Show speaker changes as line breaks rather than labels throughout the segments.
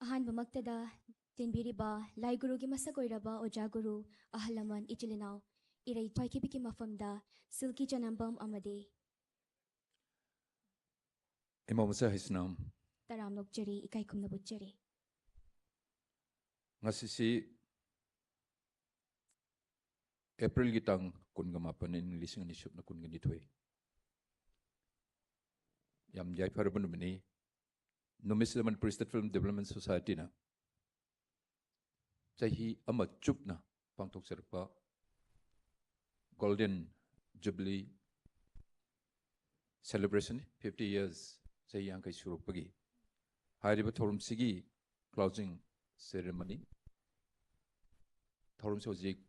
ꯑꯍꯥꯟꯕꯃꯛꯇꯗ ꯇꯤꯟꯕꯤꯔꯤꯕ ꯂꯥꯏ ꯒꯨꯔꯨꯒꯤ ꯃꯁꯛ ꯑꯣꯏꯔꯕ ꯑꯣꯖꯥ ꯒꯨꯔꯨ ꯑꯍꯜ ꯂꯃꯟ ꯏꯆꯤꯜ ꯏꯅꯥꯎ ꯏꯔꯩ ꯊ꯭ꯋꯥꯏꯈꯤꯕꯒꯤ ꯃꯐꯝꯗ ꯁꯤꯜꯀꯤ ꯆꯅꯝꯕꯝ ꯑꯃꯗꯤ
Imamsa Hisnam
ꯇꯔꯥꯝ ꯅꯣꯛꯆꯔꯤ ꯏꯀꯥꯏ ꯈꯨꯝꯅꯕꯨꯠꯆꯔꯤ.
Ngasisi April gitang kunga mapanin lising ni sup na kunga nitoy. Yam jay paraban mani numis naman Prestate Film Development Society na sahi ama chup na pangtok serpa Golden Jubilee celebration 50 years sahi yang kay suruk pagi. Hariba thorum sigi closing ceremony. Thorum sojik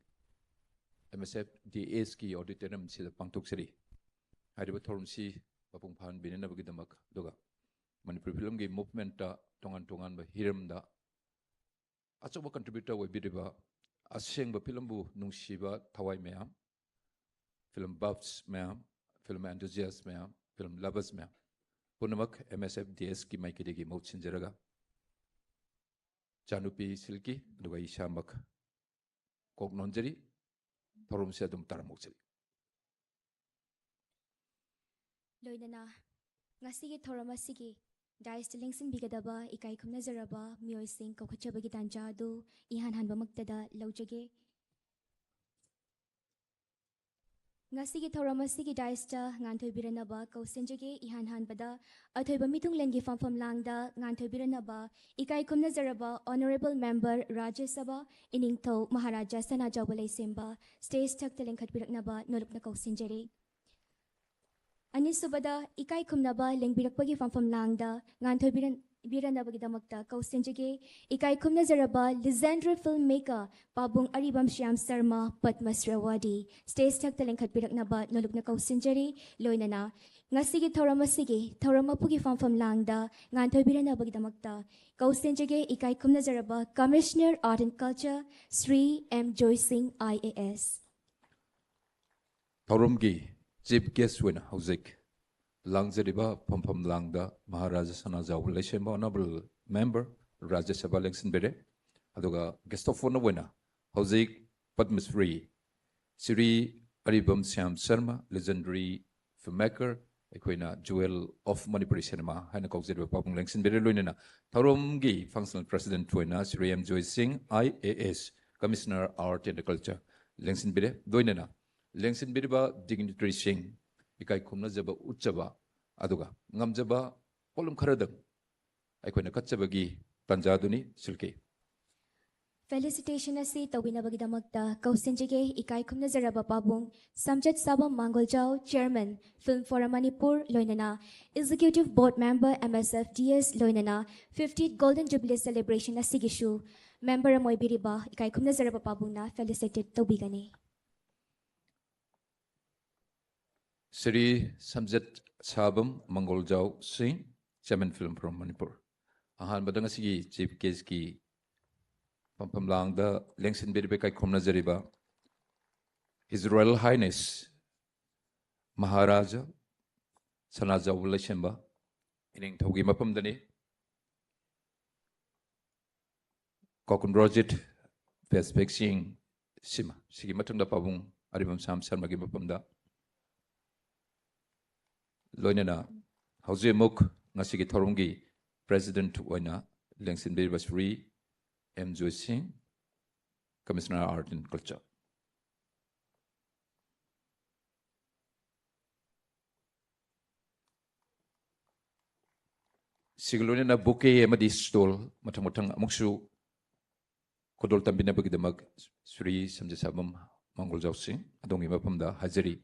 MSFDS ki auditorium sila pangtok seri. Hariba thorum si papung phan binena bagi damak doga. Manipur film gi movement ta tongan ba hiram da achoba contributor we bidiba aseng ba film bu nungsiba thawai meam film buffs meam film enthusiasts meam film lovers meam punamak MSFDS ki maikide gi mot sinjaraga chanupi silki duga isamak kok nonjari thorum se dum taramukchali
loinana ngasigi thoram asigi Dice Lingsin Bigadaba, Ikai Kumnazaraba, Mio Sing, Kokochabagi Tanjadu, Ihan Hanbamaktada, Lojage. Ngasigi Toramasigi Dicesta, Nganto Biranaba, Kosenjage, Ihan Hanbada, Atoba Mitung Lengi from Langda, Nganto Biranaba, Ikai Kumnazaraba, Honorable Member Rajya Sabha, Iningto, Maharaja Sanajawale Simba, Stays Tuck the Linkat Biraknaba, Nolupna Kosenjari. Anisubada, Ikai Kumnaba, Lingbirakbagi from Langda, Nganto Biranabagi Damakta, Kausenjage, Ikai Kumnazaraba, Lizandra filmmaker, Babung Aribam Shyam Sarma, Patmas Rawadi, Stays Tuck the Linkat Biraknaba, Nolupna Kausenjari, Loinana, Ngasigi Toramasigi, Toramapugi from Langda, Nganto Biranabagi Damakta, Kausenjage, Ikai Kumnazaraba, Commissioner Art and Culture, Sri M. Joy Singh, IAS.
Torumgi. Chief guest winner Hauzik Langzariba Pom Langda Maharaja Sanaja Relation Honorable Member Rajya Sabha Lengsin Bede Aduga guest of honor winner Hauzik Padmasri Sri Aribam Shyam Sharma legendary filmmaker Equina Jewel of Manipuri Cinema Hana Kokzariba Papung Lengsin Bede Luinana Tarumgi Functional President Tuina Sri M. Joy Singh IAS Commissioner Art and Culture Lengsin Bede Doinana Lengsin Biriba dignitary sing, Ikai Kumna Jaba Uchaba, Aduga, Ngamjaba, Polum Karadam, Ikona Katsabagi, Tanjaduni, Silke.
Felicitation asi Tawina Bagidamagta, Kausenjige, Ikai Kumna Zaraba Babung, Samjat Sabam Mangoljao, Chairman, Film Forum Manipur, Loinana, Executive Board Member, MSFDS, Loinana, 50th Golden Jubilee Celebration Asigishu, Member Amoy Biriba, Ikai Kumna Zaraba Babung na, Felicited Tawigani.
Sri Samjat Sabam Mangoljao Singh, Chairman Film from Manipur. Ahan Badangasi, Chief Case Ki Pampam Lang, the Lengsin Biribekai Kumna Zariba, His Royal Highness Maharaja Sanaja Ulashemba, in Togi Mapam Dani, Kokun Rojit, Vespek Singh, Sima, Sigimatunda Pabung, Aribam Sam Sarmagimapamda. Loinana, Hauze Muk, Nasigi Torungi, President Waina, Lengsin Biribasri, M. Joy Singh, Commissioner Art and Culture. Sigulunina bouquet Emadi stole, Matamutang Amukshu, Kodol Tambina Bagidamag, Sri Samjasabam, Mangoljao Singh, Adongi Mapamda, Hazari.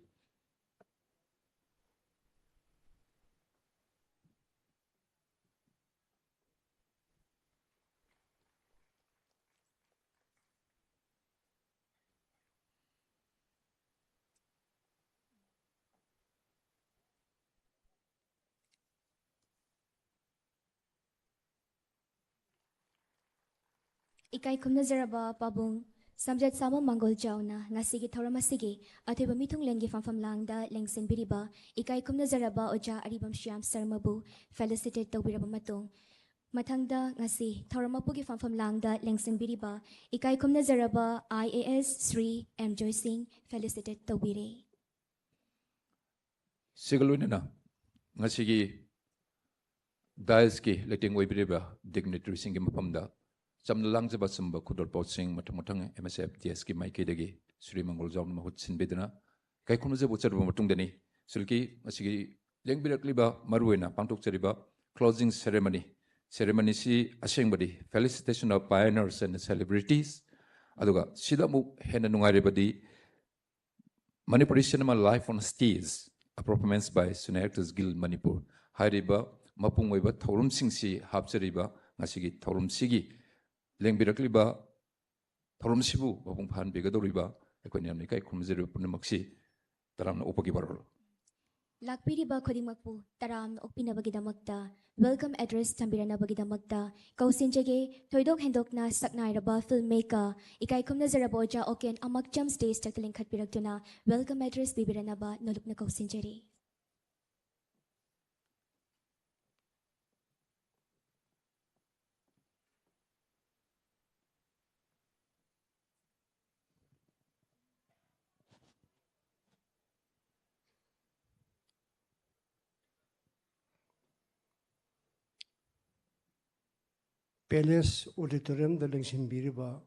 Ikai Kumnazaraba Babung, Samjat Sama Mangoljao na, Ngasigi Toramasigi, Atiba Mitung Lengi from Langda, Lengsin Biriba, Ikai Kumnazaraba Oja Aribam Shyam Sarmabu, Felicited Tawiraba Matung, Mathangda ngasi Thoramapugi Famfam Langda Lengsing Biriba Ikai Kumna Zaraba IAS Sri M. Joy Singh felicited Tawire.
Sigalunina Ngasigi Daeski letting Webiriba dignitary singing Mapamda. Some Langzaba Samba Kudor Botsing Matamotang MSFDS ki Maikidagi Sri Mangol Zam Mahutsin Bedana Kaikumza Butcher Matungdani Sulki Asigi Lengbirakliba Maruena Pantuk Cheriba closing ceremony si Ashengbadi felicitation of pioneers and celebrities Aduga Sidamu Henanungaribadi Manipuri cinema life on stage a performance by Senior Actors Guild Manipur Hairiba Mapungweba Thorum Singsi Hapseriba Nasigi Thorum Sigi Lengbirakliba Thorum Sibu Babung Pan Bigadoriba Equaniamica Kumziru Punamaxi Taram Opaki Barolo.
Lakpiriba Kodimakpu Taram Opinabagidamagta Welcome Address Tambirana Bagidamagta Kausinjage Toidok Hendokna Saknairaba Filmmaker Ikai Kumna Zaraboja Oken Amakjam Stage Tackling Katpiraktuna Welcome Address Bibiranaba Nolukna Kausinjari.
Palace Auditorium the Lengshin Biriba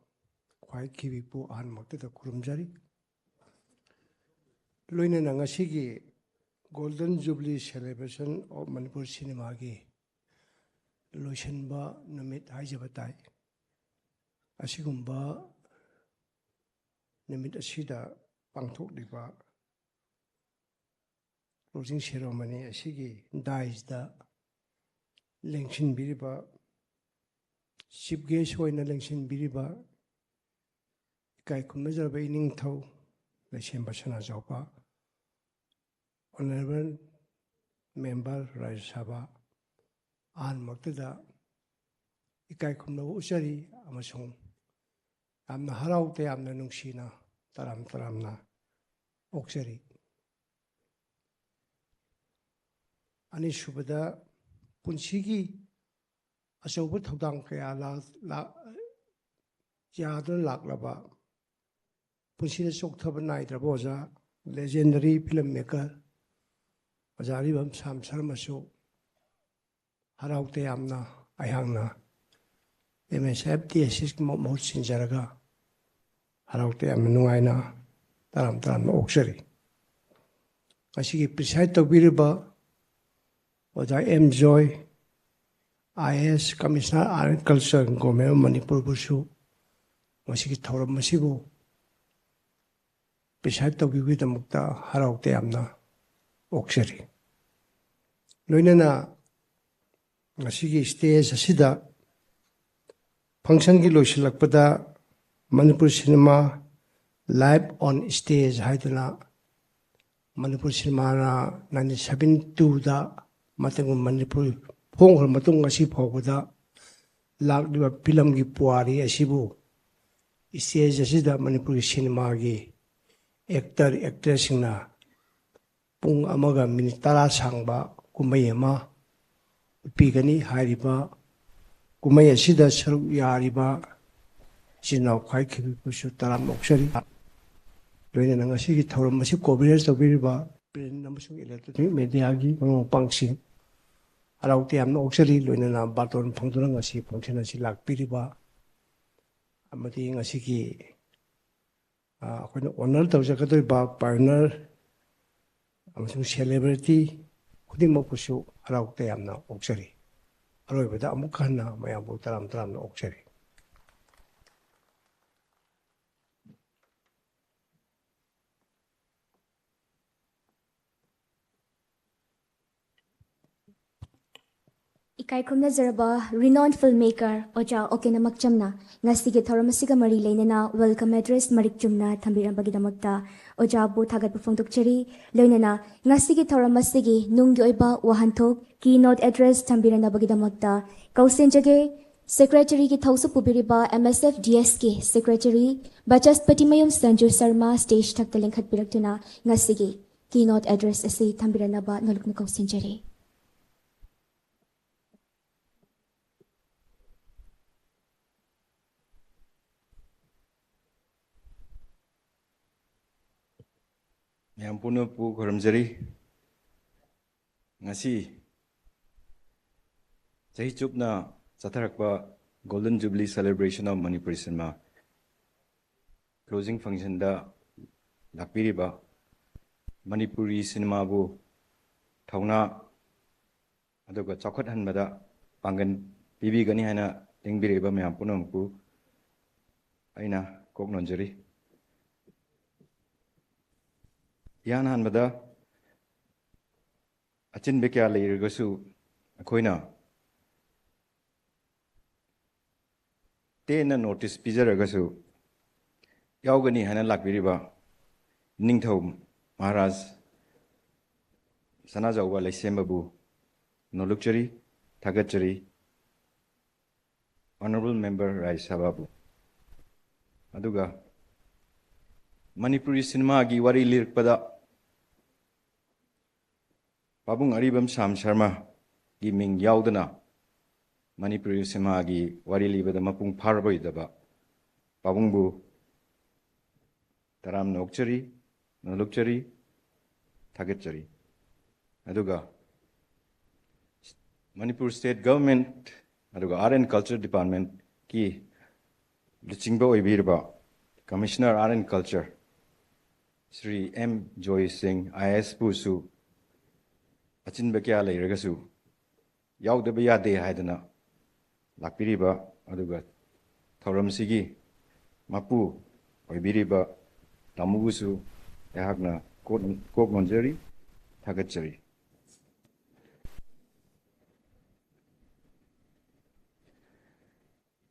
quite Kivipu and Makta Kurumjari Luina Nangasigi Golden Jubilee celebration of Manipur Cinema Gi Lushanba Namit Hajabatai Asigumba Namit Asida Pangtok Diba closing ceremony Asigi dies the Lengshin Biriba Ship Gage in the Lengshin Biriba Kai Kumazar Baining Tau, Lesham Bashana Zopa, Honorable Member Raj Sabha, An Maktada Ikai Kumno Usari, Amazon. I'm the Haraute, I'm the Nungshina, Taramna, Oxeri. Anishubada Punshigi. Asobu Todang Kaya Jadon Laklaba Punshina Soktober Night Raboza, legendary filmmaker Azaribam Sam Sarmaso Haraute Amna, Ayangna MSFDS Mohsin Jaraga Haraute Amnuaina Taram Oxeri. Asiki preside to Biriba was I am Joy. IS Commissioner Agriculture Government Manipur Busu Masiki Thoram Masibu beside the Vivid Mukta Haraute Amna Oxeri Luinana Masiki stays Asida Function Giloshilakpada Manipur Cinema live on stage Haidana Manipur Cinema 97 da Matangu Manipur Hong Matung Asi Pogoda Lak Diva Pilam Gi Puari Asibu Stage Asida Manipuri Cinema Gi Actress na Pung Amaga Minitara Sangba Kumayama Pigani Hariba Kumaya Sida Saru Yariba Sina Kaiki Pusu Taram Oxari Luina Nangasi Toram Masi Kobiras of Biriba Namasung Electric Mediagi Pangsi Arauti am no oxali luina baton pangtunang asi function asi lakpiriba amati ngasi ki akoina honor tawjakatoi ba partner amasung celebrity khudimok pusu arauti am no oxali aroibada amukhanna mayambu taram no oxali
Ikai Kumna Zaraba, renowned filmmaker, Oja Okenamakchamna, Ngastige Thoramasiga Mari Lainana, welcome address Marik Jumna, Tambiran Bagidamagta, Oja Bu Tagat Pufungtuk Cheri, Lainana, Ngastige Thoramasigi, Nungyoiba, Wahantok, keynote address Tambirana Bagidamagta, Kausenjage, Secretary ki Thausu Pubiriba, MSFDS ki Secretary, Bachas Patimayum Sanju Sarma, stage Taktaling Katpiraktuna, Ngasige, keynote address Asi Tambiranaba, Nolukna Kausenjari.
ꯃꯌꯥꯝ ꯄꯨꯟꯅ ꯄꯨ ꯈꯨꯔꯨꯝꯖꯔꯤ ꯉꯁꯤ ꯆꯍꯤ ꯆꯨꯞꯅ ꯆꯠꯊꯔꯛꯄ Golden Jubilee celebration of Manipuri cinema closing function da lakpiriba Manipuri cinema bu thauna aduga chakhat hanbada pangan pibi gani haina tengbiriba mayam punam pu aina kok nonjari yan hanbada achin bekya leirgasu akoina tena notice pizaragasu yaugani hana lakbiriba ningthau maharaj sanajawwa laisembabu nolukchari thagachari honorable member Rai Sababu aduga Manipuri cinema gi wari lirpada Pabung Aribam Sam Sharma gi ming yaudana Manipuri cinema gi wari libada mapung pharboidaba Pabungbu taram nokchari nolukchari thagachari aduga Manipur State Government aduga Art and Culture Department ki luchingba oibirba Commissioner Art and Culture Sri M Joy Singh IS Pusu achinba kya leiragasu yaudaba yade haidana lakpiriba aduga thoramsigi mapu oibiriba tamugusu yahakna kok nonjari thagachari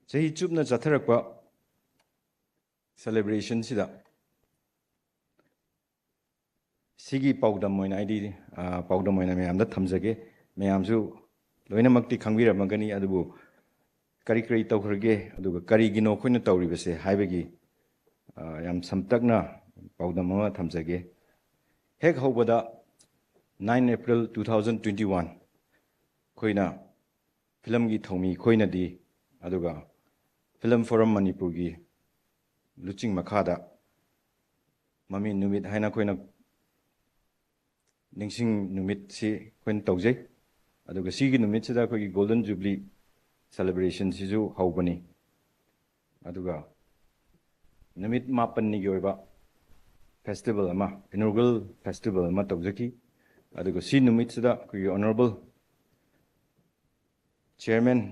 Chahi chupna chatharakpa celebration sida sigi paudam moina ID paudam moina mayamda thamjage mayamsu loinamakti khangbiramagani adubu kari kari tawhrage aduga kari gino khoina tawribase haibagi yam samtakna paudam ma thamjage hek hobada 9 April 2021 khoina film gi thomi khoina di aduga Film Forum Manipur gi luching makhada mami numit haina khoina ningsing numit si khoin tawjai aduga sigi numit sida khoi Golden Jubilee celebration siju haubani aduga numit mapan ni gi oiba festival ama inaugural festival ama tawjaki aduga si numit sida khoi honorable chairman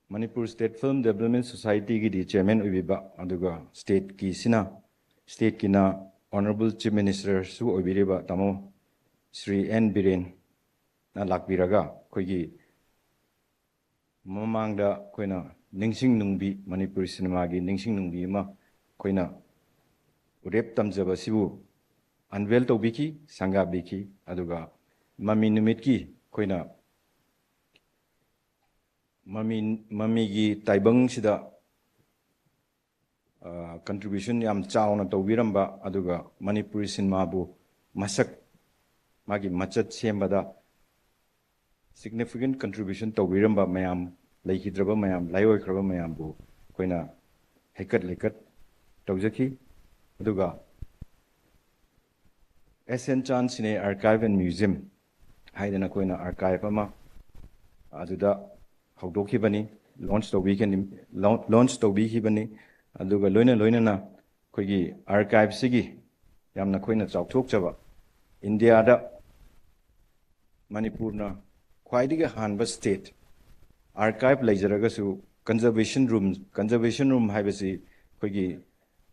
Manipur State Film Development Society ki di chairman ubiba aduga state ki sina state ki na honorable chief minister su obiriba tamo Sri N Biren na lakbiraga khoigi mamangda khoina ningsing nungbi Manipur cinema gi ningsing nungbi ma khoina urep tamjaba sibu unveil tobiki sanga biki aduga mami numit ki khoina mami gi taibang sida contribution yam chauna tawiramba aduga Manipuri cinema bu masak magi machat sembada significant contribution tawiramba mayam leikidraba mayam laioi khraba mayam bu koina hekat lekat tawjaki aduga SN Chan Cine Archive and Museum haidana koina archive ama aduda haudokhibani launch tawbihibani aduga loina na khoigi archive sigi yamna khoina chawthokchaba India da Manipur na khwaidiga hanba state archive leijaraga conservation room haibasi khoigi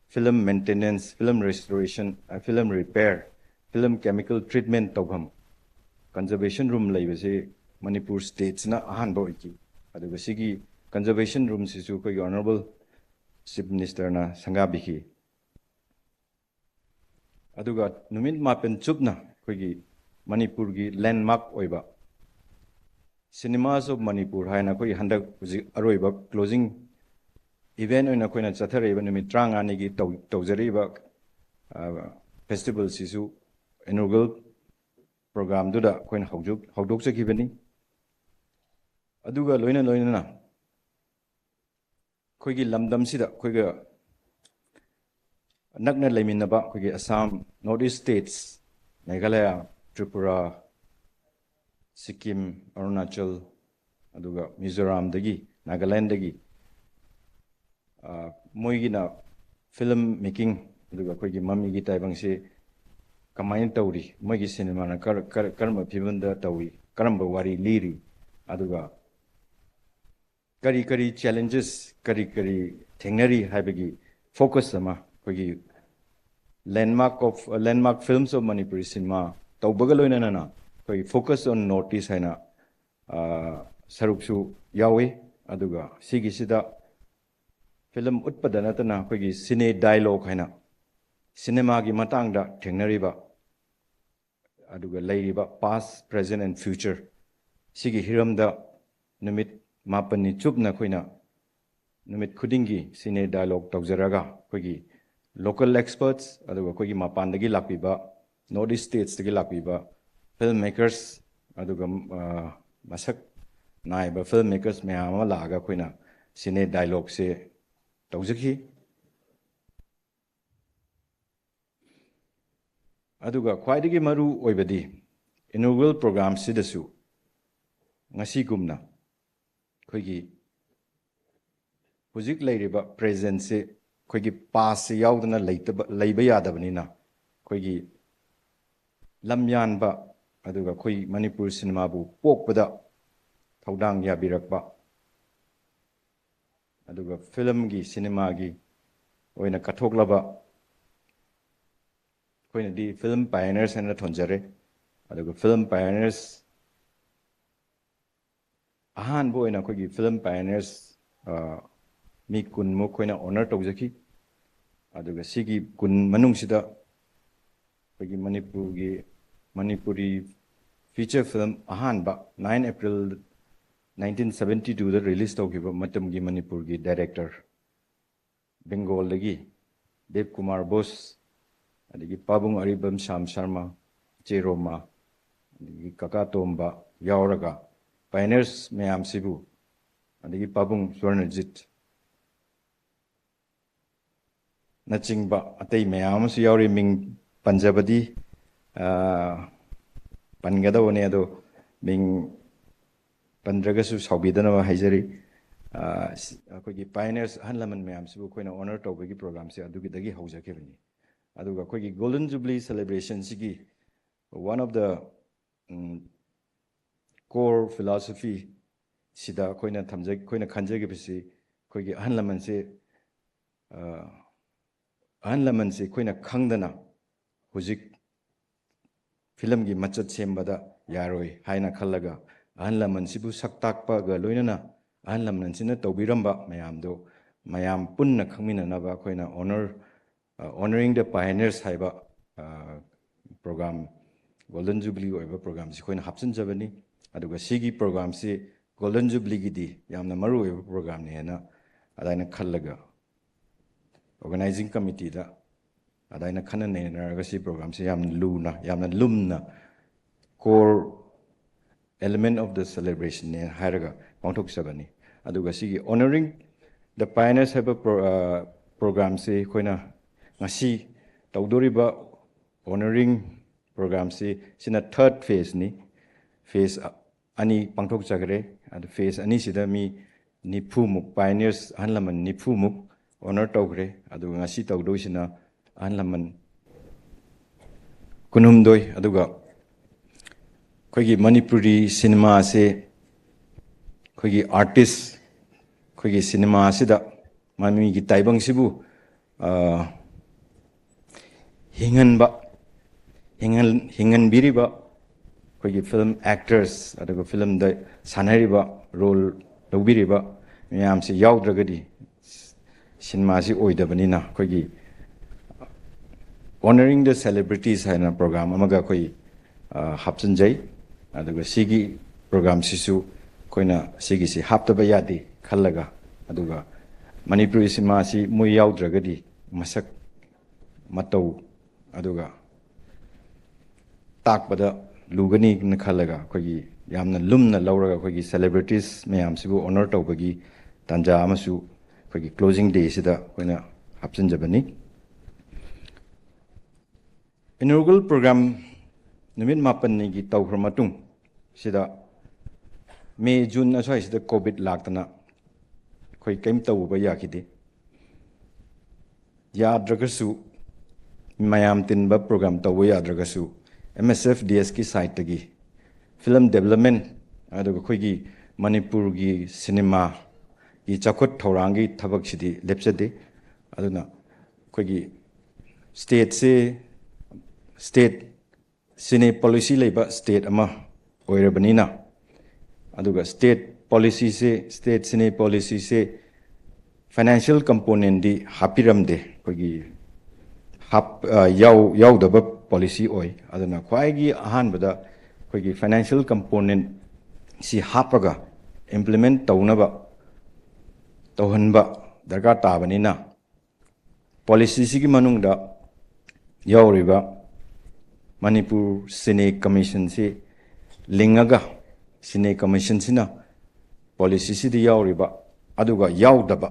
film maintenance film restoration film repair film chemical treatment tawham conservation room leibase Manipur states na ahanba oiki aduga sigi conservation room sisu khoigi honorable chief minister na sangabiki aduga numit mapen chupna khoigi Manipur gi landmark oiba cinemas of Manipur haina khoi handak aroiba closing event oina khoina chathareba numit 35 gi tawjariba festival sisu inaugural program duda khoina hawdok chakibani aduga loina na khoigi lamdam sida khoiga nakna leiminaba khoigi Assam North East states Meghalaya, Tripura, Sikkim, Arunachal, aduga Mizoram dagi, Nagaland dagi, moigina film making, aduga koi gi mami gi taibang se kamain tauri, moigi cinema na karma pibanda tauri, karamba wari liri, aduga kari challenges, kari thengnari haibagi focus sama koi gi landmark films of Manipuri cinema taubagaloina na koi focus on notice haina saruksu yawe aduga sigi sida film utpadana tana koi gi cine dialogue haina cinema gi matang da thengnariba aduga leiriba past present and future sigi hiram da numit mapani chupna koina numit khudingi cine dialogue tawjaraga koi gi local experts aduga koi gi mapandagi lakpiba northeast states dagi lakpiba filmmakers aduga masak naiba filmmakers mayama laga koina cine dialogue se tawjaki aduga khwaidagi maru oibadi inaugural program sidasu ngasi gumna koi gi hujik leiriba presence se koi gi past se yaudana leiba yadabanina koi gi lamyan ba aduga koi Manipur cinema bu pokpada thaudang yabirakba aduga film gi cinema gi oina kathoklaba koina di film pioneers and thonjare aduga film pioneers ahan bo oina koi gi film pioneers mi kun mo koina honor tawjaki aduga sigi kun manung sida koi gi Manipuri feature film ahan ba 9 April 1972 da release tawkiba matam gi Manipur gi director Bengal lagi Dev Kumar Bose adigi Pabung Aribam Sham Sharma Cheroma adigi Kaka Tomba yauraga pioneers mayam sibu adigi Pabung Swarnajit nachingba atei mayam su yauri ming Panjabadi Pangadawane ado ming Pandragasu Saubidana Haizari Kogi pioneers Hanlaman Mayam Sibu Koina honor Tobagi program se Adugidagi Hausa Kevini. Aduga Kogi Golden Jubilee celebration Sigi one of the core philosophy Sida Koina Tamjak Koina Kanjagipisi Kogi Hanlaman se Koina Kangdana Huzik film gi machat sembada yaroi haina khallaga ahanlaman sibu saktakpa ga loinana ahanlaman sina tawbiramba mayam punna khangmina naba koina honoring the pioneers haiba program Golden Jubilee oiba program si koina hapsan jabani aduga sigi program si Golden Jubilee gi di yamna maru oiba program ne na adaina khallaga organizing committee da adaina khana ne na si program se yamna lumna core element of the celebration ne haraga pangthok sabani aduga sigi honoring the pioneers have a program se koina ngasi tawdoriba honoring program se sina third phase ni phase ani pangthok chagre and phase ani sida mi nipumuk pioneers hanlaman nipumuk honor tawgre aduga ngasi tawdo sina hanlaman kunumdoi aduga koigi Manipuri cinema se koigi artist koigi cinema sida mami gi taibang sibu hingan biriba koigi film actors aduga film da sanariba role lobiriba miyam se yaudregadi cinema si oidabanina koigi honoring the celebrities haina program amaga koi hapsanjai aduga sigi program sisu koina sigi si haptaba yadi khallaga aduga Manipuri cinema si mui yaudregadi masak matau aduga takpada lugani na khallaga koi yamna lumna lauraga koi celebrities mayam sibu honor tawbagi tanja amasu koi closing day sida koina hapsanjabani inaugural program ꯅꯨꯃꯤꯠ 4ꯅꯤꯒꯤ ꯇꯧꯈ꯭ꯔ ꯃꯇꯨꯡ ꯁꯤꯗ May June ꯑꯁ꯭ꯋꯥꯏꯁꯤꯗ COVID ꯂꯥꯛꯇꯅ ꯑꯩꯈꯣꯏ ꯀꯩꯝ ꯇꯧꯕ ꯌꯥꯈꯤꯗꯦ ꯌꯥꯗ꯭ꯔꯒꯁꯨ ꯃꯌꯥꯝ ꯇꯤꯟꯕ programme ꯇꯧꯕ ꯌꯥꯗ꯭ꯔꯒꯁꯨ MSFDS ꯀꯤ ꯁꯥꯏꯠꯇꯒꯤ ꯐꯤꯂꯝ ꯗꯦꯕꯂꯞꯃꯦꯟ ꯑꯗꯨꯒ ꯑꯩꯈꯣꯏꯒꯤ ꯃꯅꯤꯄꯨꯔꯒꯤ ꯁꯤꯅꯦꯃꯥꯒꯤ ꯆꯥꯎꯈꯠ ꯊꯧꯔꯥꯡꯒꯤ ꯊꯕꯛꯁꯤꯗꯤ ꯂꯦꯞꯆꯗꯦ ꯑꯗꯨꯅ ꯑꯩꯈꯣꯏꯒꯤ state sine policy ꯂꯩꯕ state ꯑꯃ ꯑꯣꯏꯔꯕꯅꯤꯅ aduga state policy sine policy se financial component di hapiramde kogi yaudaba policy oi aduna khwaigi ahanbada kogi financial component si hapaga implement taunaba tauhanba darkar tabanina policy sigi manungda yauriba Manipur Sine Commission se lingaga Sine Commission sina policy si di yauriba aduga yaudaba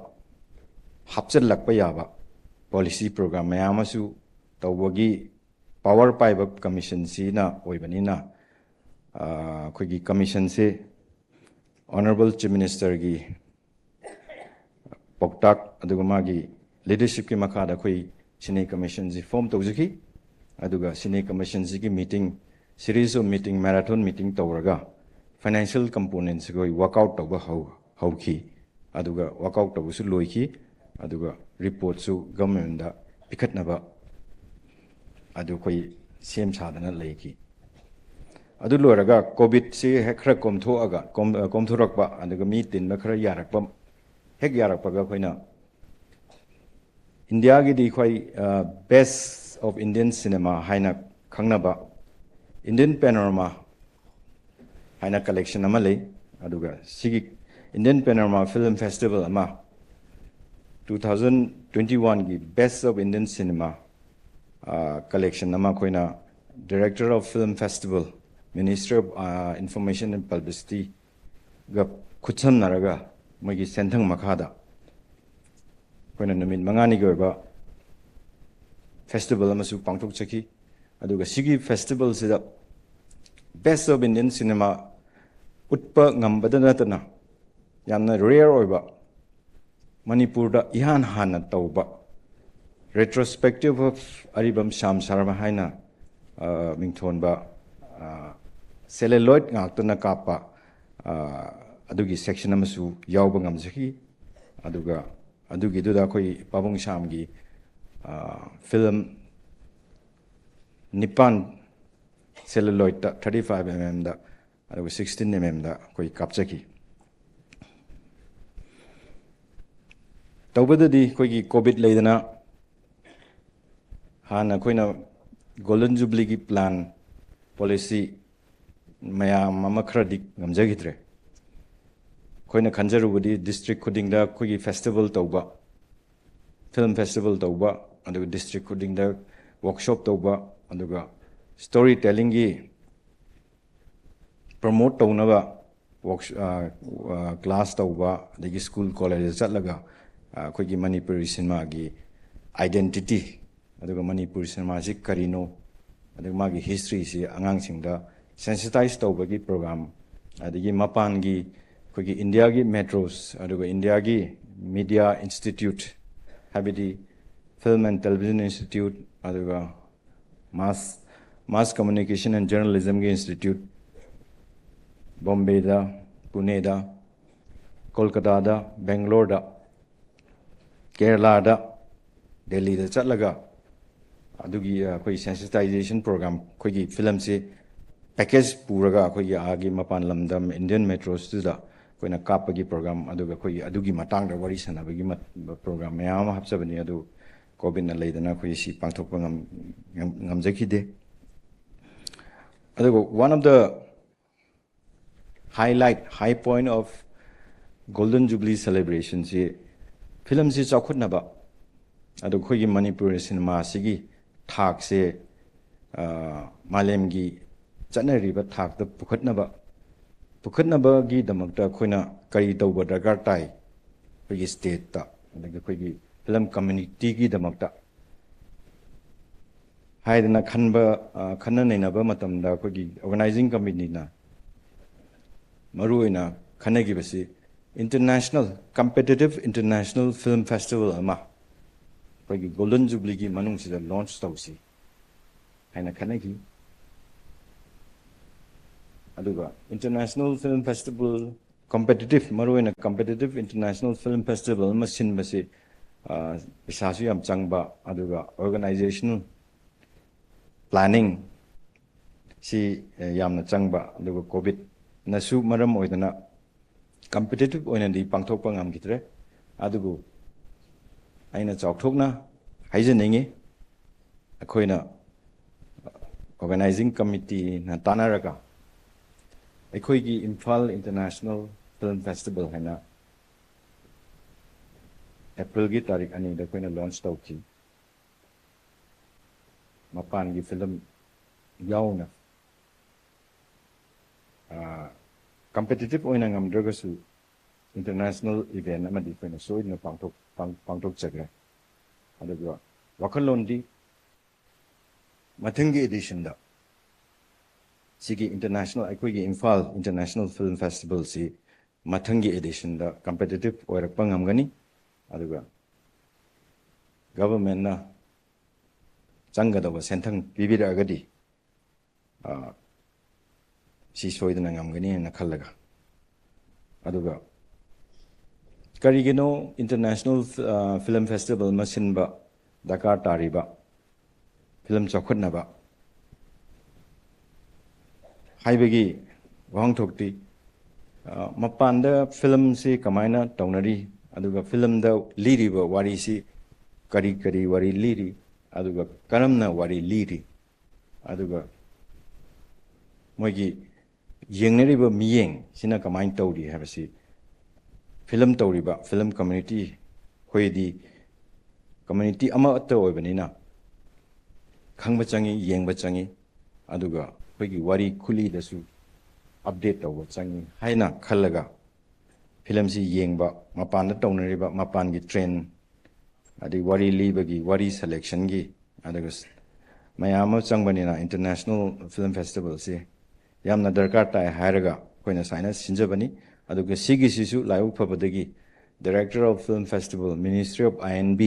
hapchalakpa yaba policy program mayamasu tawagi power paiba commission sina oibanina khogi commission se honorable chief minister gi poktak aduga magi leadership ki makada khoi Sine Commission ji form tawjiki aduga Sine Commission ji meeting series of meeting marathon meeting tawraga financial components go workout tawba hauki aduga workout tawsu loiki aduga report su government da pikatnaba adu koi sem sadana leiki adu loraga covid se khara komthoaga komthorakpa aduga mi tinba khara yarakpa hek yarakpa ga khoina India gi di khoi best of Indian cinema haina khangnaba Indian panorama haina collection ama lei aduga sigi Indian panorama film festival ama 2021 gi best of Indian cinema collection ama koina director of film festival minister of information and publicity ga KhutSem naraga magi senthang makhada koina numit mangani gi ba festival amasu pangthok chaki aduga sigi festival sida best of Indian cinema utpa ngambada natana yamna rare oiba Manipur da ihan hana tauba retrospective of aribam sham sarma haina mingthon ba celluloid ngaktana kapa adugi section amasu yawba ngamjaki aduga adugi duda koi pabung shamgi film Nipan celluloid 35mm da aduga 16mm da koi kapchaki tawbadadi koigi covid leidana hana koina golden jubilee gi plan policy mayam mama khradik ngamjagidre koina khanjarubudi district khudingda koigi festival tawba film festival tawba aduga district khudingda workshop tawba aduga storytelling gi promote tawnaba class tawba adagi school college chatlaga koigi Manipuri cinema gi identity aduga Manipuri cinema ji karino aduga magi history si angang singda sensitize tawbagi program adagi mapan gi koigi India gi metros aduga India gi media institute habidi film and television institute aduga mass communication and journalism gi institute Bombay da Pune da Kolkata da Bangalore da Kerala da Delhi da chatlaga adugi koi sensitization program koi gi film se package puraga koi gi agi mapan lamdam Indian metros da koina kapagi program aduga koi adugi matang da wari sanabagi program mayam hapsabani adu covid na leidana koi si pangthokpa ngamjakide aduga one of the high point of golden jubilee celebration si film si chakhutnaba adu khogi Manipur cinema sigi thak se malem gi chanariba thak da pukhatnaba gi damakta khoina kari tawba darkar tai khogi state ta adagi khogi film community gi damakta haidana khanna neinaba matamda akogi organizing committee na maruina khanagi basi international competitive international film festival ama akogi golden jubilee gi manung sida launch tawsi haina khanagi aduga international film festival competitive maruina competitive international film festival masin basi isasu yam changba aduga organizational planning si yamna changba aduga covid nasu maram oidana competitive oina di pangthokpa ngam gitre adugu aina chawthokna haijaningi akoina organizing committee na tanaraga aikoigi Imphal International Film Festival haina April gi tarik ani da koina launch tawki mapan gi film yauna competitive oina ngamdraga su international event amadi koina soina pangtok chagre aduga wakalondi mathangi edition da sigi international aikoigi Imphal International Film Festival si mathangi edition da competitive oirakpa ngamgani aduga government na changadaba senthang pibiragadi si soidana ngamgani na khallaga aduga karigino international film festival masinba dakar tariba film chokhatnaba haibagi wang thokti mapanda film si kamaina taunari aduga film da liriba wari si kari wari liri aduga karamna wari liri aduga moigi yengneriba miyeng sina kamain tawri habasi film tawriba film community hoidi community ama atta oibanina khangba changi yengba changi aduga hoigi wari khuli dasu update tawba changi haina khallaga film si yengba mapan da tawnariba mapan gi trend adi wari libagi wari selection gi adaga mayama changbanina international film festival si yamna darkar tai hairaga koina saina sinjabani aduga sigi sisu layu phabadagi director of film festival ministry of INB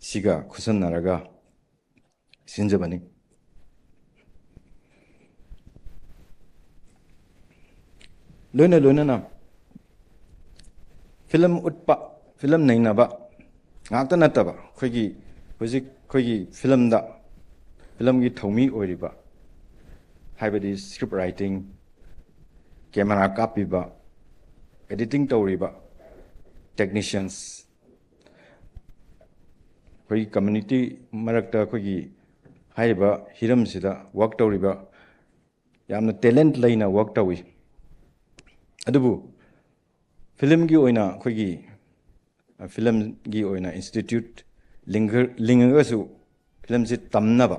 siga khusan naraga sinjabani loina na film utpa film nainaba ngakta nataba khoigi hoji khoigi film da film gi thomi oiriba haibadi script writing camera kapiba editing tawriba technicians khoi community marakta khoigi haiba hiram sida work tawriba yamna talent laina work tawi adubu film gi oina khoigi film gi oina institute lingaga su film si tamnaba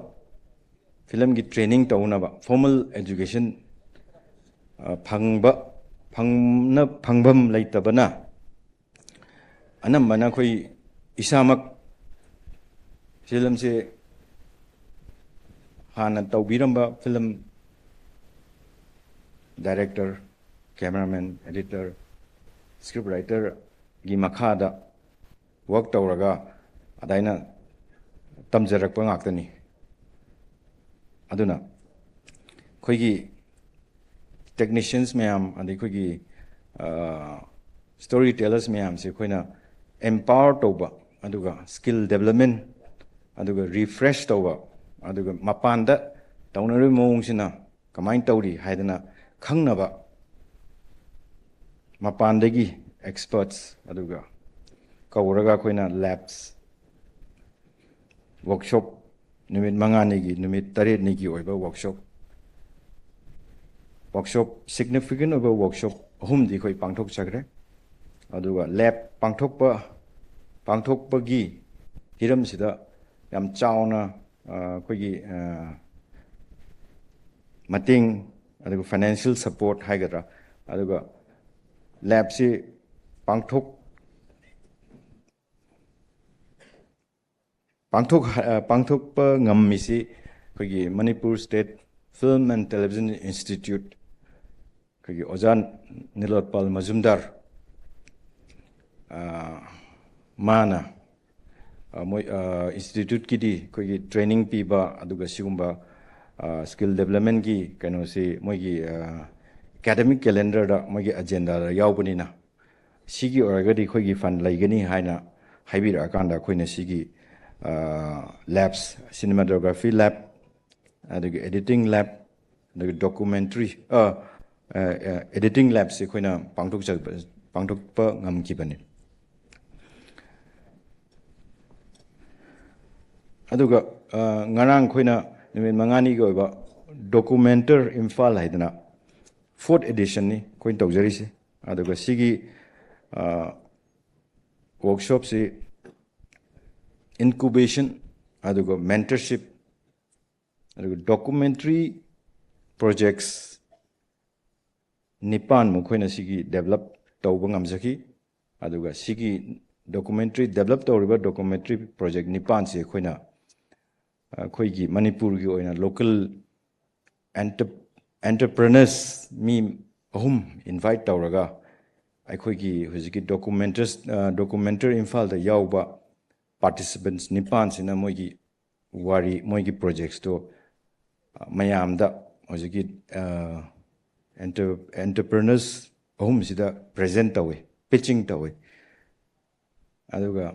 film gi training tawnaba formal education phangbam leitabana anambana khoi isamak film se hana tawbiramba film director cameraman editor script writer gi makhada work tawraga adaina tamjarakpa ngaktani aduna khoigi technicians mayam adi khoigi storytellers mayam se khoina empower tawba aduga skill development aduga refresh tawba aduga mapanda tawnari mawngsina kamain tawri haidana khangnaba mapandagi experts aduga kawraga khoina labs workshop numit mangani gi numit taret ni gi oiba workshop significant over workshop hum di khoi pangthok chagre aduga lab pangthokpa gi hiram sida yam chauna khoi gi mating aduga financial support haigadra aduga lab si pangthok ꯄꯥꯡꯊꯣꯛꯄ ꯉꯝꯃꯤꯁꯤ ꯑꯩꯈꯣꯏꯒꯤ Manipur state film and television institute ꯑꯩꯈꯣꯏꯒꯤ ꯑꯣꯖꯥ ꯅꯤꯂꯣꯠꯄꯥꯜ ꯃꯖꯨꯝꯗꯥꯔ ꯃꯥꯅ ꯃꯣꯏ ꯏꯟꯁꯇꯤꯇ꯭ꯌꯨꯠꯀꯤꯗꯤ ꯑꯩꯈꯣꯏꯒꯤ training ꯄꯤꯕ ꯑꯗꯨꯒ ꯁꯤꯒꯨꯝꯕ ꯁ꯭ꯀꯤꯜ ꯗꯦꯕꯂꯞꯃꯦꯟꯒꯤ ꯀꯩꯅꯣꯁꯤ ꯃꯣꯏꯒꯤ ꯑꯦꯀꯥꯗꯦꯃꯤꯛ ꯀꯦꯂꯦꯟꯗꯔꯗ ꯃꯣꯏꯒꯤ ꯑꯖꯦꯟꯗꯥꯗ ꯌꯥꯎꯕꯅꯤꯅ ꯁꯤꯒꯤ ꯑꯣꯏꯔꯒꯗꯤ ꯑꯩꯈꯣꯏꯒꯤ ꯐꯟ ꯂꯩꯒꯅꯤ ꯍꯥꯏꯅ ꯍꯥꯏꯕꯤꯔꯛꯑꯀꯥꯟꯗ ꯑꯩꯈꯣꯏꯅ ꯁꯤꯒꯤ ꯂꯦബ്ꯁ ꯁꯤꯅꯦꯃꯥꯇꯣꯒ꯭ꯔꯥꯐꯤ ꯂꯦꯕ ꯑꯗꯨꯒ ꯑꯦꯗꯤꯇꯤꯡ ꯂꯦꯕ ꯑꯗꯨꯒ ꯗꯣꯀꯨꯃꯦꯟꯇꯔꯤ ꯑꯦꯗꯤꯇꯤꯡ ꯂꯦꯕꯁꯤ ꯑꯩꯈꯣꯏꯅ ꯄꯥꯡꯊꯣꯛꯄ ꯉꯝꯈꯤꯕꯅꯤ ꯑꯗꯨꯒ ꯉꯔꯥꯡ ꯑꯩꯈꯣꯏꯅ ꯅꯨꯃꯤꯠ 5ꯅꯤꯒꯤ ꯑꯣꯏꯕ ꯗꯣꯀꯨꯃꯦꯟꯇꯔ ꯏꯝꯐꯥꯜ ꯍꯥꯏꯗꯅ 4th editionꯅꯤ ꯑꯩꯈꯣꯏꯅ ꯇꯧꯖꯔꯤꯁꯤ ꯑꯗꯨꯒ ꯁꯤꯒꯤ ꯋꯥꯔꯛꯁꯣꯞꯁꯤ ꯏꯟꯀꯨꯕꯦꯁꯟ ꯑꯗꯨꯒ ꯃꯦꯟꯇꯔship ꯑꯗꯨꯒ ꯗꯣꯀꯨꯃꯦꯟꯇꯔꯤ ꯄ꯭ꯔꯣꯖꯦꯛꯁ 9 ꯃꯈꯣꯏꯅ ꯁꯤꯒꯤ ꯗꯦꯕꯂꯞ ꯇꯧꯕ ꯉꯝꯖꯈꯤ ꯑꯗꯨꯒ ꯁꯤꯒꯤ ꯗꯣꯀꯨꯃꯦꯟꯇꯔꯤ ꯗꯦꯕꯂꯞ ꯇꯧꯔꯤꯕ ꯗꯣꯀꯨꯃꯦꯟꯇꯔꯤ ꯄ꯭ꯔꯣꯖꯦꯛ 9ꯁꯤ ꯑꯩꯈꯣꯏꯅ ꯑꯩꯈꯣꯏꯒꯤ ꯃꯅꯤꯄꯨꯔꯒꯤ ꯑꯣꯏꯅ ꯂꯣꯀꯦꯜ ꯑꯦꯟꯇꯔꯄ꯭ꯔꯦꯅꯔꯁ ꯃꯤ 3 ꯏꯟꯚꯥꯏꯠ ꯇꯧꯔꯒ ꯑꯩꯈꯣꯏꯒꯤ ꯍꯧꯖꯤꯛꯀꯤ ꯗꯣꯀꯨꯃꯦꯟꯇꯔꯤ ꯏꯝꯐꯥꯜꯗ ꯌꯥꯎꯕ ꯄꯥꯔꯇꯤꯁꯤꯄꯦꯟꯠꯁ 9ꯁꯤꯅ ꯃꯣꯏꯒꯤ ꯋꯥꯔꯤ ꯃꯣꯏꯒꯤ ꯄ꯭ꯔꯣꯖꯦꯛꯁꯇꯣ ꯃꯌꯥꯝꯗ ꯍꯧꯖꯤꯛꯀꯤ ꯑꯦꯟꯇꯔꯄ꯭ꯔꯦꯅꯔꯁ 3ꯁꯤꯗ ꯄ꯭ꯔꯦꯖꯦꯟ ꯇꯧꯋꯤ ꯄꯤꯆꯤꯡ ꯇꯧꯋꯤ ꯑꯗꯨꯒ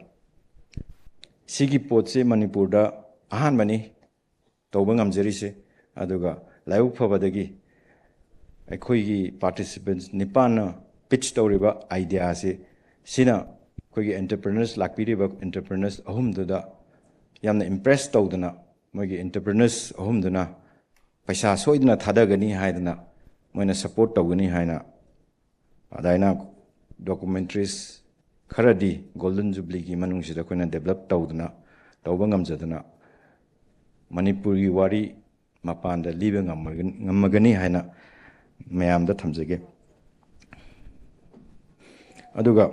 ꯁꯤꯒꯤ ꯄꯣꯠꯁꯦ ꯃꯅꯤꯄꯨꯔꯗ ꯑꯍꯥꯟꯕꯅꯤ ꯇꯧꯕ ꯉꯝꯖꯔꯤꯁꯦ ꯑꯗꯨꯒ ꯂꯥꯏꯕꯛ ꯐꯕꯗꯒꯤ ꯑꯩꯈꯣꯏꯒꯤ ꯄꯥꯔꯇꯤꯁꯤꯄꯦꯟꯠꯁ 9ꯅ ꯄꯤꯆ ꯇꯧꯔꯤꯕ ꯑꯥꯏꯗꯤꯌꯥꯁꯤ ꯁꯤꯅ ꯑꯩꯈꯣꯏꯒꯤ ꯑꯦꯟꯇꯔꯄ꯭ꯔꯦꯅꯔꯁ ꯂꯥꯛꯄꯤꯔꯤꯕ ꯑꯦꯟꯇꯔꯄ꯭ꯔꯦꯅꯔꯁ 3ꯗꯨꯗ ꯌꯥꯝꯅ ꯏꯝꯄ꯭ꯔꯦꯁ ꯇꯧꯗꯅ ꯃꯣꯏꯒꯤ ꯑꯦꯟꯇꯔꯄ꯭ꯔꯦꯅꯔꯁ 3ꯗꯨꯅ ꯄꯩꯁꯥ ꯁꯣꯏꯗꯅ ꯊꯥꯗꯒꯅꯤ ꯍꯥꯏꯗꯅ ꯃꯣꯏꯅ ꯁꯄꯣꯔꯠ ꯇꯧꯒꯅꯤ ꯍꯥꯏꯅ ꯑꯗꯨꯃꯥꯏꯅ ꯗꯣꯀꯨꯃꯦꯟꯇꯔꯤꯁ ꯈꯔꯗꯤ ꯒꯣꯜꯗꯟ ꯖꯨꯕ꯭ꯂꯤꯒꯤ ꯃꯅꯨꯡꯁꯤꯗ ꯑꯩꯈꯣꯏꯅ ꯗꯦꯕꯂꯞ ꯇꯧꯕ ꯉꯝꯖꯗꯅ ꯃꯅꯤꯄꯨꯔꯒꯤ ꯋꯥꯔꯤ ꯃꯄꯥꯟꯗ ꯂꯤꯕ ꯉꯝꯃꯒꯅꯤ ꯍꯥꯏꯅ ꯃꯌꯥꯝꯗ ꯊꯝꯖꯒꯦ ꯑꯗꯨꯒ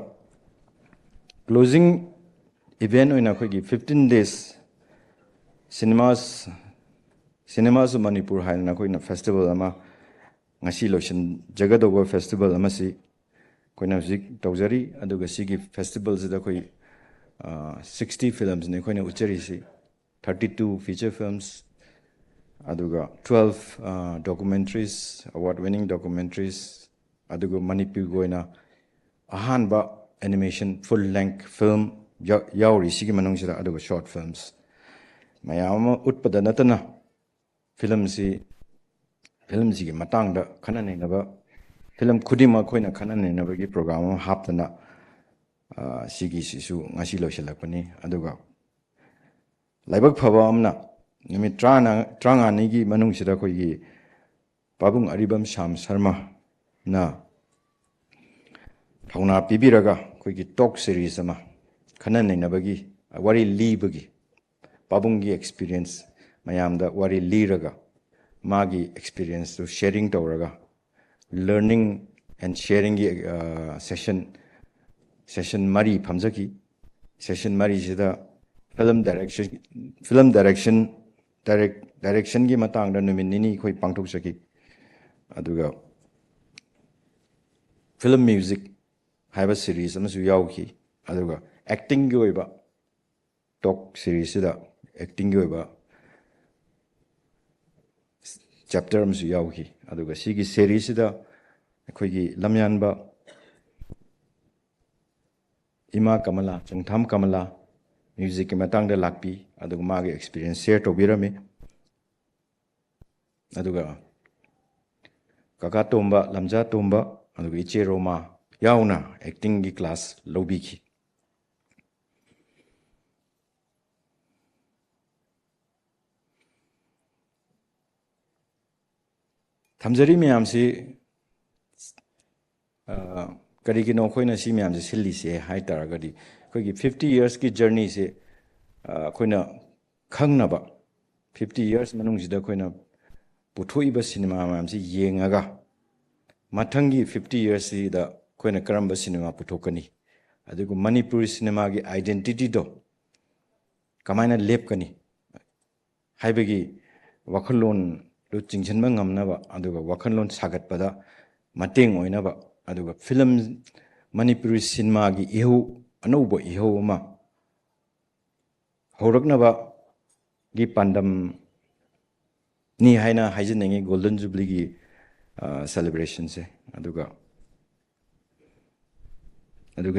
ꯀ꯭ꯂꯣꯖꯤꯡ ꯏꯚꯦꯟꯠ ꯑꯣꯏꯅ ꯑꯩꯈꯣꯏꯒꯤ 15 days ꯁꯤꯅꯦꯃꯥꯁ ꯃꯅꯤꯄꯨꯔ ꯍꯥꯏꯅ ꯑꯩꯈꯣꯏꯅ ꯐꯦꯁꯇꯤꯚꯦꯜ ꯑꯃ ꯉꯁꯤ ꯂꯣꯏꯁꯤꯟꯖꯒꯗꯧꯕ ꯐꯦꯁꯇꯤꯚꯦꯜ ꯑꯃꯁꯤ ꯑꯩꯈꯣꯏꯅ ꯍꯧꯖꯤꯛ ꯇꯧꯖꯔꯤ ꯑꯗꯨꯒ ꯁꯤꯒꯤ ꯐꯦꯁꯇꯤꯚꯦꯜꯁꯤꯗ ꯑꯩꯈꯣꯏ 60 ꯐꯤꯂꯝꯁꯅꯤ ꯑꯩꯈꯣꯏꯅ ꯎꯠꯆꯔꯤꯁꯤ 32 ꯐꯤꯆꯔ ꯐꯤꯂꯝꯁ ꯑꯗꯨꯒ 12 ꯗꯣꯀꯨꯃꯦꯟꯇꯔꯤꯁ ꯑꯋꯥꯔꯗ ꯋꯤꯅꯤꯡ ꯗꯣꯀꯨꯃꯦꯟꯇꯔꯤꯁ ꯑꯗꯨꯒ ꯃꯅꯤꯄꯨꯔꯒꯤ ꯑꯣꯏꯅ ꯑꯍꯥꯟꯕ ꯑꯦꯅꯤꯃꯦꯁꯟ ꯐꯨꯜ ꯂꯦꯡꯊ ꯐꯤꯂꯝ ꯌꯥꯎꯔꯤ ꯁꯤꯒꯤ ꯃꯅꯨꯡꯁꯤꯗ ꯑꯗꯨꯒ ꯁꯣꯔꯠ ꯐꯤꯂꯝꯁ ꯃꯌꯥꯝ ꯑꯃ ꯎꯠꯄꯗ ꯅꯠꯇꯅ ꯐꯤꯂꯝꯁꯤꯒꯤ ꯃꯇꯥꯡꯗ ꯈꯟꯅ ꯅꯩꯅꯕ ꯐꯤꯂꯝ ꯈꯨꯗꯤꯡꯃꯛ ꯑꯩꯈꯣꯏꯅ ꯈꯟꯅ ꯅꯩꯅꯕꯒꯤ ꯄ꯭ꯔꯣꯒ꯭ꯔꯥꯝ ꯑꯃ ꯍꯥꯞꯇꯅ ꯁꯤꯒꯤꯁꯤꯁꯨ ꯉꯁꯤ ꯂꯣꯏꯁꯤꯜꯂꯛꯄꯅꯤ ꯑꯗꯨꯒ ꯂꯥꯏꯕꯛ ꯐꯕ ꯑꯃꯅ ꯅꯨꯃꯤꯠ 35ꯅꯤꯒꯤ ꯃꯅꯨꯡꯁꯤꯗ ꯑꯩꯈꯣꯏꯒꯤ ꯄꯥꯕꯨꯡ ꯑꯔꯤꯕꯝ ꯁ꯭ꯌꯥꯝ ꯁꯔꯃꯅ ꯊꯧꯅꯥ ꯄꯤꯕꯤꯔꯒ ꯑꯩꯈꯣꯏꯒꯤ ꯇꯣꯛ ꯁꯤꯔꯤꯁ ꯑꯃ ꯈꯟꯅ ꯅꯩꯅꯕꯒꯤ ꯋꯥꯔꯤ ꯂꯤꯕꯒꯤ ꯄꯥꯕꯨꯡꯒꯤ ꯑꯦꯛꯁꯄꯤꯔꯤꯌꯦꯟꯁ ꯃꯌꯥꯝꯗ ꯋꯥꯔꯤ ꯂꯤꯔꯒ ꯃꯥꯒꯤ ꯑꯦꯛꯁꯄꯤꯔꯤꯌꯦꯟꯁꯇꯨ ꯁꯦꯌꯔꯤꯡ ꯇꯧꯔꯒ ꯂꯔꯅꯤꯡ ꯑꯦꯟ ꯁꯦꯌꯔꯤꯡꯒꯤ ꯁꯦꯁꯟ 3 ꯐꯝꯖꯈꯤ ꯁꯦꯁꯟ 3ꯁꯤꯗ ꯐꯤꯂꯝ ꯗꯥꯏꯔꯦꯛꯁꯟꯒꯤ ꯃꯇꯥꯡꯗ ꯅꯨꯃꯤꯠ 2 ꯑꯩꯈꯣꯏ ꯄꯥꯡꯊꯣꯛꯆꯈꯤ ꯑꯗꯨꯒ ꯐꯤꯂꯝ ꯃ꯭ꯌꯨꯖꯤꯛ ꯍꯥꯏꯕ ꯁꯤꯔꯤꯁ ꯑꯃꯁꯨ ꯌꯥꯎꯈꯤ ꯑꯗꯨꯒ ꯑꯦꯛꯇꯤꯡꯒꯤ ꯑꯣꯏꯕ ꯇꯣꯛ ꯁꯤꯔꯤꯁꯁꯤꯗ ꯑꯦꯛꯇꯤꯡꯒꯤ ꯑꯣꯏꯕ ꯆꯦꯞꯇꯔ ꯑꯃꯁꯨ ꯌꯥꯎꯈꯤ ꯑꯗꯨꯒ ꯁꯤꯒꯤ ꯁꯦꯔꯤꯁꯁꯤꯗ ꯑꯩꯈꯣꯏꯒꯤ ꯂꯝꯌꯥꯟꯕ ꯏꯃꯥ ꯀꯃꯂꯥ ꯆꯣꯡꯊꯥꯝ ꯀꯃꯂꯥ ꯃ꯭ꯌꯨꯖꯤꯛꯀꯤ ꯃꯇꯥꯡꯗ ꯂꯥꯛꯄꯤ ꯑꯗꯨꯒ ꯃꯥꯒꯤ ꯑꯦꯛꯁꯄꯤꯔꯤꯌꯦꯟꯁ ꯁꯦꯌꯔ ꯇꯧꯕꯤꯔꯝꯃꯤ ꯑꯗꯨꯒ ꯀꯀꯥ ꯇꯣꯝꯕ ꯂꯝꯖꯥ ꯇꯣꯝꯕ ꯑꯗꯨꯒ ꯏꯆꯦ ꯔꯣꯃꯥ ꯌꯥꯎꯅ ꯑꯦꯛꯇꯤꯡꯒꯤ ꯀ꯭ꯂꯥꯁ ꯂꯧꯕꯤꯈꯤ ꯊꯝꯖꯔꯤ ꯃꯌꯥꯝꯁꯤ ꯀꯔꯤꯒꯤꯅꯣ ꯑꯩꯈꯣꯏꯅ ꯁꯤ ꯃꯌꯥꯝꯁꯦ ꯁꯤꯜꯂꯤꯁꯦ ꯍꯥꯏ ꯇꯥꯔꯒꯗꯤ ꯑꯩꯈꯣꯏꯒꯤ 50 yearsꯀꯤ ꯖꯔꯅꯤꯁꯦ ꯑꯩꯈꯣꯏꯅ ꯈꯪꯅꯕ 50 years ꯃꯅꯨꯡꯁꯤꯗ ꯑꯩꯈꯣꯏꯅ ꯄꯨꯊꯣꯛꯏꯕ ꯁꯤꯅꯦꯃꯥ ꯃꯌꯥꯝꯁꯤ ꯌꯦꯡꯉꯒ ꯃꯊꯪꯒꯤ 50 yearsꯁꯤꯗ ꯑꯩꯈꯣꯏꯅ ꯀꯔꯝꯕ ꯁꯤꯅꯦꯃꯥ ꯄꯨꯊꯣꯛꯀꯅꯤ ꯑꯗꯨꯒ Manipuri ꯁꯤꯅꯦꯃꯥꯒꯤ ꯑꯥꯏꯗꯦꯟꯇꯤꯇꯤꯗꯣ kamaina lepkani haibagi wakhallon lu chingchenba ngamnaba aduga wakhallon sagatpada mateng oinaba aduga film Manipuri cinema gi ihu anouba ihu ma horaknaba gi pandam ni haina haijenengi golden jubilee gi celebration se aduga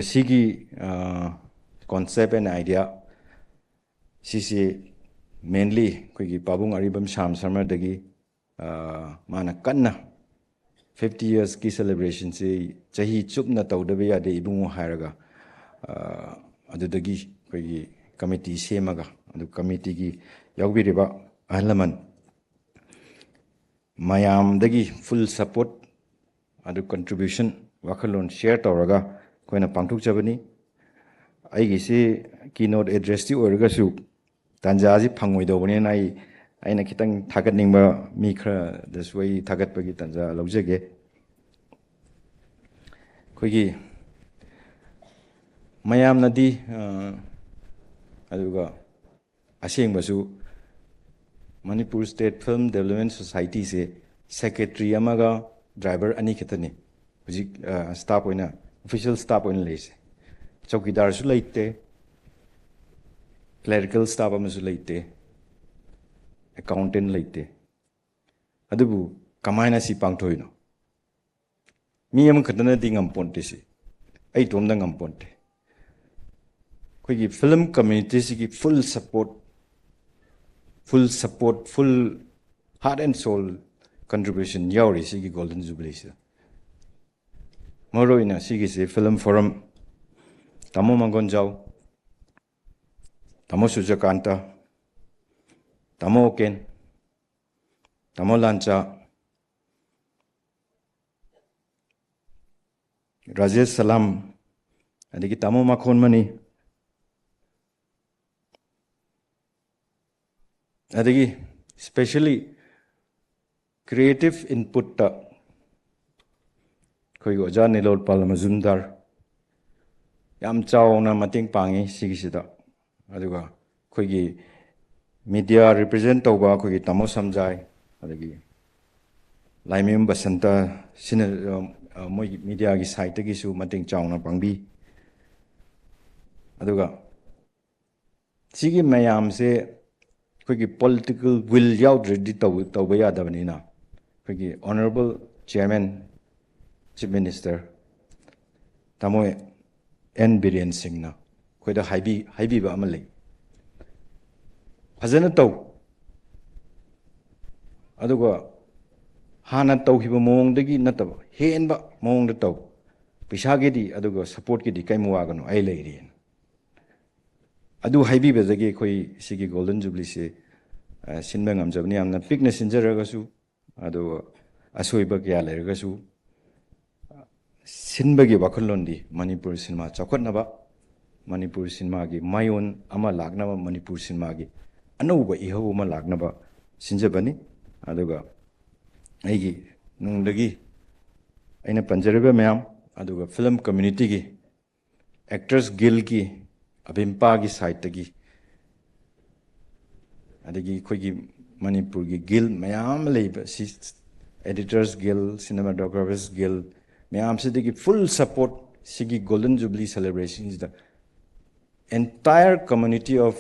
sigi concept and idea sisi mainly koigi pabung aribam sham summer dagi mana kanna 50 years ki celebration se chahi chupna tawdabe yade ibungu hairaga adudagi koigi committee semaga adu committee gi yaubiriba ahlaman mayam dagi full support adu contribution wakalon share tawraga koina pangthuk jabani aigi se keynote address ti orga su tanjaji phangoi dobani na aina kitang thagat ningba mi khra daswai thagat pagi tanja laujege koigi mayam nadi aduga aseng basu Manipur State Film Development Society se secretary amaga driver ani khitani hujik staff oina official staff oina leise chowkidar su leite clerical staff amasu leite accountant leite adubu kamaina si pangthoino mi am khatana dingam ponte si ai tomda ngam ponte koigi film community si full support full heart and soul contribution yauri si golden jubilee si moroina si se film forum tamo mangonjau tamo sujakanta tamo ken tamo lancha rajesh salam adiki tamo makhon mani adigi especially creative input ta koi oja nilol palamazundar yam chawna mating pangi sigisida aduga koigi media represent tawba koigi tamo samjai adigi laimim basanta sina moi media gi site gi su mating chawna pangbi aduga sigi mayam se koigi political will yaudredi tawba yadabani na koigi honorable chairman chief minister tamo N Biren Singh na koida haibi ba amalai fazana taw aduga hana taw hiba mong dagi nataba henba mong da taw pisa ge di aduga support ge di kai muwagano ai leiri adu haibi ba jage koi sigi golden jubilee se sinba ngamjabni amna pikna sinjaraga su adu asoiba kya lerga su sinbagi wakhalondi Manipur cinema chakotnaba Manipur cinema gi mayon ama lagnaba Manipur cinema gi anouba iho ma lagnaba sinjabani aduga aigi nungdagi aina panjariba mayam aduga film community gi actors guild gi abimpa gi site gi adagi khoigi Manipur gi guild mayam leiba editors guild cinematographers guild mayam sidigi full support sigi golden jubilee celebration is the entire community of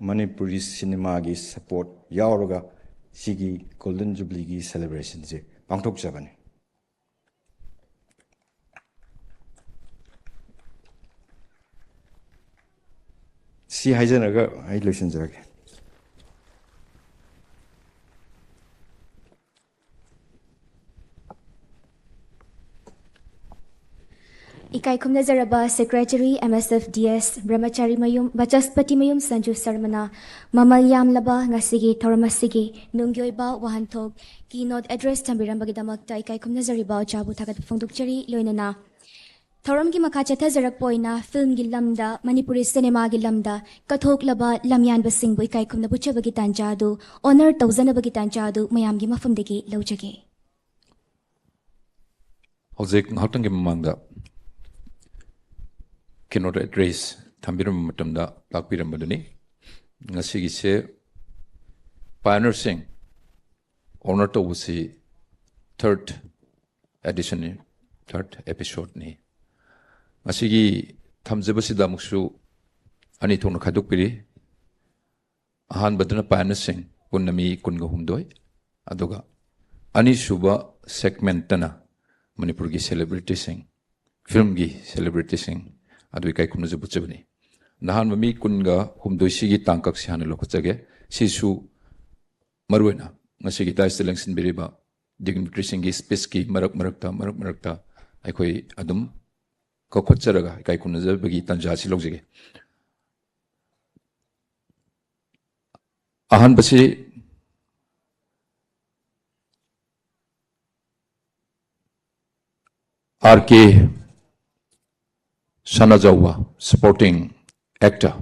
Manipuri cinema gi support yauraga sigi golden jubilee gi celebration je pangthok jabani si haijanaga ai lotion jage
Ikai Khumna Zaraba Secretary MSFDS Brahmachari Mayum Bachaspati Mayum Sanju Sarmana Mamal Yam Laba Ngasigi Thoramasigi Nungyoiba Wahantok Keynote Address Tambirambagdamakta Ikai Khumna Zariba Chabu Takat Fongdukchari Loinana Thoram gi Makacha Tazarak Poina Film Gilamda Manipuri Cinema Gilamda Kathok Laba Lamyan Basingbu Ikai Khumna Buchabagi Tanjadu Honor Tawzanabagi Tanjadu Mayam gi Mafumdegi Lojage
Hojek ngahtangi mamangda keynote address thambiram matamda lakpiram badani ngasi pioneer sing honor to si third edition ni third episode ni ngasi gi thamjabasida muksu ani thongna khaduk piri ahan badana pioneer sing kunami kunga humdoi aduga ani suba segment tana Manipur gi celebrity sing film gi celebrity sing adu kai kumna jabu chabni nahan mami kunga humdoi sigi tangkak sihan lokachage sisu marwena ngasi gi tais selection biriba dignitary sing gi space ki marakta aikoi adum ko khocharaga kai kumna jabu gi tanja si lokjage ahan basi RK Sanajawa supporting actor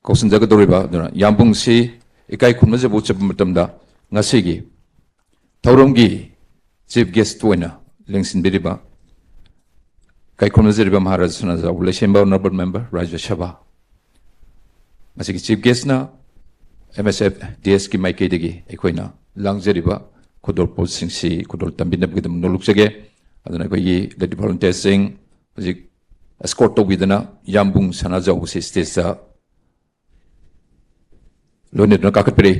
Kausan jaga doriba dona yambung si ikai khumna jabu chab matamda ngasigi thaurongi chief guest toina lengsin biriba kai khumna jeriba Maharaj Sanajawa lesemba honorable member Rajya Sabha ngasigi chief guest na MSFDS ki maike degi ekoina langjeriba khodol posting si khodol tambinab gidam noluksage adana koi the volunteer sing hojik escort to widana yambung Sanajaw si stage sa lonit na kakat pere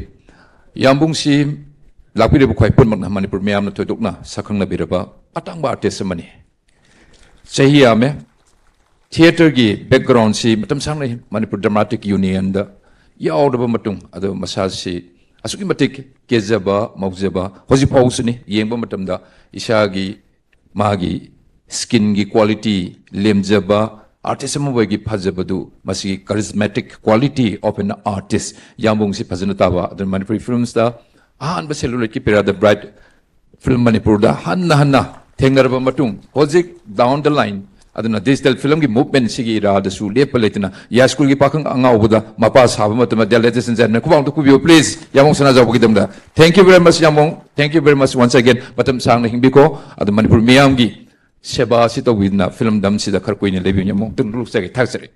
yambung si lakpire bu khoi pon mak Manipur meyam na thoidok na sakhang na biraba atang ba artist mani chahi ame theater gi background si matam sang nei Manipur Dramatic Union da yaudaba matung ado masaj si asuki matik kezaba maujaba hoji pausuni yengba matam da isagi magi skin gi quality lemjaba artist amoi gi phajabadu masi charismatic quality of an artist yambung si phajana taba the Manipuri films da han ba cellular ki pera the bright film Manipur da hanna thengarba matung hojik down the line aduna digital film gi movement sigi ra da su lepaletina ya school gi pakang angaubuda mapa saba matama the ladies and gentlemen kubang to kubio please yamong Sanajaw bugidamda thank you very much yamong thank you very much once again matam sang na hingbiko adu Manipur miyam gi seba si to widna film dam si da kharkoine lebi yamong tung lu sage thaksare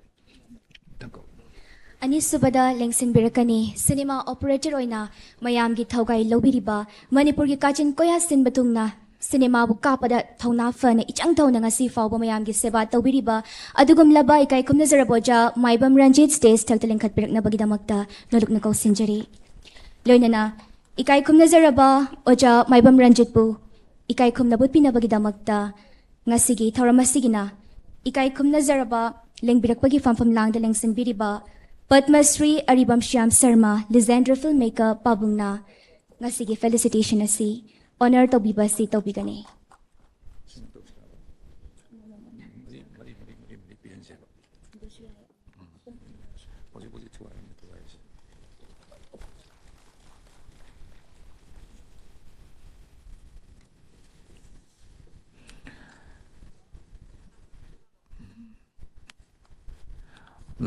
Ani subada lengsin birakani cinema operator oina mayam gi thaugai lobiriba Manipur gi kachin koya sin batungna cinema bu kapada thauna fana ichang thauna ngasi fawba mayam gi seba tawbiriba adugum laba ikai kumna zaraboja maibam Ranjit stage thakteleng khatpirakna bagidamakta nolukna ko sinjari loinana ikai kumna zaraba oja maibam Ranjit bu ikai kumna butpina bagidamakta ngasigi thauramasiigina ikai kumna zaraba lengbirakpagi famfam langda lengsin biriba Padma Shri Aribam Shyam Sharma legendary filmmaker pabungna ngasigi felicitation asi honor to bibasi to bigane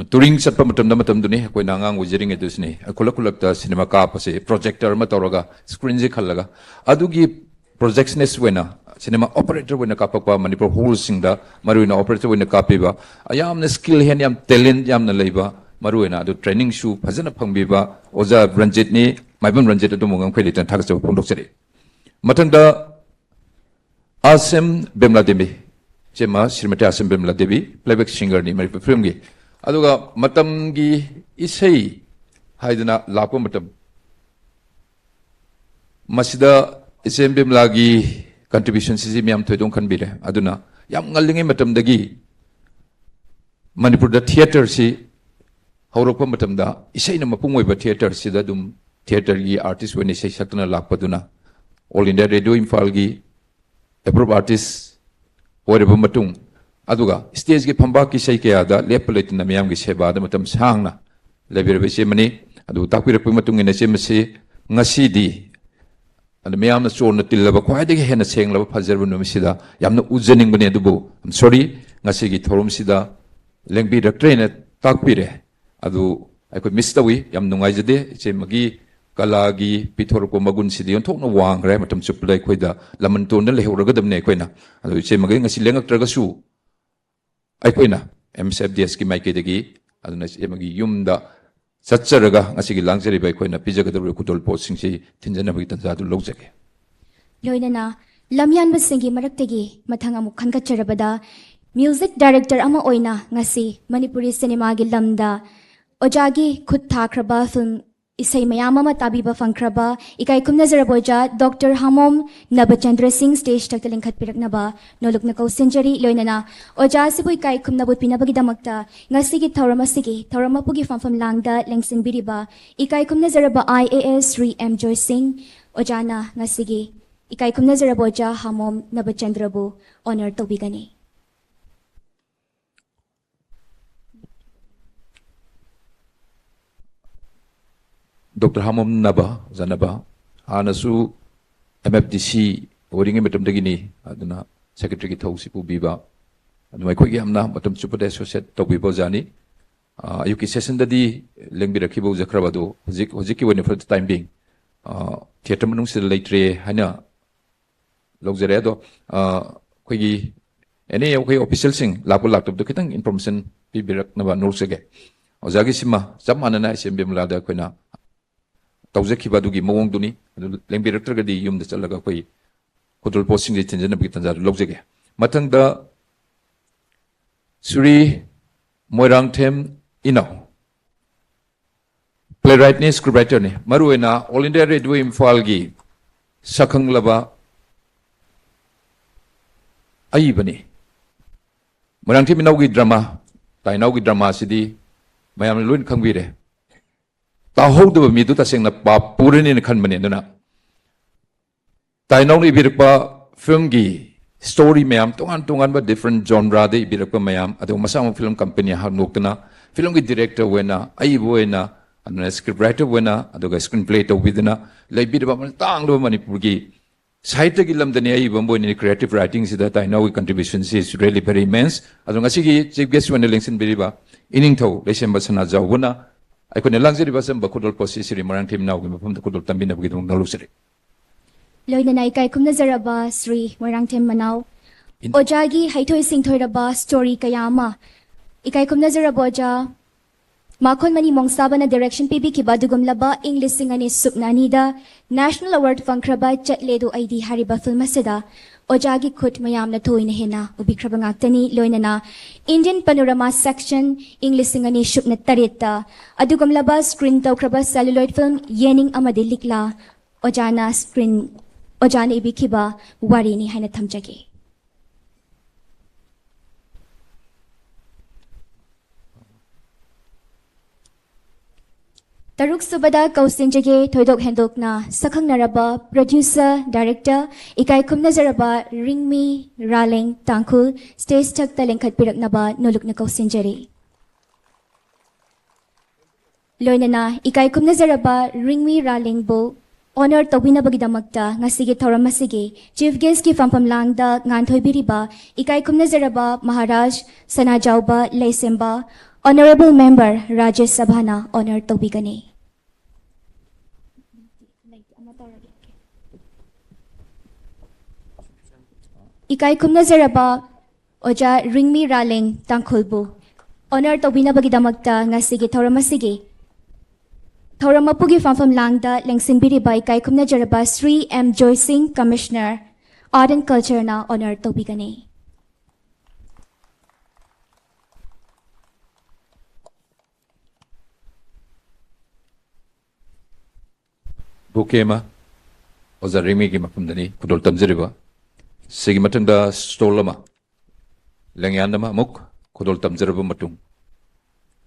touring satpa matam duni koi nangang ujering edusni kulak ta cinema ka pase projector ma tawraga screen ji khallaga adugi projectionist wena cinema operator wena kapakpa Manipur whole singda maruina operator wena kapiba ayamna skill hen yam talent yamna leiba maruina adu training shu phajana phangbiba oja Ranjit ni maibam Ranjit adu mongam khelitan thakse phondok seri matangda Asem Bemla Devi chema Srimati Asem Bemla Devi playback singer ni Manipur film gi aduga matam gi isei haidana lakpa matam masida isem bimla gi contribution si miam thoidong khanbire aduna yam ngalingai matam dagi Manipur da theater si haurakpa matam da isei na mapungoi ba theater si da dum theater gi artist weni sei sakna lakpa duna All India Radio Imphal gi approved artist oreba matung aduga stage gi phamba ki sei ke ada lepalait na miyam gi seba da matam sangna lebir be mani adu takpir pu matung ina chemsi ngasi di and miyam na chon na tilaba khwai de hena seng laba phajar bu no misida yamna ujening bani adubu I'm sorry ngasi gi thorum sida lengbi doctor na takpire adu ai ko miss tawi yam nungai jade chemagi kala gi pithor ko magun sidi on thok na wang re matam chuplai khoida laman ton na lehuraga damne khoina adu chemagi ngasi lengak traga su aikoina MSFDS ki maike degi aduna emagi yumda ꯆꯠꯆꯔꯒ ꯉꯁꯤꯒꯤ ꯂꯥꯡꯖꯔꯤꯕ ꯑꯩꯈꯣꯏꯅ ꯄꯤꯖꯒꯗꯧꯔꯤꯕ ꯈꯨꯗꯣꯜ ꯄꯣꯠꯁꯤꯡꯁꯤ ꯊꯤꯟꯖꯅꯕꯒꯤ ꯇꯟꯖꯥꯗꯨ ꯂꯧꯖꯒꯦ
ꯂꯣꯏꯅꯅ ꯂꯝꯌꯥꯟꯕꯁꯤꯡꯒꯤ ꯃꯔꯛꯇꯒꯤ ꯃꯊꯪ ꯑꯃꯨꯛ ꯈꯟꯒꯠꯆꯔꯕꯗ music director ꯑꯃ ꯑꯣꯏꯅ ꯉꯁꯤ ꯃꯅꯤꯄꯨꯔꯤ ꯁꯤꯅꯦꯃꯥꯒꯤ ꯂꯝꯗ ꯑꯣꯖꯥꯒꯤ ꯈꯨꯠ ꯊꯥꯈ꯭ꯔꯕ ꯐꯤल्म isai mayam ama tabiba fangkraba ikai kumnazaraba oja Dr. Hamom Nabachandra Singh stage takta lingkhat piraknaba nolukna kau century loinana oja sibu ikai kumnabut pinabagi damakta ngasigi thauramapagi famfam langda lengsin biriba ikai kumnazaraba IAS Sri M Joy Singh ojana ngasigi ikai kumnazaraba oja Hamom Nabachandra bu honor tobigani
Dr. Hamom Naba Zanaba Anasu MFDC Wording Metum Degini Aduna Secretary Tosi Biba and my quick yamna bottom super associate Toby Bozani Yuki session the Lengbira Kibo Zakrabado Hoziki when for the time being Theatre Manung Latre Hana Loxeredo Quigi any okay official sing Lapulak of the Kitang information Bibirak Nava Nursege Ozagisima Samanana Simbimlada Quena Tauzekiba dugi mawong duni lengbirakter di yum da chalaga koi control posting di tenjana bi tanjar logjege matang da Sri Moirang Them Ino playwright ni scriptwriter ni maruena All India Radio Imphal gi sakhang laba ai bani Moirang Them Ino gi drama tainau gi drama sidi mayam luin khangwire Tahodu midu tasing na papurin in kanmanin na. Tainong ibirpa film gi story mayam tungan ba different genre de ibirpa mayam ado masama film company ha noktana film gi director wena ai wena and script writer wena ado ga screenplay to widna laibirpa man tang do Manipur gi site gi lamdani ai bombo in creative writing sida tainong contributions is really very immense ado ngasi gi chief guest wena lengsin biriba ining tho lesemba sana jawuna I couldn't language the Bakudol Possi, Moran Tim now, from the Kudol Tambina with Nalusari.
Loina Ikai Kumnazaraba Sri Moirang Tem Manau Ojagi Haitoi Sing Toiraba Story Kayama Ikai Kumnazaraboja Makon Mani Mongsabana Direction PB Kibadugum Laba English Singani Supnanida National Award Fankraba Chatledu ID Hariba Filmasida Ojagi Kut Mayam na Toy Nehena Ubikrabangaktani Loinana Indian Panorama Section English Singani Shupna Tarita Adugum Laba Screen Taukraba Celluloid Film Yening Amadilikla Ojana Screen Ojana Ibikiba Warini Haina Tamjagi Taruk Subada Kausinjage Toidok Hendokna Sakhang Naraba Producer Director Ikai Kumnazaraba Ringmi Raling Tangkul Stage Takta Lengkat Piraknaba Nolukna Kausinjari Loinana Ikai Kumnazaraba Ringmi Raling Bo Honor Tawina Bagidamakta Ngasigi Tauramasigi Chief Guest Ki Fampam Langda Nganthoi Biriba Ikai Kumnazaraba Maharaj Sanajauba Leisemba Honorable Member Rajesh Sabhana Honor Tobigani Ikai Kumnazaraba Oja Ringmi Raling Tangkulbu Honor Tobina Bagidamakta Ngasigi Tauramasigi Tauramapugi Famfam Langda Lengsin Biriba Ikai Kumnazaraba Sri M Joy Singh Commissioner Art and Culture na Honor Tobigani
Bukema Oza Rimi gi mapumdani Kudol Tamziriba Sigi matanda stolama Lengyandama Muk Kudol Tamziriba Matung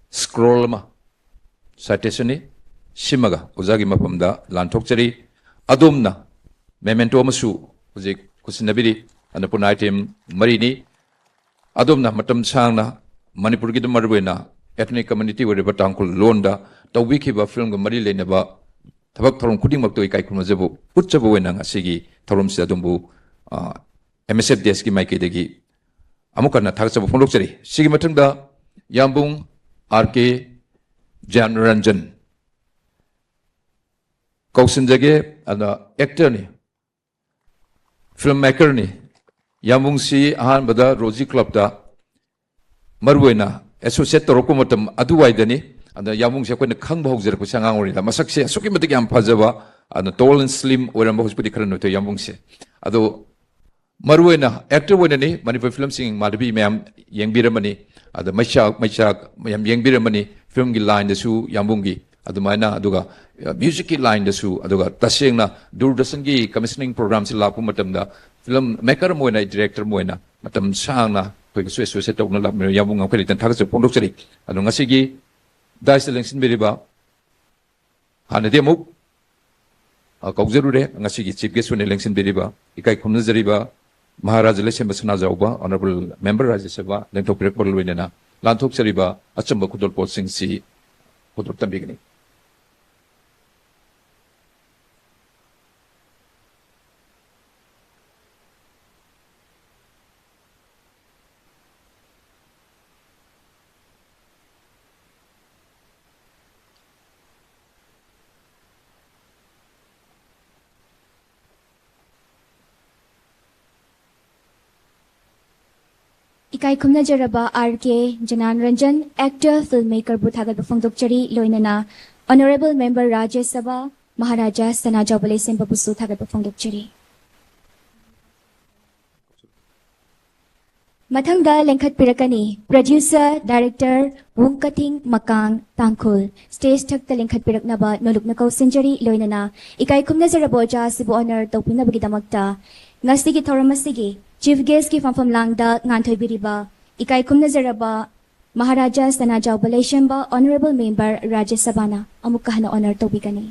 Scrollama Citationi Shimaga Ozagi Mapumda Lantokchari Adumna Memento Masu Uzik Kusinabiri Anapun item Marini Adumna Matam Sangna Manipur Gida Marwena Ethnic community where Tangkul Londa Tawikiba film Mari Lenaba Tabak Torom Kuding Makto Ikai Kumazabu Putchabu Wenang Asigi Torom Sadumbu MSFDS ki Maiki Degi Amukana Tarsabu Fondoksari Sigi Matunda Yambung RK Jan Ranjan Kausinjage and actor ni filmmaker ni Yambung si Ahan Bada Rosie Club da Marwena Associate Torokumatam Aduwaidani ꯑꯗ ꯌꯥꯝꯕꯨꯡꯁꯦ ꯑꯩꯈꯣꯏꯅ ꯈꯪꯕ ꯍꯧꯖꯔꯛꯄꯁꯦ ꯑꯉꯥꯡ ꯑꯣꯏꯔꯤꯉꯩꯗ ꯃꯁꯛꯁꯦ ꯑꯁꯨꯛꯀꯤ ꯃꯇꯤꯛ ꯌꯥꯝ ꯐꯖꯕ ꯑꯗ ꯇꯣꯜ ꯑꯦꯟ ꯁ꯭ꯂꯤꯝ ꯑꯣꯏꯔꯝꯕ ꯍꯧꯖꯤꯛꯄꯨꯗꯤ ꯈꯔ ꯅꯣꯏꯊꯣꯛ ꯌꯥꯝꯕꯨꯡꯁꯦ ꯑꯗꯣ ꯃꯔꯨꯑꯣꯏꯅ ꯑꯦꯛꯇꯔ ꯑꯣꯏꯅꯅꯤ ꯃꯅꯤꯄꯨꯔ ꯐꯤꯂꯝꯁꯤꯡ ꯃꯥꯙꯕꯤ ꯃꯌꯥꯝ ꯌꯦꯡꯕꯤꯔꯝꯃꯅꯤ ꯑꯗ ꯃꯩꯆꯥꯛ ꯃꯌꯥꯝ ꯌꯦꯡꯕꯤꯔꯝꯃꯅꯤ ꯐꯤꯂꯝꯒꯤ ꯂꯥꯏꯟꯗꯁꯨ ꯌꯥꯝꯕꯨꯡꯒꯤ ꯑꯗꯨꯃꯥꯏꯅ ꯑꯗꯨꯒ म्यूजिक की लाइन दसु अदुगा तसेंगना दूरदर्शन की कमिशनिंग प्रोग्राम से लापु मतमदा film maker Moyna director Moyna मतम सांगना कोई सुए सुए तौना लाबनो याबुंग खरि तन थागस फोंदोकचरी अदु ngasiगी दाइस इलेक्शन बेरिबा हानदे मुक कौजरुरे ngasiगी चीफ गेस्ट वन इलेक्शन बेरिबा इकाई खुमनजरिबा महाराजा लेसेंबा सनाजाउबा ऑनरेबल मेंबर राज्यसभा लेंथोक प्रेपल वेनेना लांथोक चरिबा अचंबा खुदल पोल सिंह सी खुदल तंबिगनी
इकाई खुमना जरबा आर.के. जनान रंजन एक्टर फिल्म मेकर बुथागत फोंदोकचरी लोइनना ऑनरेबल मेंबर राज्य सभा महाराजा सना जौबले सेंबा बुसु थागत फोंदोकचरी मथंगदा लेंखत पिरकनी प्रोड्यूसर डायरेक्टर वुंकथिंग मकांग तांखुल स्टेज थक लेंखत पिरकनबा नोलुकना कौसिंजरी लोइनना इकाई खुमना जरबोजा सिबु honour तौपिनबगिदमक्ता ngasiगी thoramasigi chief guest ki famfam langda nganthoibiriba ikai khumna jaraba maharaja sana jaubale shemba honorable member rajya sabana amuk kahana honor tobigani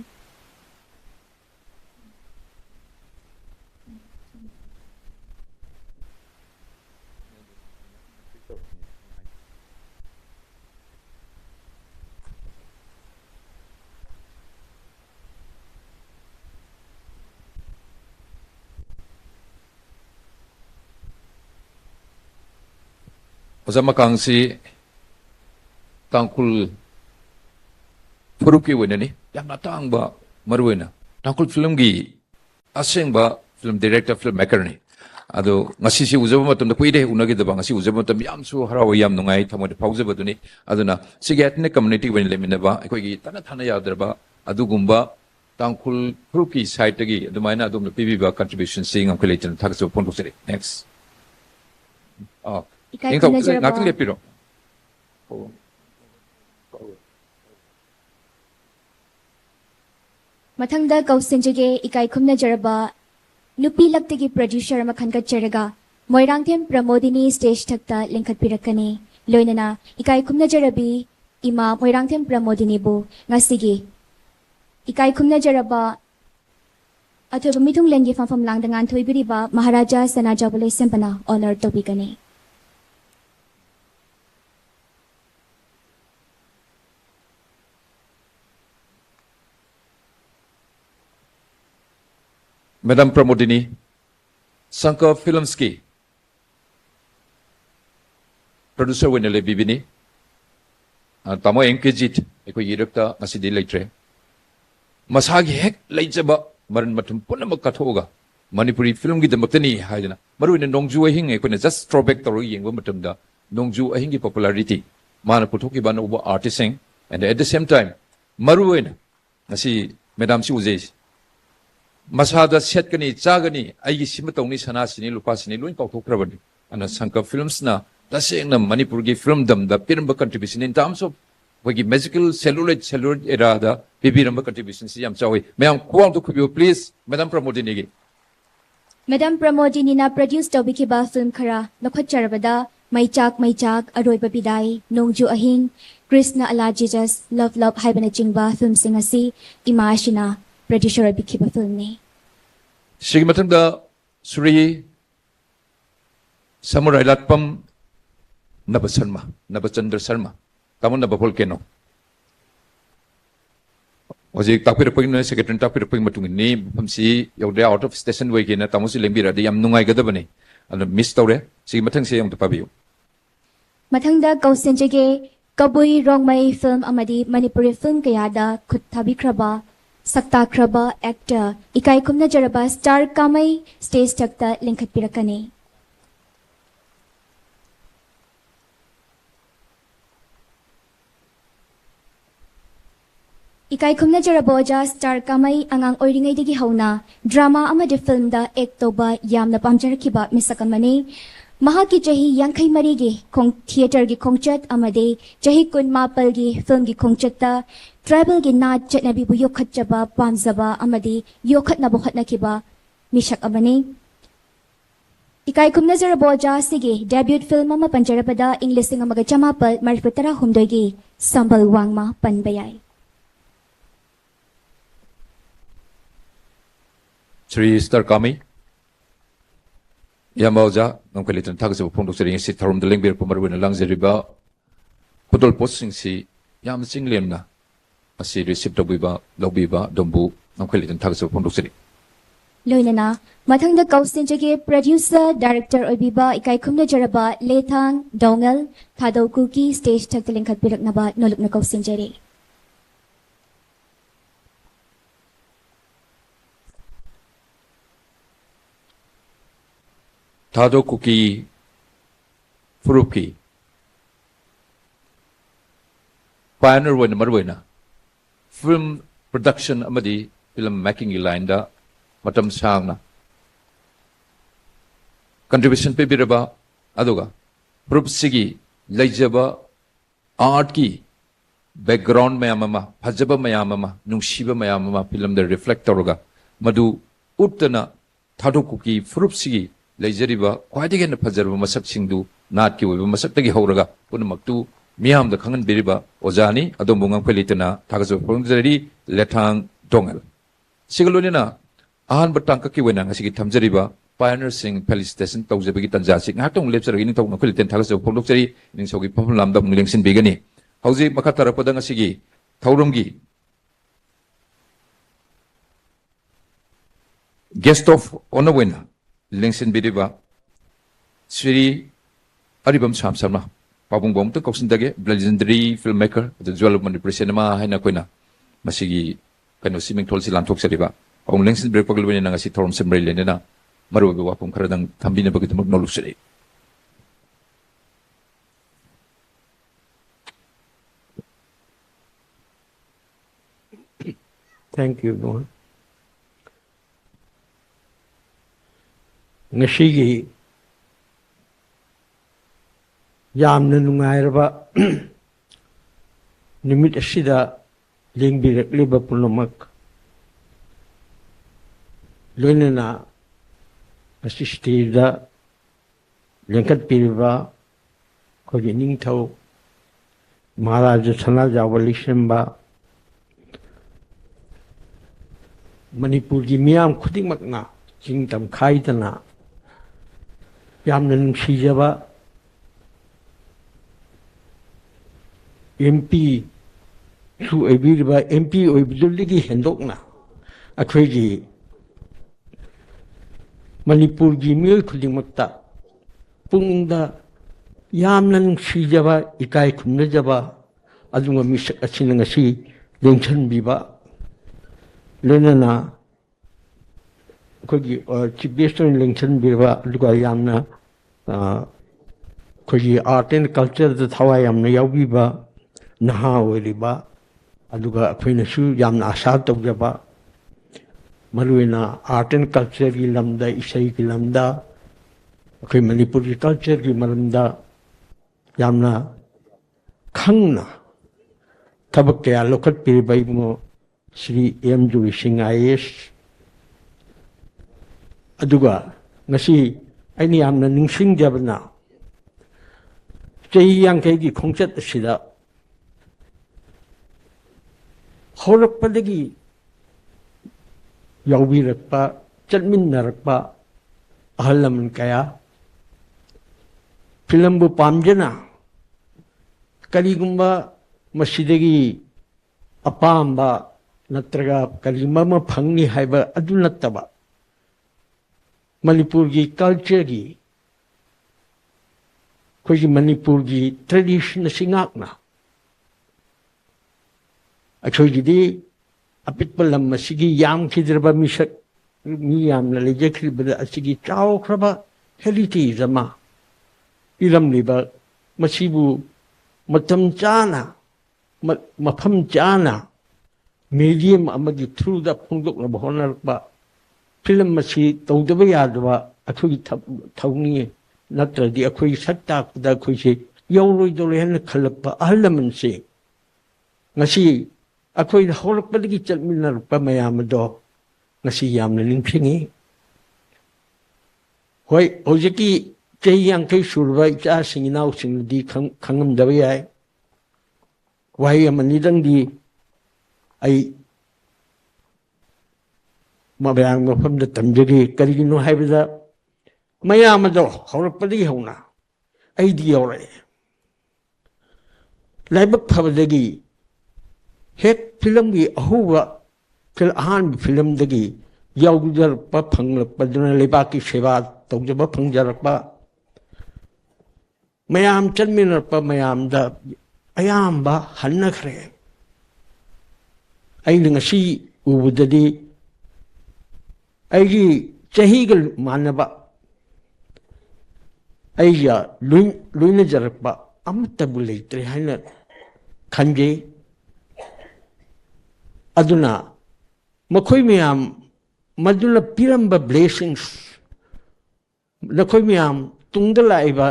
Ozama kangsi tangkul furuki wenani yang natang ba marwena tangkul film gi aseng ba film director film maker ni ado ngasi si uzaba matam da kuide unagi da ngasi uzaba matam yam su harawa yam nungai thamode pauzaba duni aduna sigatne community wen lemina ba ekoi gi tana thana yadra ba adu gumba tangkul furuki side gi adumaina adum pb ba contribution sing am collection thakso pondok sere next
ikai khumna jaraba
ngatung lepiro
mathangda kausinjige ikai khumna jaraba nupi laktagi producer makhanka cheraga moirangthem pramodini stage thakta lengkhat pirakani loinana ikai khumna jarabi ima moirangthem pramodini bu ngasigi ikai khumna jaraba athoba mithung lengi famfam langda ngan thoibiriba maharaja sana jabule sempana honor tobigani
Madam Pramodini, Sankar Films की producer winner bibini, tamo engaged eko yirakta masidi leitre, masagi hek leijaba maran matum puna makathoga, Manipuri film ki damaktani haidana, maru ina nongju ahing eko na just throwback taro yengwa matum da nongju ahing ki popularity, mana puthoki bana uba artisting, and at the same time, maru ina nasi Madam si uzes. Masada set kani chagani aigi simatongni sana sini lupa sini luin kauthokrabani ana Sankar Films na tasengna Manipur gi film dam da piramba contribution in terms of wagi magical celluloid era da bibiramba contribution si yam chawi mayam kuang to kubyo please Madam Pramodini gi
Madam Pramodini na produce tobiki ba film khara nokhot charabada maichak aroiba bidai nongju ahing Krishna ala Jesus love haibana chingba film singasi imashina producer bikiba film ni
Sigmatanda Sri Samurai Latpam Nabachandra Sarma Taman Nabapolkeno was a tapir point secretary tapir point matungini from see your out of station way in a Tamusi Lembira the Yamnungai Gadabani and Miss Tore Sigmatan say on the Pavio
Matangda Kausenjage Kabui Rongmai film Amadi Manipuri film Kayada Kutabi Kraba Sakta Kraba actor Ikai Kumna Jaraba star Kamai stage takta lengkat pirakani Ikai khumna jaraboja star kamai angang oiringai digi hauna drama amadi film da ek toba yamna pamjarakiba misakamani mahaki chahi yankai mari gi khong theater gi khongchat amade chahi kun mapal gi film gi khongchatta tribal gi na chatnabi bu yokhat chaba pamzaba amadi yokhat na bokhatna kiba misak amani Ikai khumna jaraboja sigi debut film ama panjarapada English amaga chamapal mariputara humdoi gi sambal wangma panbayai
Sri Star Kami Yamauja Namkalitan Tagas of Pondok Sering Sit Tarum the Lingbir Pomarwin Langza Riba Pudol Posting Si Yam Singlemna a series Sip Dobiba Lobiba Dombu Namkalitan Tagas of Pondok Sering
Loinana Matang the Kaustinjagi producer director Obiba Ikai Kumna Jaraba Letang Dongal Tado Kuki stage Taktaling Katbirak Naba Noluk na Kaustinjari
Tado Kuki Furuki Pioneer when Marwena Film Production Amadi Film Making Ilinda Matam Sangna Contribution Pibiraba Aduga Prup Sigi Lejaba Art Ki Background Mayamama Pajaba Mayamama Nungshiba Mayamama Film the Reflectorga Madu Uttana Tado Kuki Furup Sigi Lejeriba, quite again a Pazarva Masak Singdu, Natki, Masataki Horaga, Punamaktu, Miam the Kangan Biriba, Ozani, Adomungang Pelitana, Tagas of Pongari, Letang Dongal. Sigalunina, Ahan Batankaki Wenang, as he Tamzeriba, Pioneer Sing Palace Station, Tauzabitan Zasik, Natung lips are in Tonakilitan Tagas of Pongari, in Sogi Pamlam, Links in Bigani. Hausi Makatara Podangasigi, Taurungi. Guest of Honor winner. Lengsin Bidiva Sri Aribam Sam Sama Pabung Bom to Coxindage, legendary filmmaker, the Jewel of Manipur Cinema, Hinaquina, Masigi, Penosiming Tolsilan Toxeriva, on Lengsin Brepagulin and Asi Torum Sembrelina, Maru Wapum Karadang, Tambina Bagitum Noluxeri.
Thank you, Noah. Ngashigi yamna nungairaba nimit asida lingbirakliba punamak loinana asistida lengkat piriba kogi ningthau Maharaja Sanajawalisamba Manipur gi miyam khudingmakna jingtam khaidana Yamna nungsijaba MP su ebirba MP oibduligi hendokna akhwegi Manipur gi miyoi khudingmakta pungda yamna nungsijaba ikai khumnajaba adunga misak asina ngasi lengchanbiba lenana kogi chief guest in lengchanbiba aduga yamna kogi art and culture the thawa yamna yaubiba naha oiriba aduga akhina su yamna asha tawjaba maruina art and culture gi lamda isai gi lamda akhoi Manipur gi culture gi maramda yamna khangna tabak kaya lokat piribai mo Sri M. Jubilee Singh IAS aduga ngasi aini yamna ningsingjabna chahi yankei gi khongchat asida horakpadagi yaubirakpa chatminnarakpa ahalaman kaya filambu pamjana karigumba masidagi apamba natraga kalimama phangni haiba adu nattaba Manipur gi culture gi koji Manipur gi tradition singakna akhoi di apit palam masigi yam khidraba misak mi yam la lejekri bada asigi chao khraba heritage ama iram liba masibu matam chana mafam chana medium amagi through the phungdok na honar ba film masi tawdaba yadwa akhui thawni natradi akhui sakta da akhui se yawloi dole han khalakpa ahlaman se ngasi akhui holakpa digi chalminar pa mayam do ngasi yamna ningphingi hoi hojiki cheyang kai surba cha singinau singdi khangam dawe ai wai amanidang di ai mabayang mafamda tamjagi karigino haibada mayam do holakpadi hona ai di yore laibak phabadagi hek film gi ahuwa kil ahan film dagi yawjar pa phanglak paduna lebaki seva tawjaba phangjarak pa mayam chanminar pa mayam da ayam ba hannakhre ai ngasi ubudadi ai chahigal manaba ai ya luina jarak pa amtabu leitre haina khanje aduna makhoi mayam maduna piramba blessings nakhoi mayam tungda laiba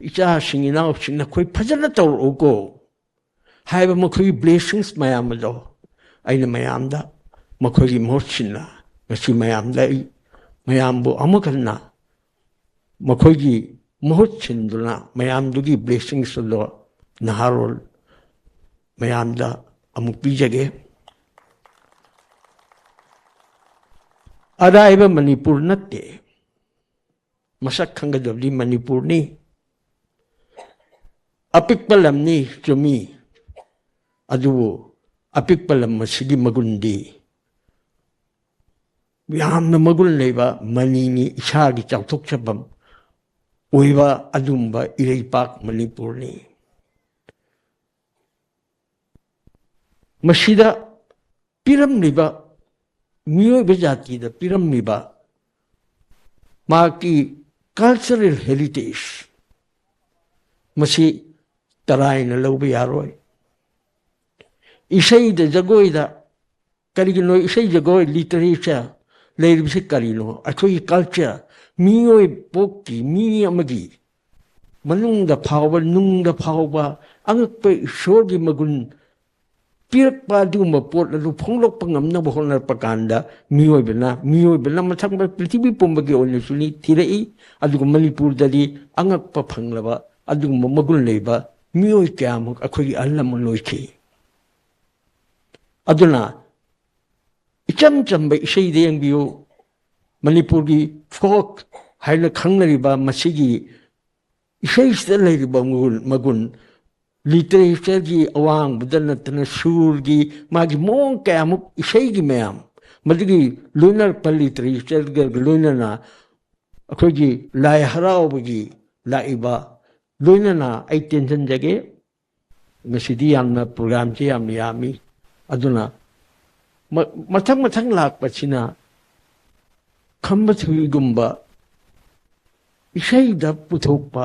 icha singina singna khoi phajana tor uko haiba makhoi blessings mayam do aina mayam da makhoi mochina ngasi mayam da mayam bu amakanna makhoi gi mochinduna mayam dugi blessings do naharol mayam da amuk pijage araiba Manipur natte masak khangadabdi Manipur ni apikpalam ni chumi adu apikpalam masigi magundi yamna magul leba manini isagi chawthok chabam oiba adumba ireipak Manipur ni masida piram liba miyo bejati da piram liba maki cultural heritage masi taraina lobi yaroi isai da jagoi da karigino isai jagoi literature leiribse karino akhoi culture miyo pokki mi amagi manung da phawba angakpe shogi magun pirak padu mapot lalu phonglok pangamna bohonar pakanda miyo bena mathang ba prithvi pombagi onne suni thirai adu Manipur dali angak pa phanglaba adu magul leiba miyo kyamuk akhoi allam loichi aduna icham chamba isei deyang biyo Manipur gi folk haina khangnariba masigi isei staleriba magun literature gi awang budana tana sur gi magi mon kamuk isei gi mayam madigi lunar pa literature ga lunana akhoi gi lai harau gi laiba lunana ai tension jage ngasidi yamna program chi yami aduna mathang lak pachina khamba thui gumba isei da puthokpa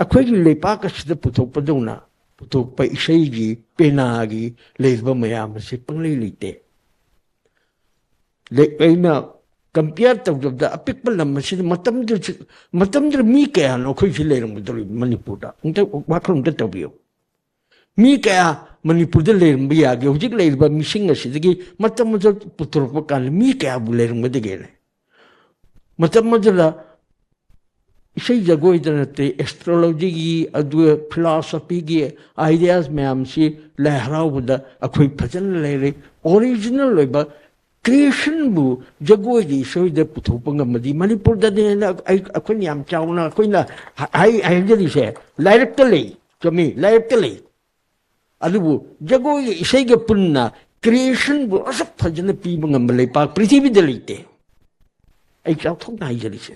akhoi gi leipa ka sida puthokpa dona puthokpa isei gi pena gi leisba mayam se panglei lite le aina compare tawda apikpa lam se matam dir mi ka no khoi si leiram dori Manipur da unta wakhrum da tabiyo mi ka Manipur da leiram biya ge hujik leirba missing asidagi matam puthokpa kan mi ka bu leiram de matam la isei jagoi danate astrology gi adu philosophy gi ideas mayam si lehrau buda akhoi phajan leire original loiba creation bu jagoi gi soi de puthopanga madi Manipur da de akhoi yam chauna akhoi na ai jeli se directly chumi directly adu bu jagoi gi isei ge punna creation bu asak phajan pi bangam le pa prithvi de leite ai chau thok nai jeli se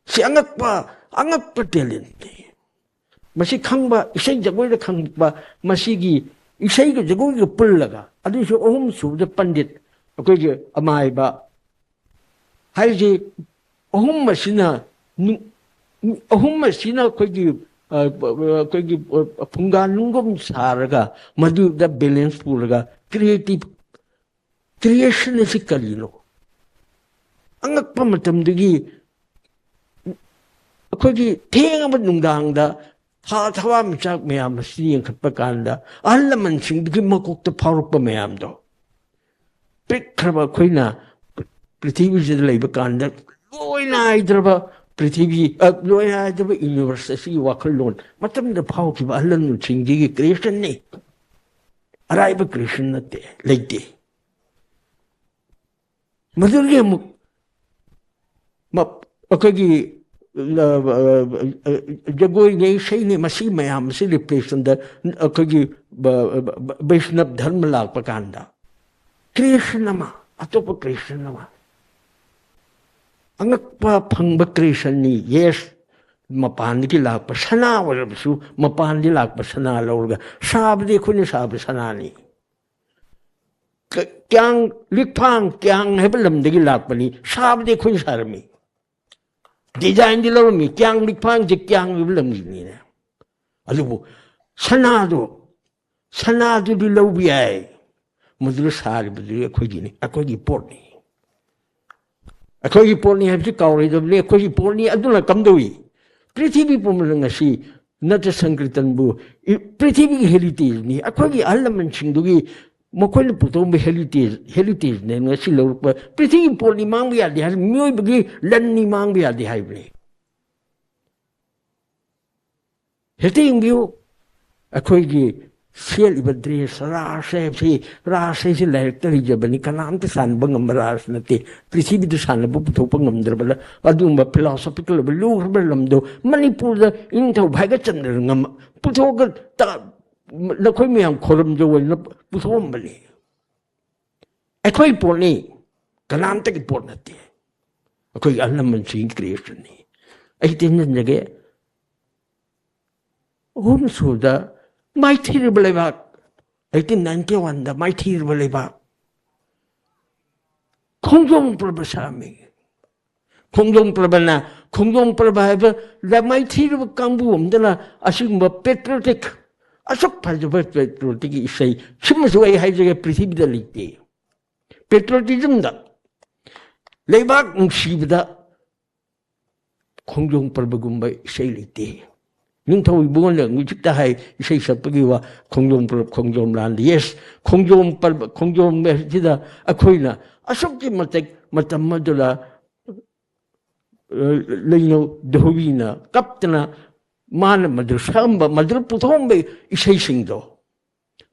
si angakpa talent masi khangba isei jagoi da khangba masigi isei ga jagoi ga pullaga adu so ohum su da pandit akoi ge amai ba haiji ohum masina khoi gi ꯑꯩꯈꯣꯏꯒꯤ ꯐꯨꯡꯒꯥ ꯅꯨꯡꯒꯨꯝ ꯁꯥꯔꯒ ꯃꯗꯨꯗ balance ꯄꯨꯔꯒ creation ꯑꯁꯤ ꯀꯔꯤꯅꯣ ꯑꯉꯛꯄ ꯃꯇꯝꯗꯒꯤ ꯑꯩꯈꯣꯏꯒꯤ ꯊꯦꯡꯉꯕ ꯅꯨꯡꯗꯥꯡꯗ ꯊꯋꯥꯟꯃꯤꯆꯥꯛ ꯃꯌꯥꯝ ꯑꯁꯤ ꯌꯦꯡꯈꯠꯄ ꯀꯥꯟꯗ ꯑꯍꯜ ꯂꯃꯟꯁꯤꯡꯗꯨꯒꯤ ꯃꯀꯣꯛꯇ ꯐꯥꯎꯔꯛꯄ ꯃꯌꯥꯝꯗꯣ ꯄꯤꯛꯈ꯭ꯔꯕ ꯑꯩꯈꯣꯏꯅ ꯄ꯭ꯔꯤꯊꯤꯕꯤꯁꯤꯗ ꯂꯩꯕ ꯀꯥꯟꯗ ꯂꯣꯏꯅ ꯍꯥꯏꯗ꯭ꯔꯕ ꯄ꯭ꯔꯤꯊꯤꯕꯤ ꯂꯣꯏꯅ ꯍꯥꯏꯗ꯭ꯔꯕ ꯌꯨꯅꯤꯚꯔꯁ ꯑꯁꯤꯒꯤ ꯋꯥꯈꯜꯂꯣꯟ ꯃꯇꯝꯗ ꯐꯥꯎꯈꯤꯕ ꯑꯍꯜ ꯂꯃꯟꯁꯤꯡꯒꯤ ꯀ꯭ꯔꯤꯌꯦꯁꯟꯅꯤ ꯑꯔꯥꯏꯕ ꯀ꯭ꯔꯤꯌꯦꯁꯟ ꯅꯠꯇꯦ ꯂꯩꯇꯦ ꯃꯗꯨꯒꯤ ꯑꯃꯨꯛ ꯑꯩꯈꯣꯏꯒꯤ ꯖꯒꯣꯏꯅꯦ ꯏꯁꯩꯅꯦ ꯃꯁꯤ ꯃꯌꯥꯝ ꯑꯁꯤ ꯔꯤꯄ꯭ꯂꯦꯁꯟꯗ ꯑꯩꯈꯣꯏꯒꯤ ꯕꯩꯁꯅꯕ ꯙꯔꯃ ꯂꯥꯛꯄ ꯀꯥꯟꯗ creation ama atopa creation ama angakpa phangba creation ni yes mapan ki lakpa sana warabsu mapan di lakpa sana lorga sabde khuni sab sana ni kyang likphang kyang hebelam de ki lakpa ni sabde khuni sarmi design di lormi kyang likphang je kyang hebelam ni ne alubu sana do di lobi ai मधुर सारी बदली अखोगी पोर्नी है काउरेदबने अखोगी पोर्नी अदुना कमदोई पृथ्वी पुमरंगसी नट संकीर्तनबु पृथ्वी की heritage नि अखोगी अहलमन सिंगदुगी मखोइन पुतोम heritage ने ngasi लौरप पृथ्वी पोर्नी मांग यादे है मियोय बगी लन्नी मांग यादे है बने हेटिंग बियो अखोगी सेल ड्रेस राशे से लाइक जबनी कनाम सानब रास नते पृथ्वी सानब पुथोप गमद्रबल फिलोसॉफिकल लूब लमदो मणिपुर इंथौ भाग चंद्र पुथोग नखोई मैम खोरमजो पुथोबने अखोई पोर्नी कनाम की पोर नते अखोई अहलमन क्रिएशन अगे होम सूदा माइथीरब लेबाक 1891 दा माइथीरब लेबाक खोंजोंग प्रभा सामी खोंजोंग प्रभाना खोंजोंग प्रभा है दा माइथीरब कांबु हमदना असिगुम पेट्रोटिक असुक फजब पेट्रोटिक इसै सिमसु आई हाइजे पृथ्वी दा लिते पेट्रोटिज्म दा लेबाक नुसीबदा खोंजोंग प्रभा गुंबा इसै लिते निंथौ इबोन मुजिकता है इसे सपगी वा खोंजोम लान यस खोंजोम मेजिदा अखोइना असुकी मतम मदुला लेनो दोविना कप्तना मान मदु संब मदु पुथोंबे इसे सिंगदो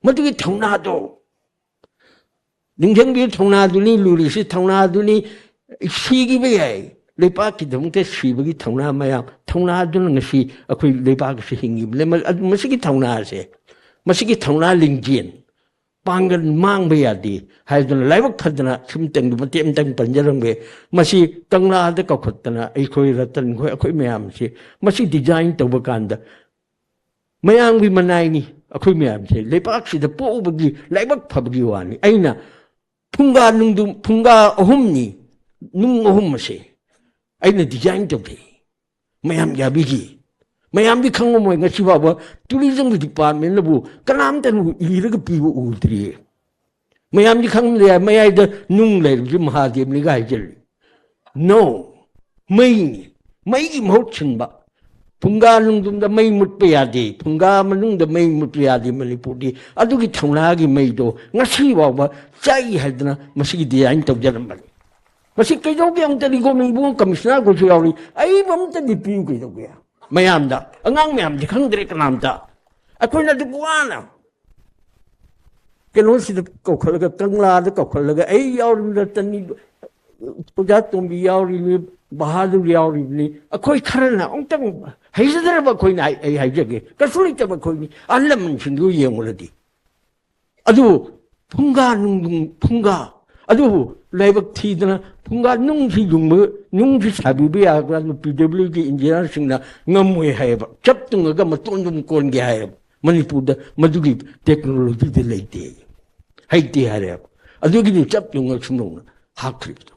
मदुगी थौनादो निंजंगी थौनादुनी लुरिसि थौनादुनी सिगी बेय लेपा की दमते सीबगी थौना मया थौना दुन ngasi अखोई लेपा से हिंगिबले मसिगी थौना से मसिगी थौना लिंजिन पांगन मांग बयादी हाइदन लाइवक खदना सिमतंग मतेम तंग पंजरंगे मसि कंगला द कखतना अखोई रतन खो अखोई मयाम से मसि डिजाइन तब कांद मयांग भी मनाइनी अखोई मयाम से लेपा से द पोबगी लाइवक फबगी वानी अइना फुंगा अहुमनी नुंग अहुम से अइना डिजाइन तबे मैम याबिगी मैम भी खंगो मोय ngasi बाबा टूरिज्म डिपार्टमेंट लबु कनाम तनु इरग पीबु उद्री मैम जी खंग ले मैय द नुंग ले जि महादेव नि गाय जल नो मई की महौत छिनबा फुंगा नुंगदुम द मई मुटपे यादे फुंगा मनुंग द मई मुटपे यादे मणिपुर दी अदुगी थौना की मई दो ngasi बाबा चाई हदना मसी डिजाइन तबजरम बने मसी कइदोगे अंतरी गोमिंग बु कमिश्नर को यावरी आई बमत डिपिउ कइदोगे मयामदा अंगांग मयाम दि खंगद्रे कनामदा अखोइना दुवाना केनो सिद कोखलगा कंगला द कोखलगा आई यावरी तनी पूजा तुंबी यावरी बहादुर यावरी नि अखोइ खरना अंतंग हैजदरबा खोइना आई हाइजगे कसुली तब खोइनी अल्लमन सिंगु येमुलदी अदु फुंगा अदु लाइबक थीदना फुंगा नुंगि युंगबो नुंगि साबिबे याग्रा पीडब्ल्यू की इंजीनियर सिंगना ngमोय हायबा चपतुंगगा मतोंदुम कोनगे हाय मणिपुर मदुगी टेक्नोलॉजी दे लेते हाइते हारे अदुगी चपतुंग सुनो हाक्रिप्तो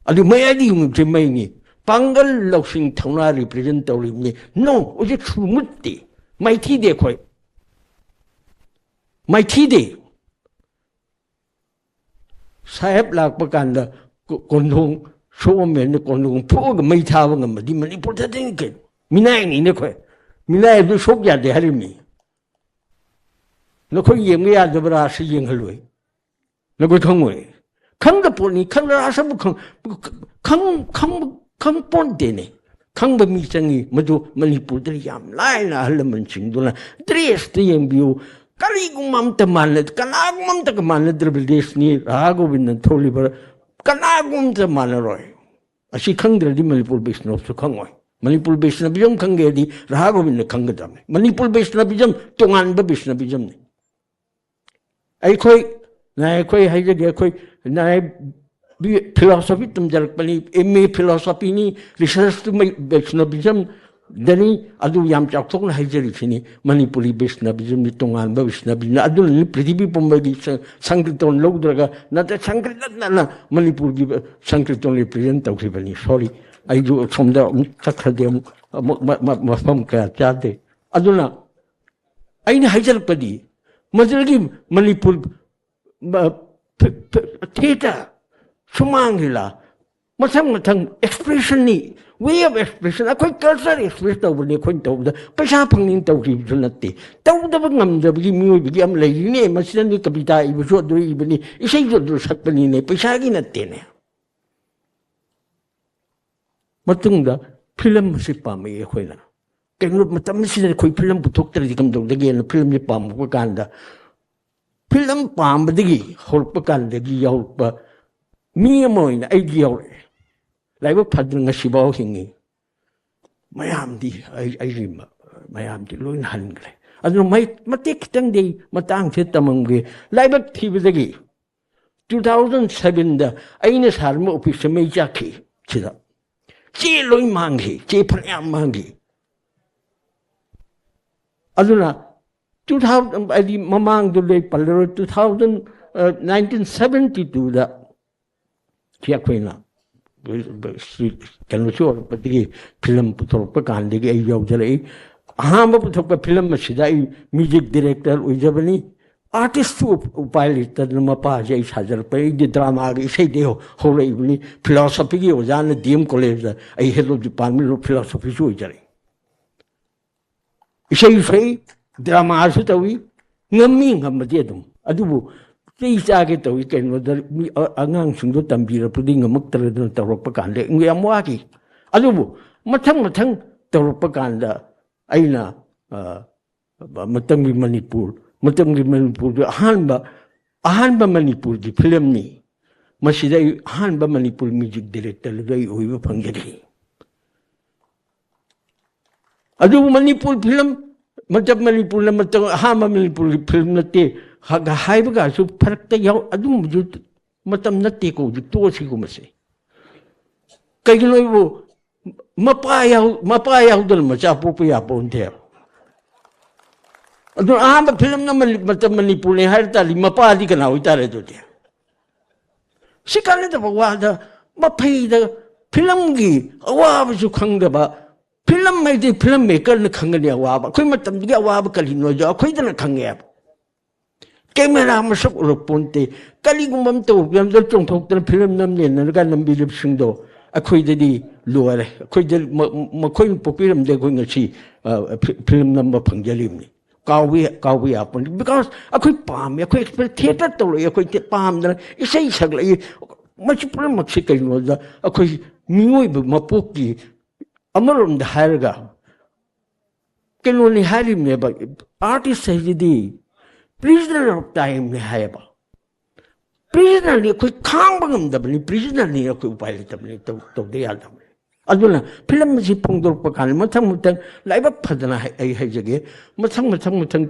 अदु मयादी Jung जेमैनी Pangal Loxing Tona represent me. No, was it true mutti? My tea day quite. My tea day. Sahib Lak Bakanda, Kondong, Showman, the Kondong, poor Maytavang, the Manipur, the Dinkin. Minang in the quay. Minay do Shopya, they had me. No could ye me at the Brass Ying Hallway. No good hungry. Come the pony, come the Asabu, come Pontene. Come the Misangi, Madu, Manipur, the Yam, Line, Alaman Chingula, Tres the view. Kaligumam the manet, Kanagum the command, the Desni, Ragovin and Toliver, Kanagum the Manaroy. As she can't the Manipur Basin of the Congoy. Manipur Basin of Bijam Kangedi, Ragovin the Kangadam. Manipur Basin of Bijam, Tongan Babish of Bijam. I quite, Nai quite, I quite, Nai philosophy, Tumjarpani, MA philosophy, research to my Basin of Bijam. Dani adu yam chakthok na hajari chini Manipuri Bishna bijum ni tongan ba Bishna bijna adu ni prithibi pombagi sankriton logdraga na ta sankritan na Manipur gi sankriton represent tawribani sorry ai ju somda chakhadem mafam ka chate aduna aina hajar padi majragi Manipur theater sumangila matang expression ni way of expression, a quite cultural expression over the point of the Pashapang to Rinati. Told the Bangam, the Bimu became like name, a Sunday Capita, it was what do even is a good Sapani, Pashagin at Tene. Matunda, Pilam Sipami, Equina. Can look Matamisi, quick Pilam to talk to the come again, Pilam Pam, Wakanda. Pilam Pam, the Gi, Horpakanda, Gialpa, Miamoin, Ideal. Like a paddling a shibao hingy. My arm, I remember, my arm, the loin hungry. I don't know, my take 10 day, my tongue set among the like a TV the gay. 2007, the Ines Harmo official Majaki, Chida. Che loin mangi, che panam mangi. Aduna, 2000, I did Mamang the late Palero, 1972, the Chiaquina. Can show but the film put up a candy, a young Hamba put up a film, music director with Japanese artist who pilot the Mapaja Hajar pay the drama, say they whole evening philosophy was on a dim college, a head of department of philosophy. Say, drama Asutawi, Naming Hamadedum, Adubu. Please target the weekend with the Angang Singo Tambira pudding a Mukta Taropaganda, and we are Mwaki. Adubu, Matang Taropaganda, Aina, Matangi Manipur, Hanba Manipur, the Pilamni, Mashida Hanba Manipur music director, the way we were Pangari. Adu Manipur Pilam, Matab Manipur, Hama Manipur Pilamate. Haibaga, so perfect yaw adum matam na teko di to sigumase. Kayuno mapaya dal machapo piya ponte. Adun aham film na matam Manipur ne harta li mapadi kana uitare do dia. Sikale da wada mapai da film gi awa su khangda ba film mai di film maker na khangani awa ba khoi matam di awa ba kalino jo khoi da na khangya. Camera masuk ponte kaligumam to yam dal chong thok tan film nam ne na ga nam bilip singdo akhoi de di luare akhoi de makhoi popiram de going chi film nam ba phangjalim ni kawi apon because akhoi pam akhoi expect theater to akhoi te pam da isai saglai machi pram machi kai no da akhoi mioi bu mapoki amarom da harga keloni harim ne ba artist sai di prisoner of time ne hayaba prisoner ni koi khang bangam da ni prisoner ni koi upai ta ni to de ya da aduna film ji pongdor pakan mathang laiba phadana ai jage mathang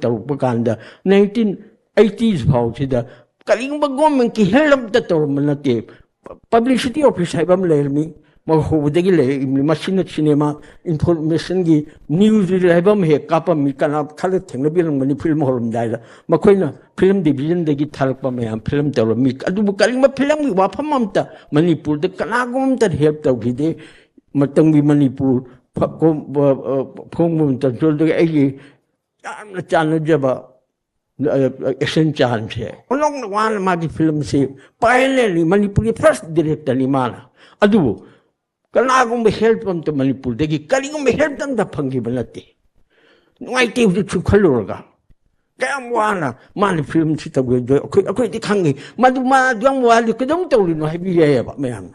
tar pakan da 1980s bhau chi da kaling ba government ki help da tor manate publicity office haibam lermi Mahudagi machine cinema information gi news haibam he kapam mi kana khale thengna bilang mani film horom daira makoina film division dagi thalpa mayam film tor mi adu kaling ma film gi wafam amta Manipur de kana gom ta help ta bide matanggi Manipur phom tanchol de ai yamna chanajaba action chance long one ma ki film se finally Manipuri first director ni mana adu kana gum help on to Manipur de ki kali gum help dan da phangi banate ngai te u chu khalurga kaya wana mani film si tabu do akoi ti khangi madu ma duang wa li kedong to li no habi ya ba mayam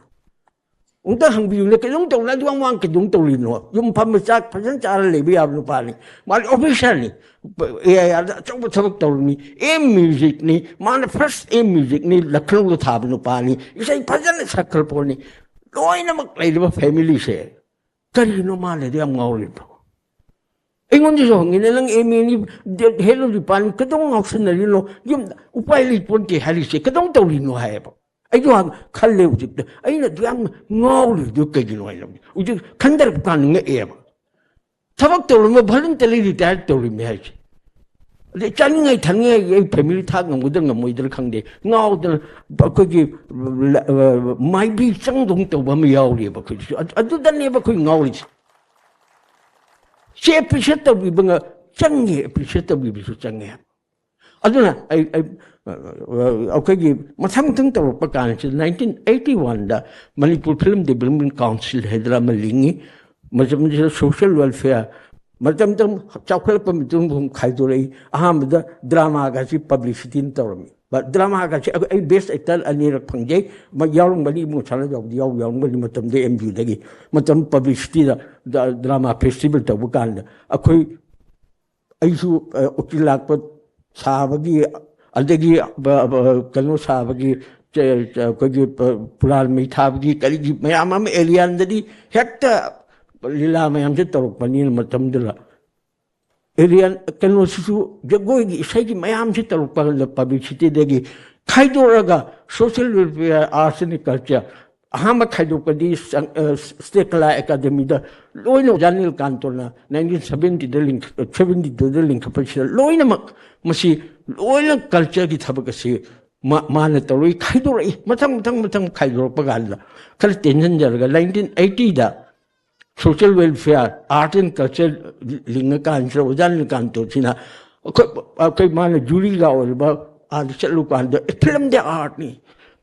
ungta hang bi le kedong to la duang wang kedong to li no yum pham cha phajan cha le bi ab no pa ni mal official ni ya chong ba thak to ni music ni man first music ni lakhnu lo thab no pa ni isai phajan sakal po ni loi na mak le ba family se kari no ma le diam ngau li Ingon di song ina lang ni hello di pan kadong option na lino yung upay lipon ki halisi kadong taw lino hay pa ay yung khalew jik ay na diang ngawli yung kay ginoy lang uji kandar pan nga ba tabak taw mo bhalin tali retire taw rin may hay de chan ngay tan ngay family thag ngam gudang ngam moidal khangde ngaw dal ko gi mai bi chang dong taw ba mi yaw li ba ko adu dan ne ba ko ngawli she appreciate the banga changi appreciate the bisu changi aduna I okay mathang thang to pakan 1981 da Manipur Film Development Council hedra malingi majam social welfare majam chawkhal pamitum bum khaidorei aham da drama ga si publicity tormi but drama ga si ai best actor ani rak phangjai ma yawung bali mu chala jaw yawung bali matam de MU dagi matam publicity da drama festival to bukan akoi aisu ukilak pa sabagi aldagi kanu sabagi ko gi pural mai thabagi kali gi mayam am alien dadi hekta lila mayam je torok panin matam dela alien kanu su jagoi gi sai gi mayam je torok pa publicity dagi khaidoraga social welfare arts and culture ahama khaido kadi stekla academy da loino janil kantona 1970 da link 70 da link kapachil loina mak masi loina culture gi thabak si mana toroi khaidorei mathang khaidor pagalla kal tension jarga 1980 da social welfare art and culture linga kancho janil kanto sina okay mana Jubilee ga orba ad chalu kan da film de art ni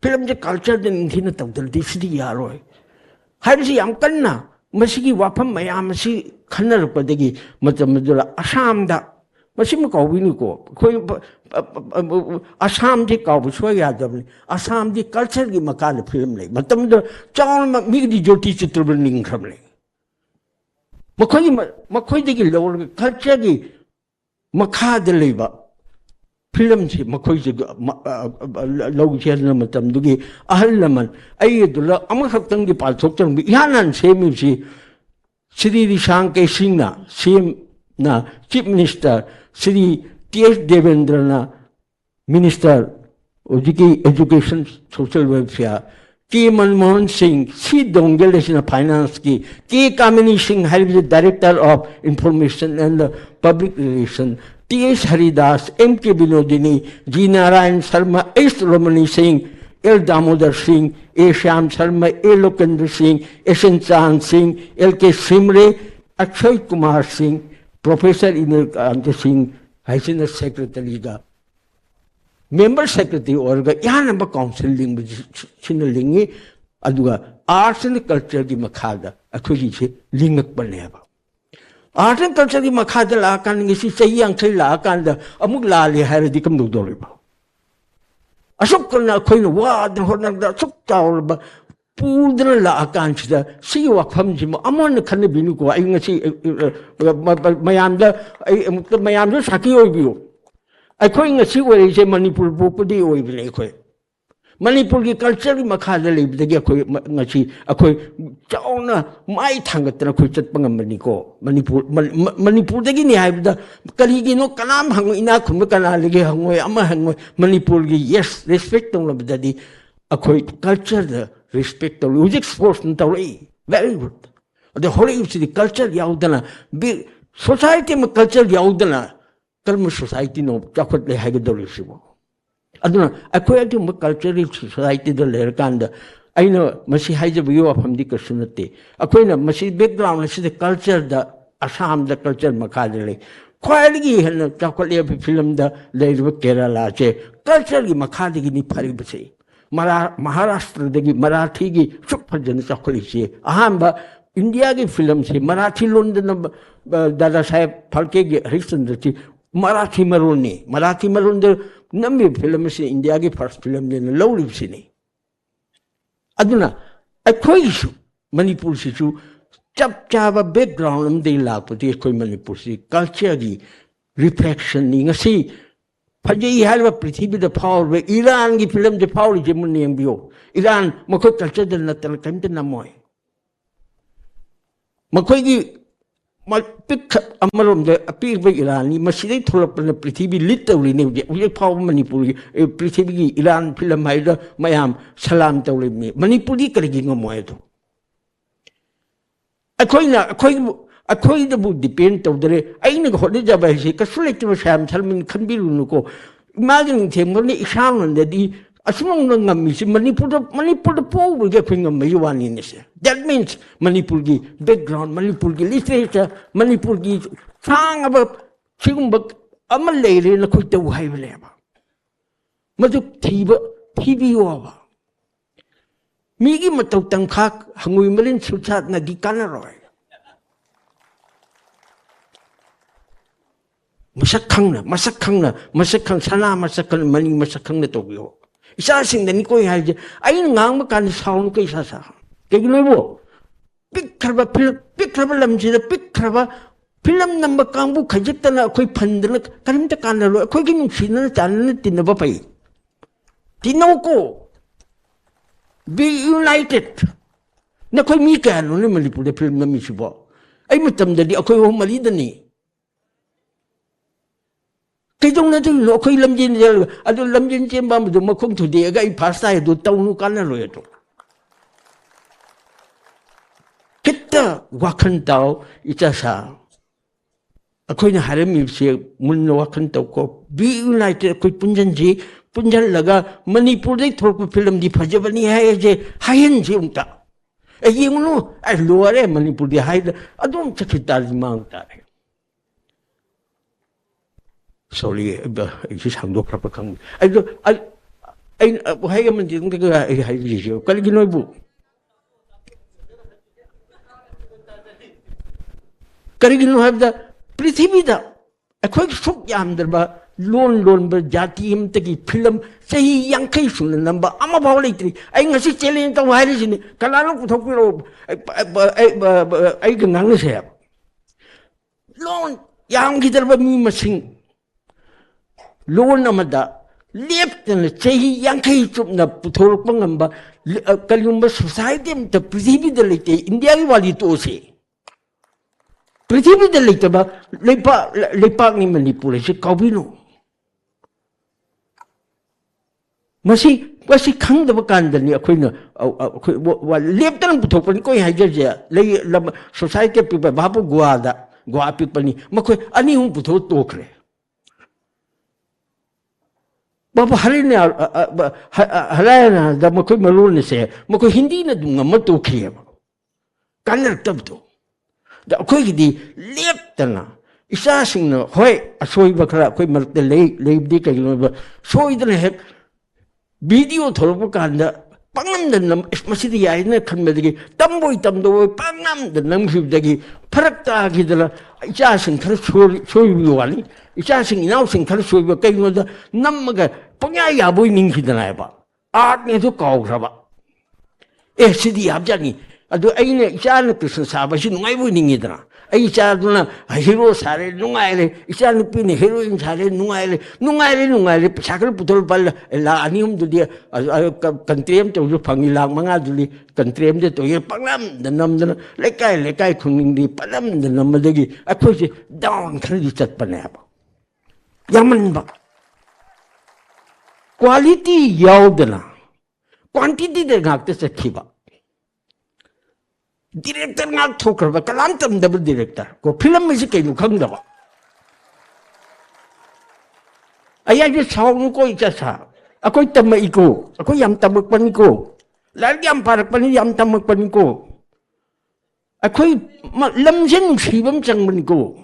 film de culture den thina tawdal di sidi yaroi haibisi yam kanna masigi wafam mayam si khanar padagi matam dula asam da masim ko wini ko koi asam di ka bu chwa ya dabni asam di culture gi makan film le matam da chawl ma mi di joti chitrabal ning kham le makhoi digi lawol culture gi makha de leba film si makhoi si law chen matam dugi ahal laman ai dula amakhak gi pal thok chang bi yanan semi si Sri Shang Ke Singh na CM na Chief Minister Sri T.S. Devendra na Minister Education Social Welfare K. Manmohan Singh C. Dongal na Finance ki K. Kamini Singh the Director of Information and Public Relations T.S. Haridas M.K. Binodini G. Narayan Sharma S. Romani Singh L. Damodar Singh A. Shyam Sharma A. Lokendra Singh S. N. Chand Singh L. K. Simre Akshay Kumar Singh Professor Inil Kant Singh Haisina Secretary ga Member Secretary orga yanamba counseling sinalingi aduga arts and culture gi makhada akhoi se lingak paneba art and culture gi makhada la kan ngi si sayang thai la kan da amuk la le har di kam do ba asok kan akhoi no wa da hon da sok taw ba pudra la kan chida si wa kham ji ma amon khan bi ni ko ai ngi si mayam da ai mayam da saki oi bi akhoi nga si wari se Manipur popudi oi bile khoi Manipur ki culture ki makha da le bide akhoi nga si akhoi chauna mai thangatna khoi chat pangam ni ko Manipur de gi ni hai da kali gi no kanam hang ina khum kana le ge hangoi ama hangoi Manipur gi yes respect tong la bida akhoi culture da respect to music sports n tawri very good the whole is the culture yaudana be society ma culture yaudana kalma society no chakot le hage dole sibo aduna akhoi ati ma culture society da ler kanda ꯑꯩꯅ ꯃꯁꯤ ꯍꯥꯏꯖꯕꯒꯤ ꯋꯥꯐꯝꯗꯤ ꯀꯩꯁꯨ ꯅꯠꯇꯦ ꯑꯩꯈꯣꯏꯅ ꯃꯁꯤ background ꯑꯁꯤꯗ ꯀꯜꯆꯔꯗ ꯑꯁꯥꯝꯗ culture ꯃꯈꯥꯗ ꯂꯩ ꯈ꯭ꯋꯥꯏꯗꯒꯤ ꯍꯦꯟꯅ ꯆꯥꯎꯈꯠꯂꯕ ꯐꯤꯂꯝꯗ ꯂꯩꯔꯤꯕ ꯀꯦꯔꯂꯥꯁꯦ ꯀꯜꯆꯔꯒꯤ ꯃꯈꯥꯗꯒꯤꯅꯤ ꯐꯔꯤꯕꯁꯦ ꯃꯍꯥꯔꯥꯁꯇ꯭ꯔꯗꯒꯤ ꯃꯔꯥꯊꯤꯒꯤ ꯁꯨꯛ ꯐꯖꯅ ꯆꯥꯎꯈꯠꯂꯤꯁꯦ ꯑꯍꯥꯟꯕ इंडिया की फिल्म से मराठी लोन दादा साहेब फाल्के की हरिश्चंद्र थी मराठी मरोन नम्बी फिल्म से इंडिया की फर्स्ट फिल्म ने लौरी से नहीं अदुना अखोईसु मणिपुर से चप चाब बैकग्राउंड दे लापति अखोई मणिपुर से कल्चर की रिफ्लेक्शन नहीं फजई है पृथ्वी फाव ईरान की फिल्म से फाव मुनियो ईरान मखो कल्चर नतल कहीं नमोय मखोई पिक अपीब ईरानी थोड़पन पृथ्वी लिट तौरीने हजे फाव मणिपुर पृथ्वी की ईरान फिल्म है मैम सलाम तौर मणिपुर कहीं गमोय अखोईबू डिपेंड तौदरे अगर होटजब है कसु लेते सैम सलमिन खनबीरुनुको इमागे निथेंबने इसांगदी असमंगमी मणिपुर पोबगे अखोई वानी से दैट मीन्स मणिपुर की बैकग्राउंड मणिपुर की लिटरेचर मणिपुर की सांगब सिगुंब अमल लेरे नखोई तौ हाइबलेबा मदु थीबियोबा मीगी मतौ तंखा हंगुई मलिन सुचात नदी कानरोय मसक खंग सना मसक मनी मसक खंग तौबियो इसा सिंगदनी कोई हाइजे आई ngang कान साउन कई सा कईगो पिक्खरब लमसे पिक्खरब फिल्म नंबर कांबू खजतना अखोई फंदना करिमता कानलो अखोई की नुसीना चानना तिनबा पई तिनोको बी यूनाइटेड नखोई मी कानो ने मणिपुर फिल्म नमी सिबो आई मतमददी अखोई हो मलीदनी कईदोंना जो अखोई लमजिन जल अदो लमजिन चेंबा मदो मखों थुदेगा ई फास्ता है दो तौनु कानलो तो कितना वाखन ताओ इचासा अखोई ने हरमी से मुन वाखन ताओ को बी यूनाइटेड कोई पुंजन लगा मणिपुर दे थोक फिल्म दी फजबनी है जे हायन जे उंटा ए ये मुनो ए लोरे मणिपुर दी हाय अदोम चखिता मांगता है सॉरी इसे सांगदो प्रप खंग आई हाय मन दी के हाय जी कल गिनोबू करीगिनो है पृथ्वी अखोई सुख यामदरबा लोन जाति की फिल्म सही यांखई सुन नंबर अमा भाव लेत्री आई ngasi चैलेंज तो हाइरे सिने कलानो पुथोकिरो आई गंगांग से लोन याम गिदरबा मी मसिंग लोन अमदा लेफ्टन सही यांखई चुपना पुथोरपं ngamba कलियुंबा सोसाइटी में पृथ्वी द लेते इंडिया की वाली तो से पृथ्वी लेतबा लेपाकनी मणिपुर से कौबिनो मसी खंगदब कांदनी अखोइना लेप्तन पुथोपन कोई हाइजजे सोसाइटी पिप बाबू गुआ पिपनी मखोई अनी हूं पुथो तोखरे बाबू हरिने हरायना द मखोई मलोन से मखोई हिंदी न दुंगा म तोखिए कानर तब तो अखोईदी लेप्तना इसासिंगना होय असोइबा खरा अखोई मरते लेबदी कइनो सोइदना हेक वीडियो थोरप कांदा पंगम नम मसिदी याइना खनबदगी तंबोई तंदोय पंगम नम खिबदगी फरकता गिदला इसासिंग खर सोइबी वाली इसासिंग इनाउसिंग खर सोइबा कइनो द नमगा पंगा याबोई निंखिदनायबा आर्ट ने तो काउखरबा ए सिदी याबजानी अदो अइने इचान कृष्ण साबसी नुंगाइबो निंगिदना आई इचादुना हीरो सारे नुंगाइले इचान नुपीने हीरोइन सारे नुंगाइले पछाकल पुतल पल ला अनियम दुदि कंट्रेम तो जो फंगी लाख मंगा दुली कंट्रेम दे तो ये पंगम दनमदन लेकाय खुनिंदी पलम दनमदगी अखोसे डाउन खरदी चटपनेबा यामनबा क्वालिटी यावदना क्वांटिटी दे गाक्ते सखिबा डायरेक्टर नाक थोकरबा कलाम तमदब डायरेक्टर को फिल्म में से कई खंगदबा अया जे साउंड को इचा सा अकोई तम eco अकोई Yama तमक पनिको Lagi yang parak pani yang tamak pani ko. Ako'y lamsin sibam sang pani ko.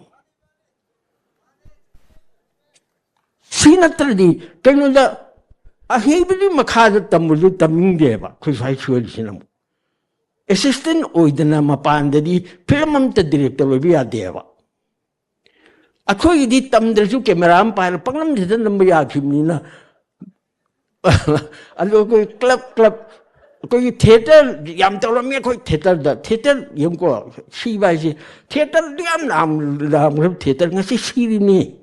Sinatradi, kayo na, ahibili makhadat tamulo taming deba, kung sa'y suwal sinamo. Assistant oida na mapanda di, pilamam ta director biya deba. Ako'y di tamdrasu kemeram para panglam dito na mayakim nila. Ano ko club koy theater yam tawlam me koy theater yam ko si ba si theater yam nam theater ngasi siri ni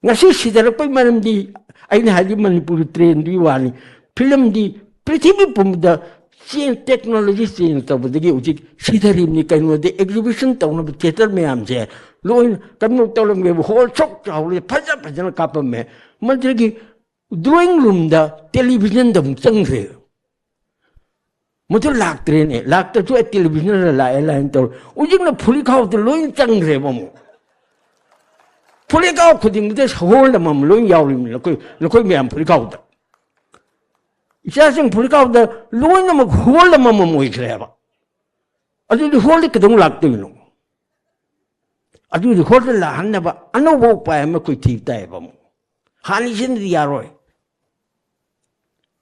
ngasi sidar koy manam di aina hali Manipur train di wani film di prithvi pumda science technology science tabudagi uji sidarim ni kaino de exhibition tawna theater me am je loin kamno tawlam me hol chok chawle phaja kapam me manjagi drawing room da television dam changre mutu laktre ne lakta tu television la line to ujing na phuli khaw to loin changre bam phuli khaw khuding de hol da mam loin yawrim la koi me am phuli khaw da isa sing phuli khaw da loin na mag hol da mam moi khre ba adu di hol ke dong lakte no adu di hol la han na ba ano bo pa ma koi thi tai bam hani jin di yaroi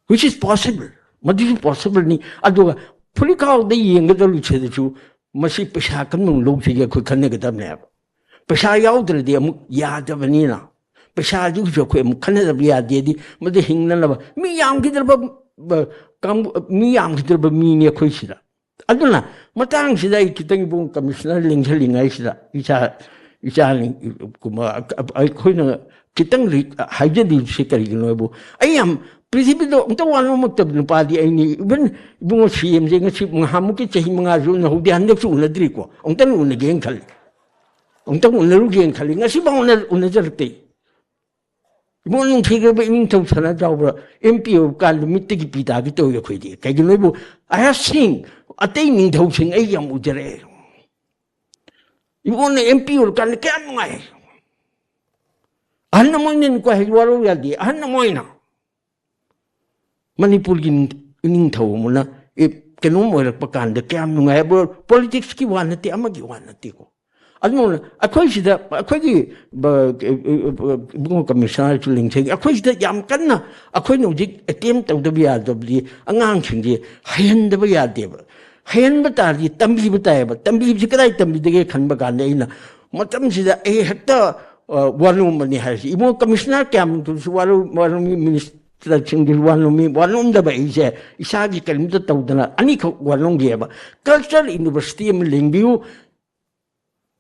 which is possible. What is possible? Ni aduga pulikaw de yenga dalu chede chu masi pesha kan mong log sige ko kanne ga dam ne pesha yaw dre de amuk ya da bani na pesha ju jo ko amuk kanne da ya de di made hingna la mi yam ki ba kam mi yam ki ba mi ne ko sida aduna matang sida kitang bung commissioner lingling ai sida isa ling kuma ai ko na kitang haje di sikari no bu ayam Prinsipnya tu, kita walau maktab lupa dia ini, ben bunga siam je ngasi mengamu ke cahaya mengazu na hudi anda tu una diri ko, orang tu una geng kali, orang tu una lu geng kali, ngasi bang una jerte. Ibu orang fikir be ini tahu sana jauh ber, MP kan mesti kita kita ya kau dia, kayak gini ibu, ayah sing, ada ini tahu sing, ayam ujare. Ibu orang MP kan kian mengai, anda mau ni kau hewalu ya dia, anda mau ina. Manipur gining thaw mo na kanong mo pakan de kyam nungai bo politics ki wan ti amagi wan ti ko almo akoy sida akoy gi bungo commissioner chuling theng akoy sida yam kan na akoy no jik attempt taw de biya dobli angang thing di hayan de biya de ba hayan ba tar di tambi ba tay ba tambi ji krai tambi de khan ba kan ina matam sida hekta walum ni ha si ibo commissioner kyam tu walu minister Singil walong da ba isa gi kalim to tawdana ani ko walong gi ba cultural university am lingbiu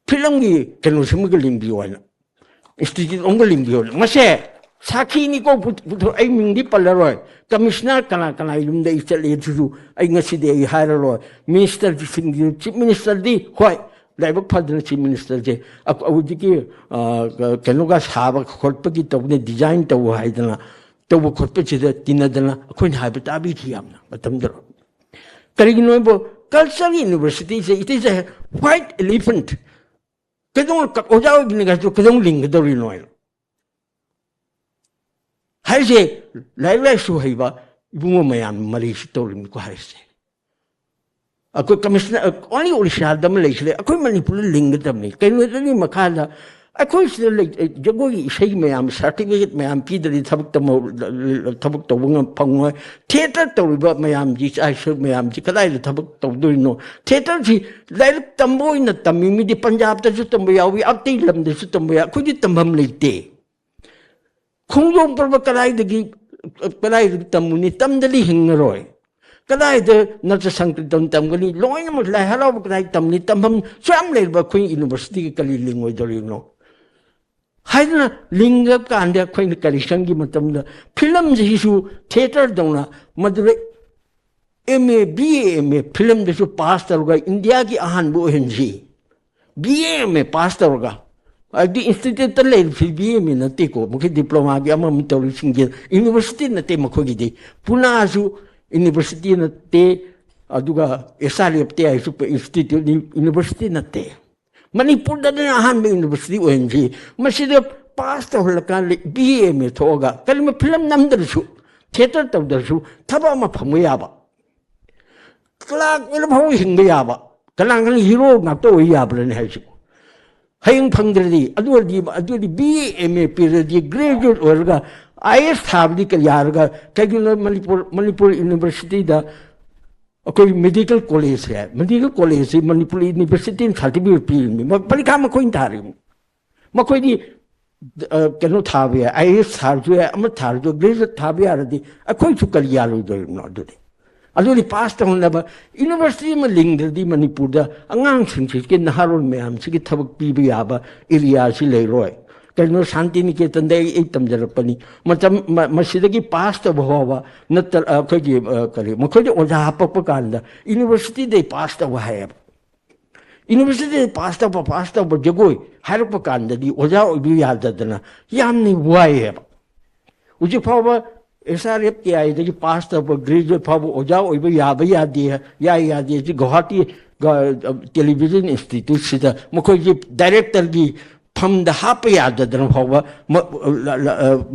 philangi kanu sum gi lingbiu ana institute ong gi lingbiu mase sakhi ni ko puto ai ming di palaroi commissioner kana yum da isa le ju ai ngasi de ai haralo minister singil chief minister di hoi laibak phadna chief minister je awu ji kanu ga saba khotpa gi tawne design taw haidana tawbo khotpa chida tinadana akoin haiba tabi thiyamna matamdar karigino bo cultural university se it is a white elephant kadong ojaw giniga to kadong ling dori noy haise lai su haiba bungo mayam mari story ko haise ako commissioner only Odisha dam leisle ako Manipur ling dam ni kaino ni makala akoy sila jagoy isay mayam certificate mayam pidari tabuk tawang pangoy theater tawriba mayam ji ay sir mayam ji kalay tabuk tawdoy no theater ji lailak tamboy na tamimi di Punjab ta su tamboyawi abtay lam da su tamboya ko di tambam leite kung yung parba kalay tamuni tamdali hingaroy kalay da nagsasangkritang tamgali loy na maglay halaw kalay tamni tambam siyam ba kung university kalilingoy dali no haidna lingap ka ande khoi ni kalisang gi matam da film ji su theater dona madre MA film de su pastor ga India ki ahan bo henji BA pastor ga adi institute le BA na te ko mo diploma gi ama mitol singi university na te mo gi de puna su university na te aduga esali te ai su institute university na te Manipur da na han me university ONG masida pastor la kan BA me thoga kalma film namdar su theater tawdasu thaba ma phamga yaba klak ila bhaw hingba yaba kalang hero ngapto yabra ne haisu hayang phangdri adu BA period graduate orga IS thabdi ka yarga kagila Manipur University da कोई medical college है medical college से Manipur university certificate P परीक्षा में कोई थारी मकोई कनो थाबे IAS थारजो अम थारजो graduate थाबे यारदी अखोई छु कल यारो दो नदुदे अदुदि पास तौनबा यूनिवर्सिटी में लिंगदि मणिपुर दा अंगांग सिंगसि के नहारोल मैम सिगी थबक पीबे याबा एरिया सि लेरोय कनो शांति निकेतन दे एक तमजरपनी मतम मसिदगी पास तो भवा नतर अखोगी करे मखोदि ओजा हपप कांदा यूनिवर्सिटी दे पास तो है यूनिवर्सिटी दे पास तो जगोय हरप कांददी ओजा ओबि याददना यामनि वाय है उजि फाव एसआरएफ के आई दगी पास तो ग्रेजुएट फाव ओजा ओबि याबे यादे जि गुवाहाटी टेलीविजन इंस्टीट्यूट सिदा मखोगी डायरेक्टर की फम द हाप याददन फाव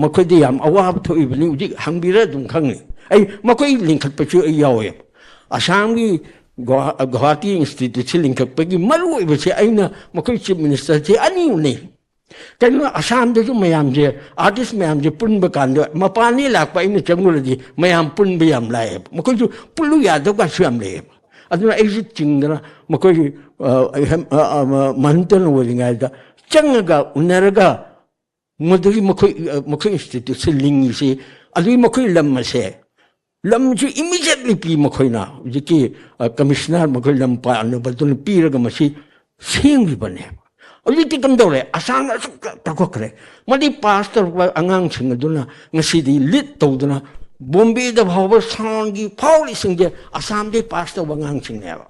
मखोदी याम अवाब थोइबनि उजि हंबिरा दुम खंगनि ऐ मखोई लिंखपछु यावे असम की गुवाहाटी इंस्टीट्यूट से लिंखपगी मरुइबसे ऐना मखोई चीफ मिनिस्टर से अनि उनै कनो असम दजु मयाम जे आर्टिस्ट मयाम जे पुनब कांद मपानी लाकपा ऐना चंगुलदि मयाम पुनब याम लाए मखोजु पुलु यादव का सुयाम ले अदुना ऐजि चिंगना मखोई महंतन ओरिंगाइदा चंगगा उनरगा मदुगी मखोई इंस्टीट्यूट से लिंगी से अदुई मखोई लम से लम जो इमीडिएटली पी मखोइना जिकी कमिश्नर मखोई लम पान बदुन पीरगा मसी सेंगी बने अजिति कमदौरे असम तकोखरे मदि पास्टर अंगांग सिंग दुना ngasiदी लिट तौदना बॉम्बे द भाव साउंडगी फाउली सिंगे असम दे पास्टर अंगांग सिंगनेबा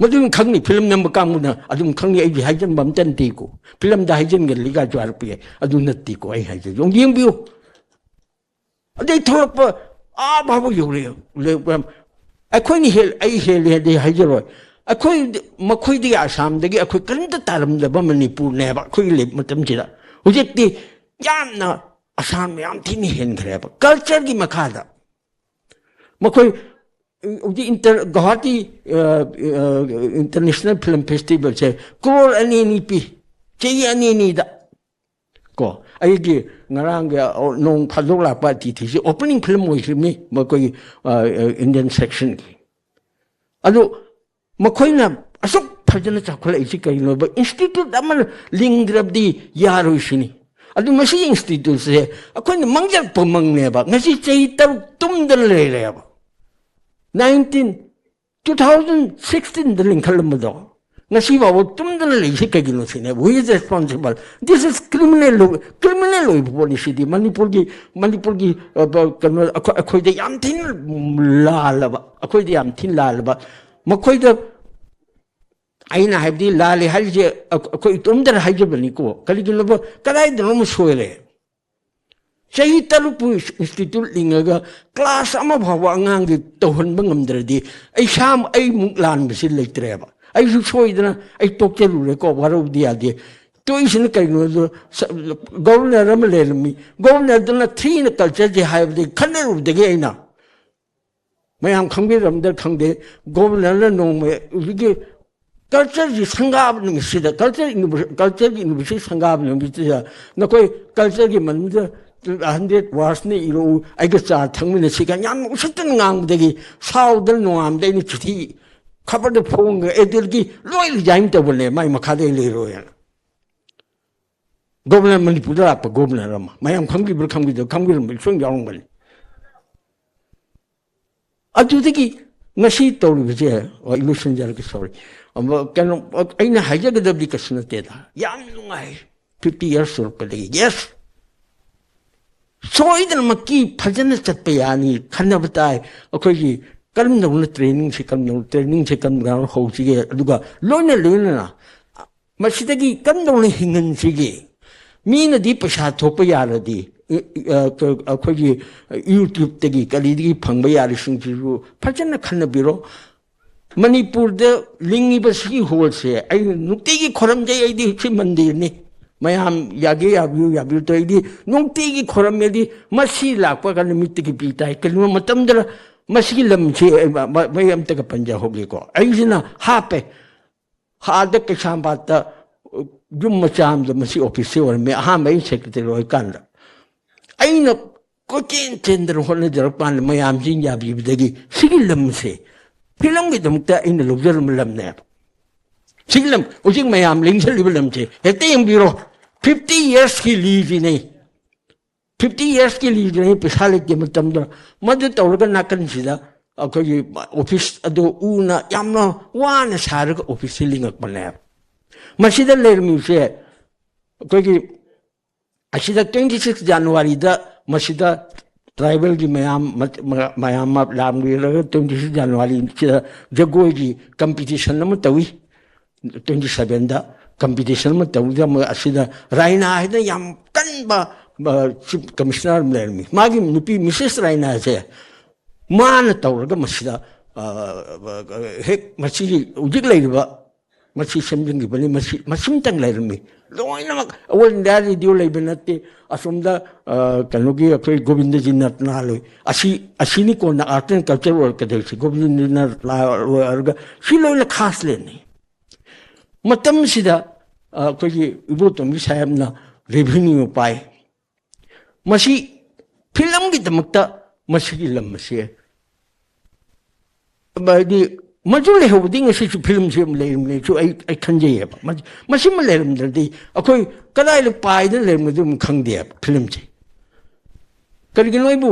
मदुम खंगनी फिल्म नंबर कामुना अदुम खंगनी आई हाइजन बमतन तीको फिल्म दा हाइजन गे लिगा ज्वार पे अदु नत्ती को आई हाइजन जों येंबियो अदे थोरप आ बाबू योरे ले अखोनी हेल आई हेल दे हाइजरो अखोई मखोई दि आसाम दगी अखोई कंत तारम दब मणिपुर नेबा अखोई ले मतम जिरा हुजेक्ति यामना आसाम याम थिनि हेन खरेबा कल्चर की मखादा मखोई गुवाहाटी इंटरनेशनल फिल्म फेस्टिवल से करोड़ अनी पी चई अनी को अगी ngarang nong phadok la pa ti thi opening film oismi makoi Indian section ki adu makoina asok phajana chakhla isi kaino ba institute amal lingrab di yaro shini adu masi institute se akoin mangjak pomang ne ba ngasi chei tar tum dal le le ba 2016 daling kalamado ngasi ba tum dal le isi kaino sine who is responsible this is criminal policy di manipur ki kano akhoi de yam thin la ba akhoi de yam thin la ba makhoi da aina habdi la le hal je akhoi tum dar haje bani ko kali gilo ba kadai drum soile chahi talupu institute lingaga class ama bhawa angang gi tohon bangam dradi ai sham ai muklan bisil leitre ba ai su soidana ai tokelu re ko waro dia de तो इसने कहीं governor में ले लमी governor दना three ने culture जे हाय दे खने रूप देगे इना मैं हम खंगे रमदर खंगे गवर्नर ने नो में उनके कल्चर जी संगाब नहीं सीधा कल्चर की यूनिवर्सिटी संगाब नहीं सीधा न कोई कल्चर की मंदिर 100 वर्ष ने इरो आगे चार थंग में सिका याम उसतन ngang देगी साउदर नोआम दे नि चिठी खबर दे फोंग एदल की लोई जाइम तो बोले मैं मखादे ले रो यार Governor Manipur apa governor ama, mayam khamgi bersong jauh balik. Adu tadi nasi tahu beje, illusion jarak sorry. Kan aina haja ke dalam dikasih neta, yang nungai 50 years old pada yes. So itu maki pajangan cepayani, karena betai, okey. Kalau nak training sekarang orang host juga, juga lona, masih lagi kan orang hingan sih. Mean the पैसा थोप यारदी अखोगी YouTube तगी कलीदी फंग यारिसिंगसिबु फजन खनबिरो Manipur the Lingi बसगी whole से आई नुक्तिगी खोरम जे आईदी छि मंदिर नि mayam yagi yabu to idi nungti gi khoramedi masi lakpa kan mitti ki pitai kalma matam dara masi lam chi mayam ta ka panja hogi ko aisina hape hada ke shambata jum macham da masi office or me ha mai secretary oi kan aina ko chen tender hol jar pan mayam jin yabi bidagi sigilam se film gi dumta in lugjar mulam ne sigilam ujing mayam ling sel libelam che hete yang biro 50 years ki leave ni 50 years ki leave ni pisale ke matam da madu tawra nakan sida akoi office ado una yamna wana sar ka office lingak panap masida lermi se akoi asida 26 January da masida tribal gi mayam lam gi 26 January sida jagoi gi competition nam tawi 27 da competition ma tawda ma asida raina hida yam kanba chief commissioner lermi magi nupi Mrs. Raina se man tawra masida hek machi ujik leiba machi semjing gi bani masim tang lermi loina mak awon dari dio leibenate asumda kanugi akoi govinda jinnat na loi asini ko na art and culture work kadel si govinda jinnat la arga siloina khas leni matam sida ko gi ibotom gi sayamna revenue pai masi film gi damakta masi gi lam masi ba di majule hoding si film sim leim le chu ai khanje ba masi ma leim di akoi kadai le pai de leim dum khangde film ji kari gi noi bu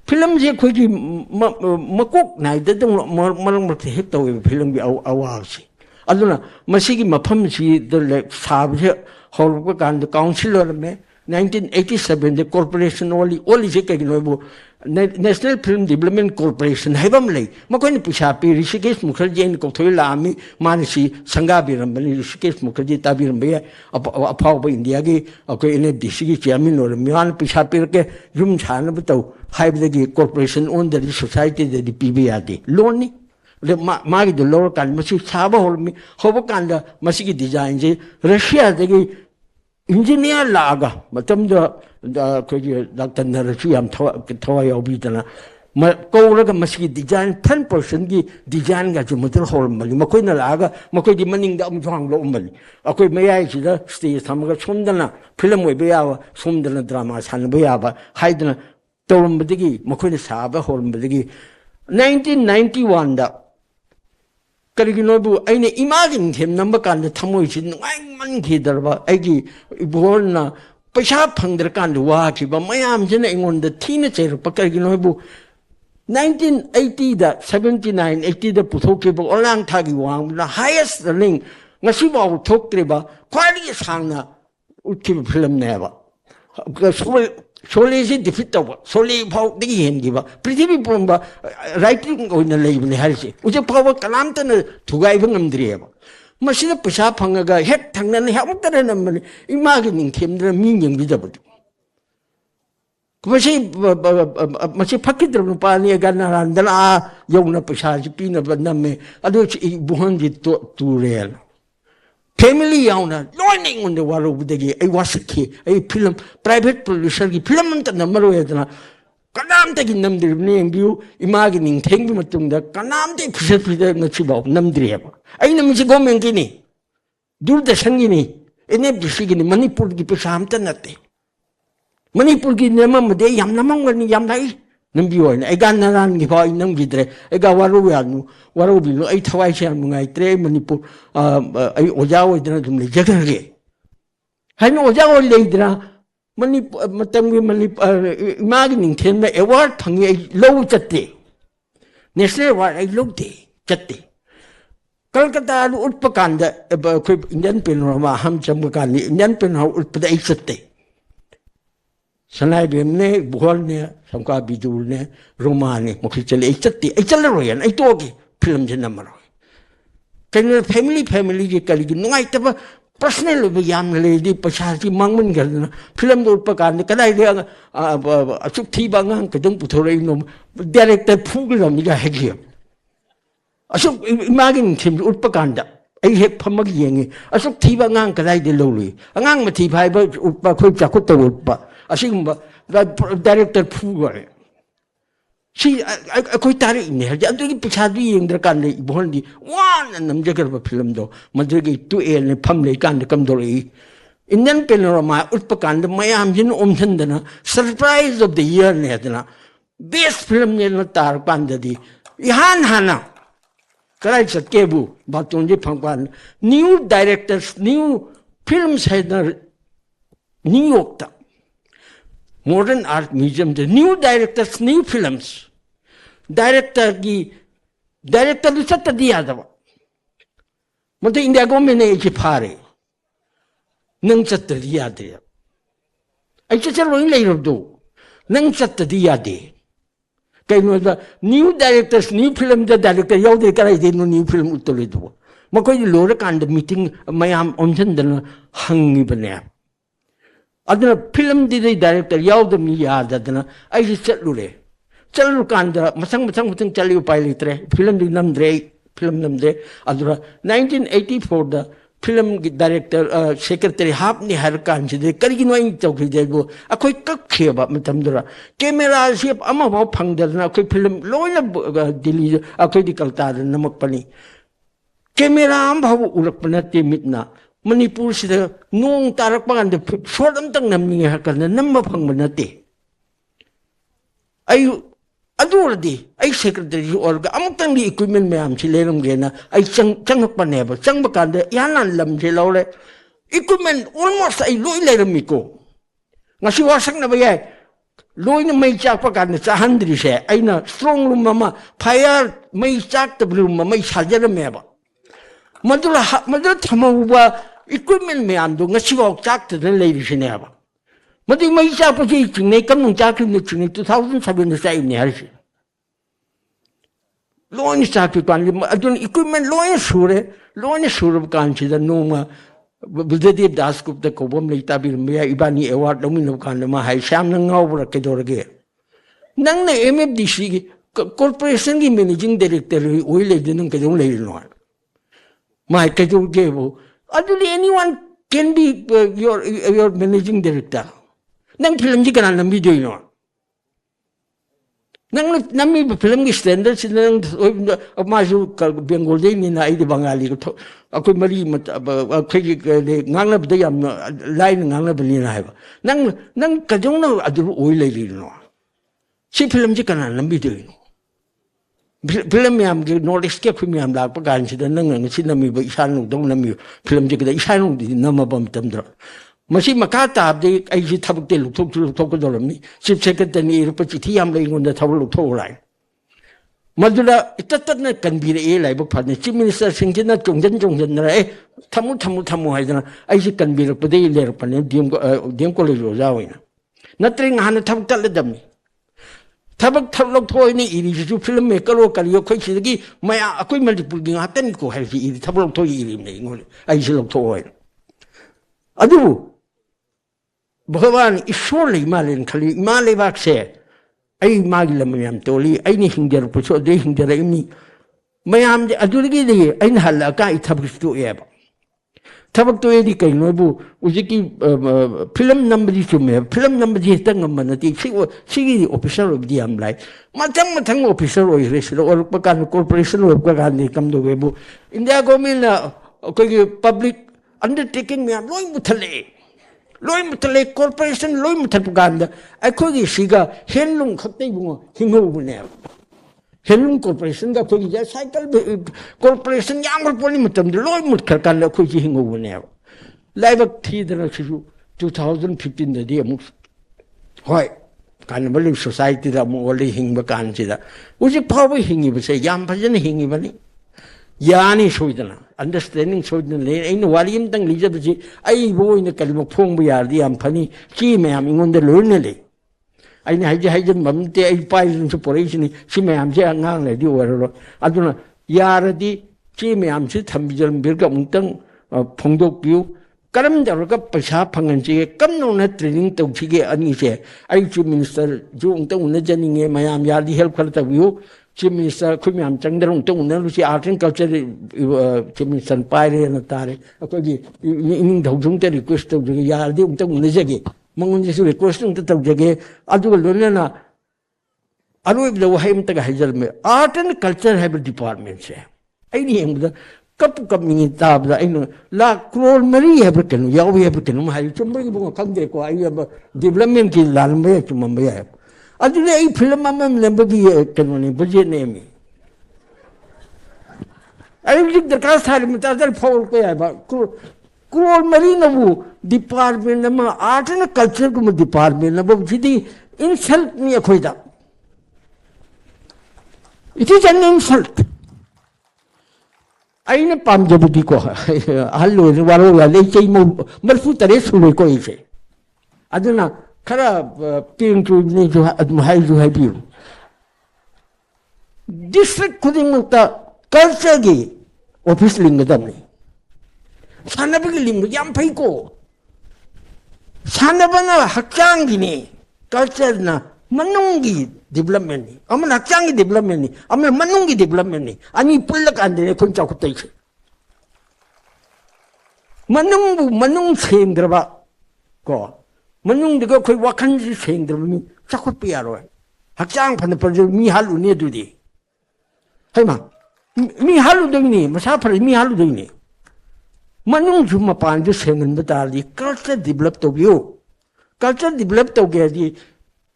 film ji ko gi makok nai de dum marang ma hek taw film gi awa si aduna masigi mafam si the sabje holba kan the councilor me 1987 the corporation only je ka ginobu national film development corporation haibam lei makoin pisha pi rishikesh mukherjee in ko thoila ami manisi sanga biram bani rishikesh mukherjee tabiram be aphaw ba india gi ko ene disi chairman or mian pisha pi ke jum chana btau haibdagi corporation on the society the pbad loan ni magi the lower kan masi saba holmi hobakan da masi gi design je Russia dagi engineer laga matam da ko gi Dr. Narasu yam thawa yobi dana ma ko raga masi design 10% gi design ga ju mutul holmali makoi na laga makoi di maning da umjang lo umali akoi mayai ji da stage thamaga somdana film we be yawa somdana drama san be yawa haidana tawum digi makoi na saba holmali 1991 da kariginobu aine imagine them number kan the thamoi chin ngai man ki darba aigi borna paisa phangdar kan wa ki ba mayam jena ingon the thina cher pakariginobu 1980 da 79 80 da puthoke ba olang thagi wang na highest running ngasi ba thoktre ba khwali sangna utki film ne ba solely defeat over solely about the end give up pretty bomba writing on the label has which a power calamton to guide them dream machine push up hunger head tongue and help that and imagining him the meaning visible machine packet of pani again and then yona push pin of name aduch buhandi to real family yauna learning on the wall of the I was a key a film private producer film and number edna kanam taking them the name view imagining thank you matung the kanam de pusha nachiba nam driaba I know Miss Gomengini do the sangini in every sigini Manipur gi peshamta nate Manipur gi namam de yam namang when yam nai Nambion, I got naran give I num vidre, I got waru bilo, I twice mungai tre Manipur, I ojaw didn't jagger. I know ojaw later, Matangi imagining him a word pangi low chate. Nestle what I looked chate. Calcutta Utpakanda, about Indian Pinroma, Hamchamukani, Indian Pinho Utpada Chate. Sanai bimne buholne samka bidulne romani mokhichale ichatti ichalroyan ai togi film je namaro ken family je kaligi nungai taba personal be yam le di pasasi mangmun galna film do pakan kadai de achuk thi bangang kedung puthorei nom director phuglam ni ga hegi asuk imagine thim utpakanda ไอ้เห็บพมักเยียงอาสุกทีบางางก็ได้เดลเลยงางมาทีพายบ่อุปคุยจากคุตอุปอาสิ่งบ่ดีเรคเตอร์พูดเลยชีคุยตารีเนี่ยจะอันนี้ประชาชนยังเดือดกันเลยบุคคลดีว้านนั่นจะเกิดเป็นฟิล์มดูมันจะเกิดตัวเองเนี่ยพัมเลยกันเด็กกำลังเลยอินนั้นเป็นอะไรมาอุปการณ์ไม่ยามยินอมชันเดนะ surprise of the year เนี่ยนะ best film เนี่ยนะตาร์ปันเดียอีฮันฮันะก็ได้สักเก็บบัตรตรงนี้พังกัน new directors new films ให้นะนิวยอร์กตาmodern art museum the new directors new films director du satta diya da mante india government ne ki phare nang satta diya de ai cha chalo in lai do nang satta diya de kai no da new directors new film the director yaw de karai de no new film utole do ma koi lo ra kan the meeting mayam onjan dan hangi bane aduna film di director yaw the mi ya da na ai chatlu le chatlu kan da masang chali pai litre film di namdre adura 1984 da film director secretary hap ni har kan ji de kari gi noi chau gi de bo akoi kak khe ba matam dura camera ship ama ba phang da na akoi film loina dili akoi di kalta da namak pani camera am ba ulak pana te mitna Manipur sida nung tarak pangan de short am tang nam ni ha kan nam ma phang ban te ai adur di ai secretary or ga am tang di equipment me am chilerum ge na ai chang pa ne ba chang ba kan de yanan lam je lo le equipment almost ai loi le ram mi ko ngasi wa sang na ba ye loi na mai chak pa kan cha handri se ai na strong room ma fire mai chak ta room ma mai sajar me ba madula thama ba equipment me am do ngasi wa chak ta le ri se ne ba madi mai chak pa ji ching ne kam nung chak ni ching 2007 na sai ne har si loin chak pa kan adun equipment loin sure kan chi da no ma Buddhadev Das Gupta ko bom le ta bir me ibani award lo min kan ma hai sham na ngau bra ke dor ge nang ne MFDC corporation ki managing director oi le din ke jong le no mai ke jong ge bo aduli anyone can be your managing director nang film ji kan nam video no nang nami film ki standard sin nang ma ju bengal de ni na ai de bangali ko akoi mari mat akoi ngang na de yam line ngang na beli na ba nang ka jong na adu oi le li no si film ji kan nam video no film yam ge knowledge ke film yam la pa kan si da nang nang si nami ba isan no dong nami film ji ka isan no di nam ba tam dra masi makata de ai ji thabuk te lu thok ko dolam ni chief secretary ru pa chi thiam le ngon da thaw lu thok lai madula itatat na kan bi re lai bok phan chief minister singhin na chongjan na e thamu hai da ai ji kan bi ru pa de le ru pa ne dim ko le ro ja wai na tring han thabuk tal le dam ni thabuk thak lok thoi ni iri ju film maker ro kal yo khoi chi gi ma akoi Manipur gi ha tan ko hai ji iri thabuk lok thoi iri nei ngol ai ji lok thoi adu Bhagavan ishole imalin khali imale bakse ai maglam yam toli ai ni hinjar puso de hinjar imi mayam adurigi de ai halla ka ithabstu eba thabak to edi kai nobu ujiki film number chume film number ji tang manati sigi official of the am lai matang official oi reslo or pakan corporation of pakan ni kam do webu india government ko public undertaking me am loi muthale loi muthale corporation loi muthap ganda akho gi siga henlung khatai bungo hingo bune henlung corporation ga ko gi cycle corporation yamar poni mutam loi mut khar kan la ko gi hingo bune laibak thi dana chu 2015 da di amuk hoi kan balu society da mu oli hingba kan chi da uji phawi hingi ba se yam bhajan hingi bani yani soidana understanding soidana le ai no walim tang lija bi ai boi na kalmo phong bu yar di am phani chi me am ingon de lo ne le ai ni haje haje mam te ai pai su operation ni chi me am je ngang le di waro aduna yar di chi me am chi tham bi jam bir ga mung tang phong dok piu karam jar ga paisa phangan chi kam no na training tau chi ge ani se ai chief minister ju ung tang na jani nge mayam ya di help kar ta biu Chief Minister Khuyam Changdarong Tung Nalusi Art and Culture Chief Minister Pire and Tare, Akogi in the Junta request of the Yardi Nizagi, Mongus request to Jage, Adu Lunana, Adu the Wahim Tagahajalme. Art and culture have a department, say. I name the cup coming in Tabla, I know, La Crol Marie Habrican, Yawi Habrican, I somebody will come there, I have a development in Lalme to Mumbai. I do a film, never be a canony, budget name. I think the class had a other power pay about Crol Marina department, art and culture department, about city insult me a quida. It is an insult. I know Pamjabiko, Hello, Varola, they say Marfuta Resu. I don't know. Kara paying to admire to have you. District couldn't look the culture office lingadamni. Sanabilim, Yam Paiko. Sanabana Hakangini, culture na Manungi development. I'm an Hakangi development. I'm a Manungi development. I need Pulak and the Kunchakutation. Manung same grava. Go. Manung the go wakan saying the me, Chakut Piaro. Hakang pan the project me halu near to thee. Hey man, me halu dingni, Masapari me halu dingni. Manung Jumapan just hanging the Dali, culture developed of you. Culture developed of the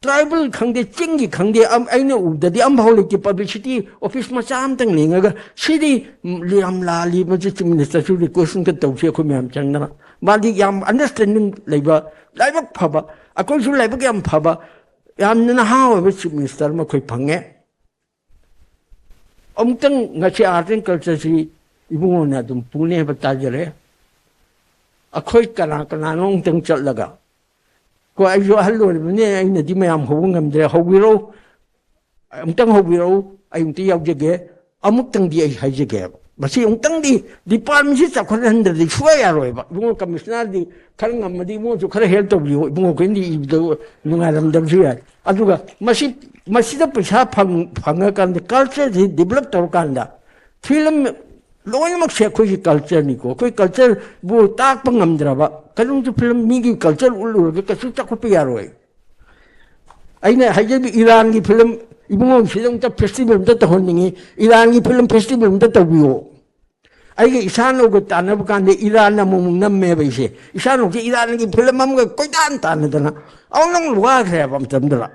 tribal Kangi Chingi Kangi, I know that the Amholic publicity office Masam Tangling, city Liam Lali, Major Minister, should request to Tokyo Kumiam Chandra. But the Yam understanding labor. Like Papa, I call you like a Papa. I'm in a how which Mr. McQuay Pange. Nachi art and culture, even at them Pune Batajare. A quick Kanakanong Tang Chalaga. Go as you hello in the Dimam Hongam, there, Hobiro. I'm Tang Hobiro, I'm Tiagage, Amutang the Hajage. But see, the department is a under the Sway, but you won't commissioner the Karangamadi wants to help of you, Mokendi, the Nungaram Damsia. Aduga, Masida Pisha Pangakan, the culture, he developed Okanda. Film Loyamaksha culture, Nico, quick culture, Bo Takpangam Drava, Kanum to film Migi culture, Ulu, Kasuta Kopiarway. I know, I gave Irani film. Ibung film the festival that the holding Irani film festival that the view. I get Isano got Tanabukan, the Iran among maybe say. Isano, the Irani film, quite antanadana. How long was have on Tandra?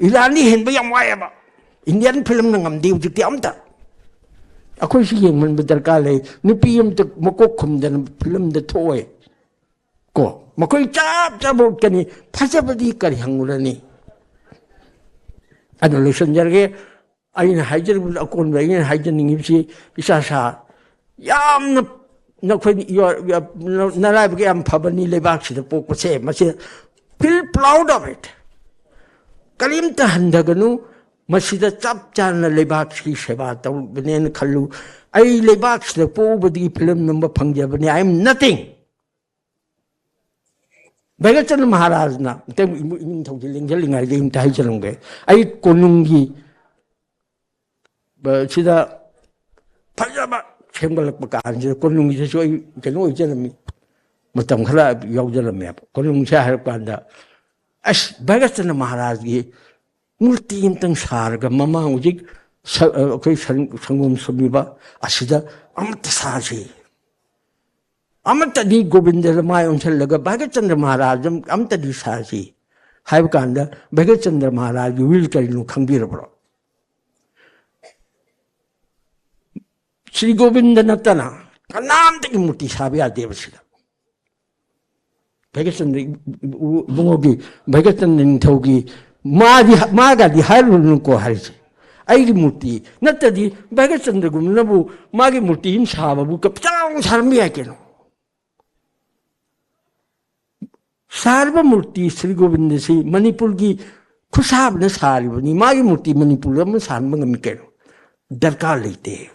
Irani Henbayam Wayaba. Indian film ng deal to the Amta. A question when with the Gale, Nipium to Mokokum, then film the toy. Go. Makoi chap, Jabo Kenny, Passabadi Karihangurani. Annulation Jarge, I in Hajar will accompany hygiening Isasa. Yam no when you are Narabgam Pabani Lebax, the Pope say, Monsieur, feel proud of it. Kalimta Handaganu, Masida Chapchan Lebaxi Shevata, Benin Kalu. I Lebax the Pope with the film number Pangjabani. I am nothing. Bagatan Maharaj na, in Togiling, I didn't tie Jalunga. I Konungi Sida Pajama Chamber Bakan, Konungi, so you can know Jeremy. Matamkala, Yogala map, Konung Shahar Panda. As Bagatan Maharaj, multi intang Sarga, Mama, Ujik, Sangum Subiba, Asida, Amatasaji. Amatadi Govinda Mai until the Bagachandra Maharaj, Amtadi Saji. Haivkanda, Bagachandra Maharaj, you will carry no Kambira. Sri Govinda Natana, Kanam the Muti Sabia Devasida. Bagachandra Bungogi, Bagatan Togi, Maga the Harunko Harisi. Muti, not the Bagachandra Gunabu, Magi Muti in Sababu, Captain Sarmiakin. Sarva Murti Sri Govinda si Manipur ki khusab na sarva ni magi murti Manipur am sarva ngamikero darkar lete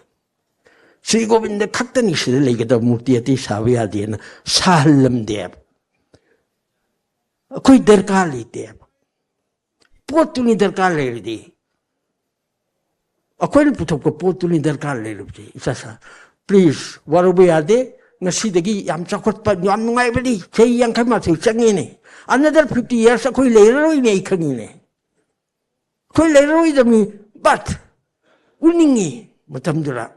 Sri Govinda khakta ni sire legada murti ati savi adi na sahalam de koi darkar lete pot ni darkar le di अखोइन पुथोक को पोतुनी दरकार ले रुपजे इसासा please वारुबे यादे ngasi yam chakot pa yam nungai badi chei yang khai ma thu changi ne another 50 years akhoi le roi nei khani ne khoi le roi da mi but uningi matam dura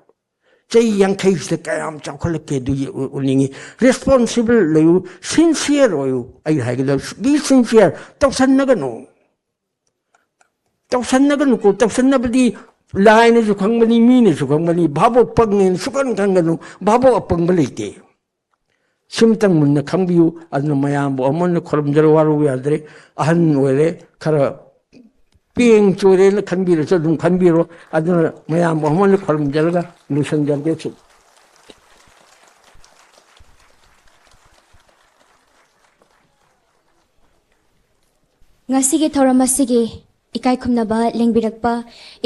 chei yang khai se ka yam chakol ke du uningi responsible le sincere oi ai hai ga be sincere tok san na ga no ko tok san na badi lai ne su khang mani mi ne su khang mani babo pang ne su kan khang ga no babo apang ba leite simtang mun na khang biu adna mayam bo amon na khoram jar waru yadre ahan wele khara ping chore na khan bi ro so dum khan bi ro adna mayam bo amon na khoram jar ga lusan jar de chu
ngasi ge thoramasi ge ikai khumna ba lengbirak pa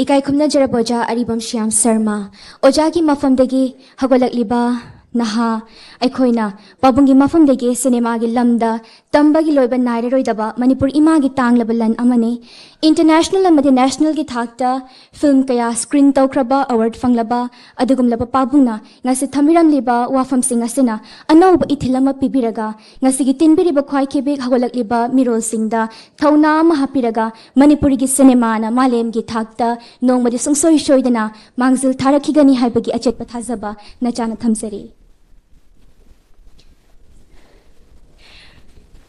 ikai khumna jara boja aribam shyam sarma oja ki mafam degi hagolak liba naha aikhoina pabungi mafam degi cinema gi lamda tamba gi loiba naire roidaba manipur ima gi tanglaba lan amane international amade national gi thakta film kaya screen tawkraba award fanglaba adugumlaba pabungna ngasi thamiram liba wafam singa sina anawba ithilama pibiraga ngasi gi tinbiriba khwai khebe hagolak liba mirol singda thauna ma hapiraga manipuri gi cinema na malem gi thakta nongmadi sungsoi shoidana mangzil tharakhigani haibagi achet pathajaba nachana thamsari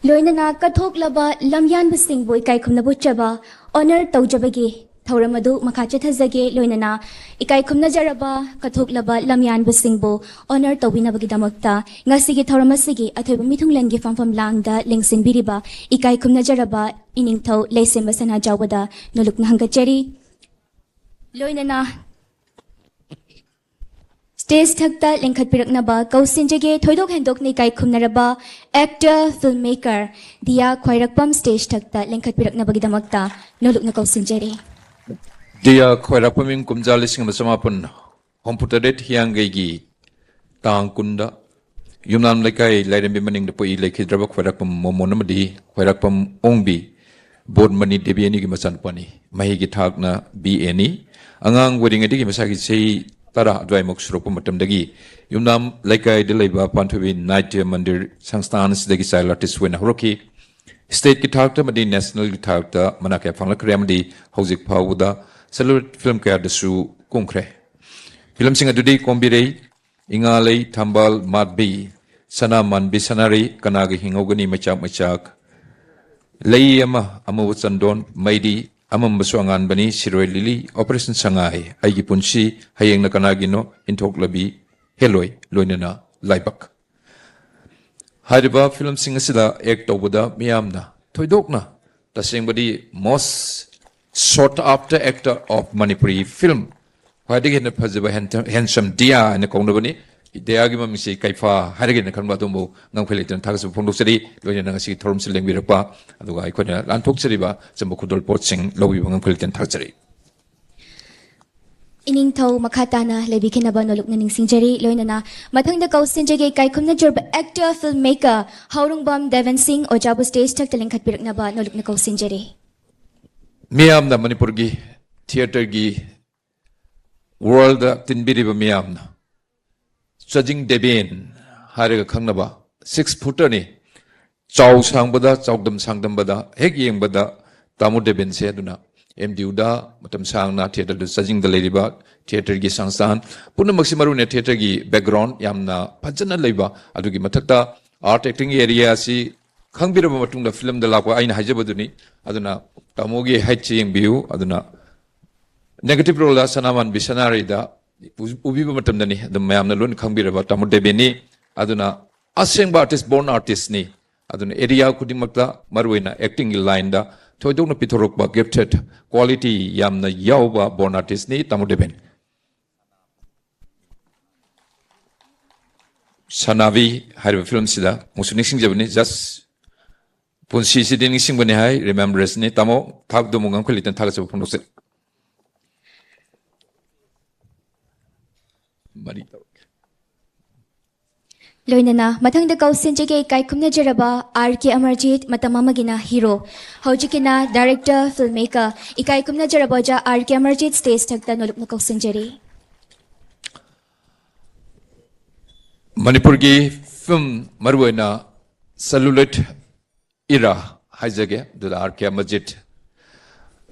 loinana kathok laba lamyan bising boy kai khumna buchaba honor tawjabagi thauramadu makhacha thazage loinana ikai khumna jaraba kathok laba lamyan bising bo honor tawbina bagi damakta ngasi gi thauramasigi athoiba mithunglen gi famfam langda lengsin biriba ikai khumna jaraba ining thau leisem basana jawada noluk nangachari loinana stage thakta lengkhat piraknaba kausinjage thoidok hendok ni kai khumnaraba actor filmmaker dia khwairakpam stage thakta lengkhat piraknaba gi damakta nolukna kausinjare
dia khwairakpaming kumjali sing masamapun homputadet hiangai gi tang kunda yumnam lekai lairembi maning de poi lekhidraba khwairakpam momonamadi khwairakpam ongbi bodmani debiani gi masan pani mahi gi thakna bani angang wedding adi gi masagi sei tara dwai mok surop matam dagi yumnam laikai de leiba panthubi naitya mandir sangstan sidagi style artist wena roki state ki thakta madi national ki thakta manaka phangla kremdi hojik phawuda salute film ka dasu kongkre film singa dudi kombirei ingalei thambal matbi sana manbi sanari kanagi hingogani machak machak lei ama amu chandon maidi amam baswangan bani siroi lili operation sangai aigi punsi hayeng na kanagino intok labi heloi loinana laibak hariba film singasila act obuda miyamna thoidokna tasengbadi most sought after actor of Manipuri film hwadigi na phajiba handsome dia na kongnabani ideagi mamisi kaifa harigi na khanba dombo ngangkhele tan thagsu phongdoksari loina ngasi thorum sileng birapa aduga aikona lanthokchari ba jambo khudol pot sing lobi ngangkhele tan thagsari
ining thau makhatana lebi khinaba noluk naning singjari loinana mathangda kausinjage kai khumna jorba actor filmmaker haurungbam Devan Singh ojabu stage thak teleng khat piraknaba noluk na kausinjari
miyamna Manipur gi theater gi world tinbiriba miyamna Sajing Debin Hariga Kangnaba 6 footer ni Chow Sangbada Chowdam Sangdam Bada Hek Yeng Bada Tamu Debin Seduna MDuda Matam Sangna Theatre Sajing the Ladybug Theatre Gi Sangsan Puna Maximarune Theatre Gi background Yamna Pajana Leba Adugi Matakta art acting area si Kangbira Matunga film the Lapa Ain Hajabaduni Aduna Tamogi Haching View Aduna Negative role Sanaman Bisanari da Ubiba matamdani the mayamna lun khangbiraba tamu debeni aduna asengba artist born artist ni aduna area kudimakta marwena acting line da thoidokna pitorokba gifted quality yamna yawba born artist ni tamu deben sanavi hariba film sida musuni singjabani just punsi sidini singbani hai remembrance ni tamo thakdo mungang kholitan thagasu phondose
Loinana, Matang the Kausinjake, Kaikumna Jeraba, R.K. Amarjit, Matamamagina, hero. Haujikina, director, filmmaker, Ikaikumna Jeraboja, R.K. Amarjit, stays Takta Noluk Kausinjeri.
Manipur ki film Marwena Celluloid era haizage the R.K. Amarjit.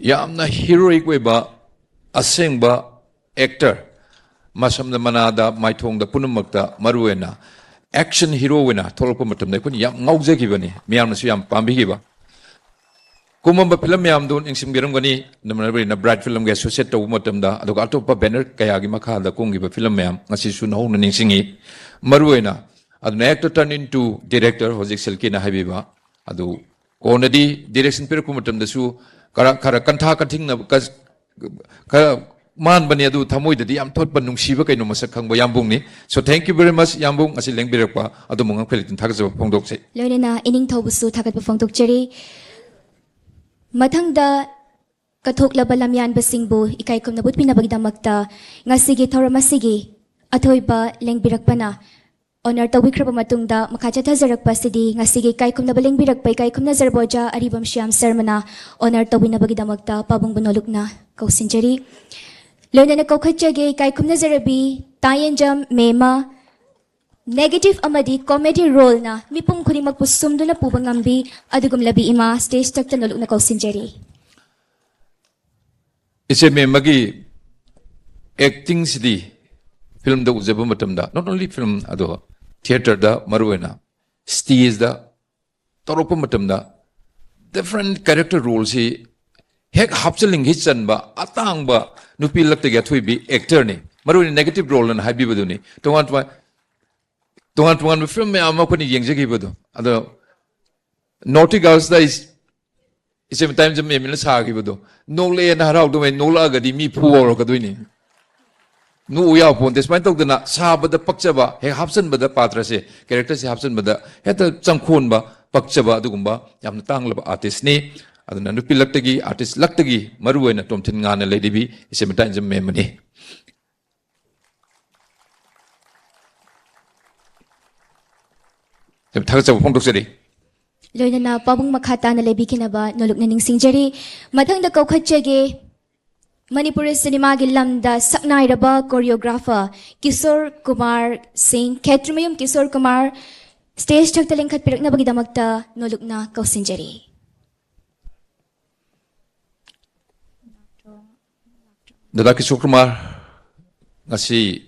Yamna heroic way ba asing ba actor masam the manada maithong the punumakta Marwena. Action hero wina tolpo matam ne kun yam ngauze ki bani miyam na siyam pambi ki ba kumamba film miyam don ingsim giram gani namnabri na bright film ge associate to matam da adoka atopa banner kaya gi makha da kungi ba film miyam ngasi su na hon ningsingi maruena adu actor turn into director hojik selki na habiba adu konadi direction per kumatam da su kara kantha kathing na ka man bani adu thamoi dadi am thot banung siba kaino masak khangba yambung ni so thank you very much yambung asi lengbirakpa adu mungang phelitin thakjo phongdok se
Loinana, Ining Tobusu, Takat Bufong Jeri. Matang da Katok Labalamyan Basingbo, Ikaikum Nabut Pinabagdamakta, Ngasigi Toramasigi, Atoiba, Lengbirakpana. Honor to Wikraba Matungda, Makachata Zarak Pasidi, Ngasigi Kaikum Nabaling Birakpa, Kaikum Nazarboja, Aribam Shiam Sermana, Honor to Winabagdamakta, Pabung Bonolukna, Kausinjeri. Loinana Kokachage, Kaikum Nazarabi, Tayanjam, Mema, negative amadi comedy role na mipong kuni magpusum do na pubangambi adugum labi ima stage tak tanulok na Kausinjeri.
ise me magi acting sidi film da uzaba matam da not only film ado theater da maruena stage da toropa matam da different character roles hi hek hapcheling hichan ba atang ba nupi lakte ga thui bi actor ni maruena negative role na habi baduni Tungan film me ama ko ni yengjagi bado ado naughty girls da is a time jam me mila sa gi bado no le na harau do me no la ga di mi phu ro ka doini no ya pon des point tok na sa ba da pakcha ba he hapsan ba da patra se character se hapsan ba da he ta changkhon ba pakcha ba adu gumba yam tang la artist ni adu na nupi laktagi artist laktagi maru na tom thin nga na le dibi is a time jam me mani
Loinana, Pabung Makata na lebi kinaba, Noluk na Ningsingjeri. Matang da Kaukachage, Manipur cinema gilamda saknai raba choreographer Kishore Kumar Singh, Ketrimayum Kishore Kumar, stage tak talingkat pirak na bagidamagta, Noluk na Kausinjeri.
Dada Kishore Kumar, ngasi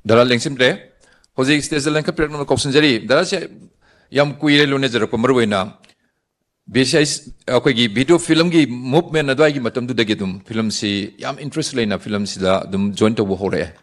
dara lengsim re. Hojik stage lang ka pirak na Kausinjeri dara se yam kuire lone jara ko marwena besides akoi gi video film gi movement adwai gi matam du dagi dum film si yam interest leina film si da dum join to hore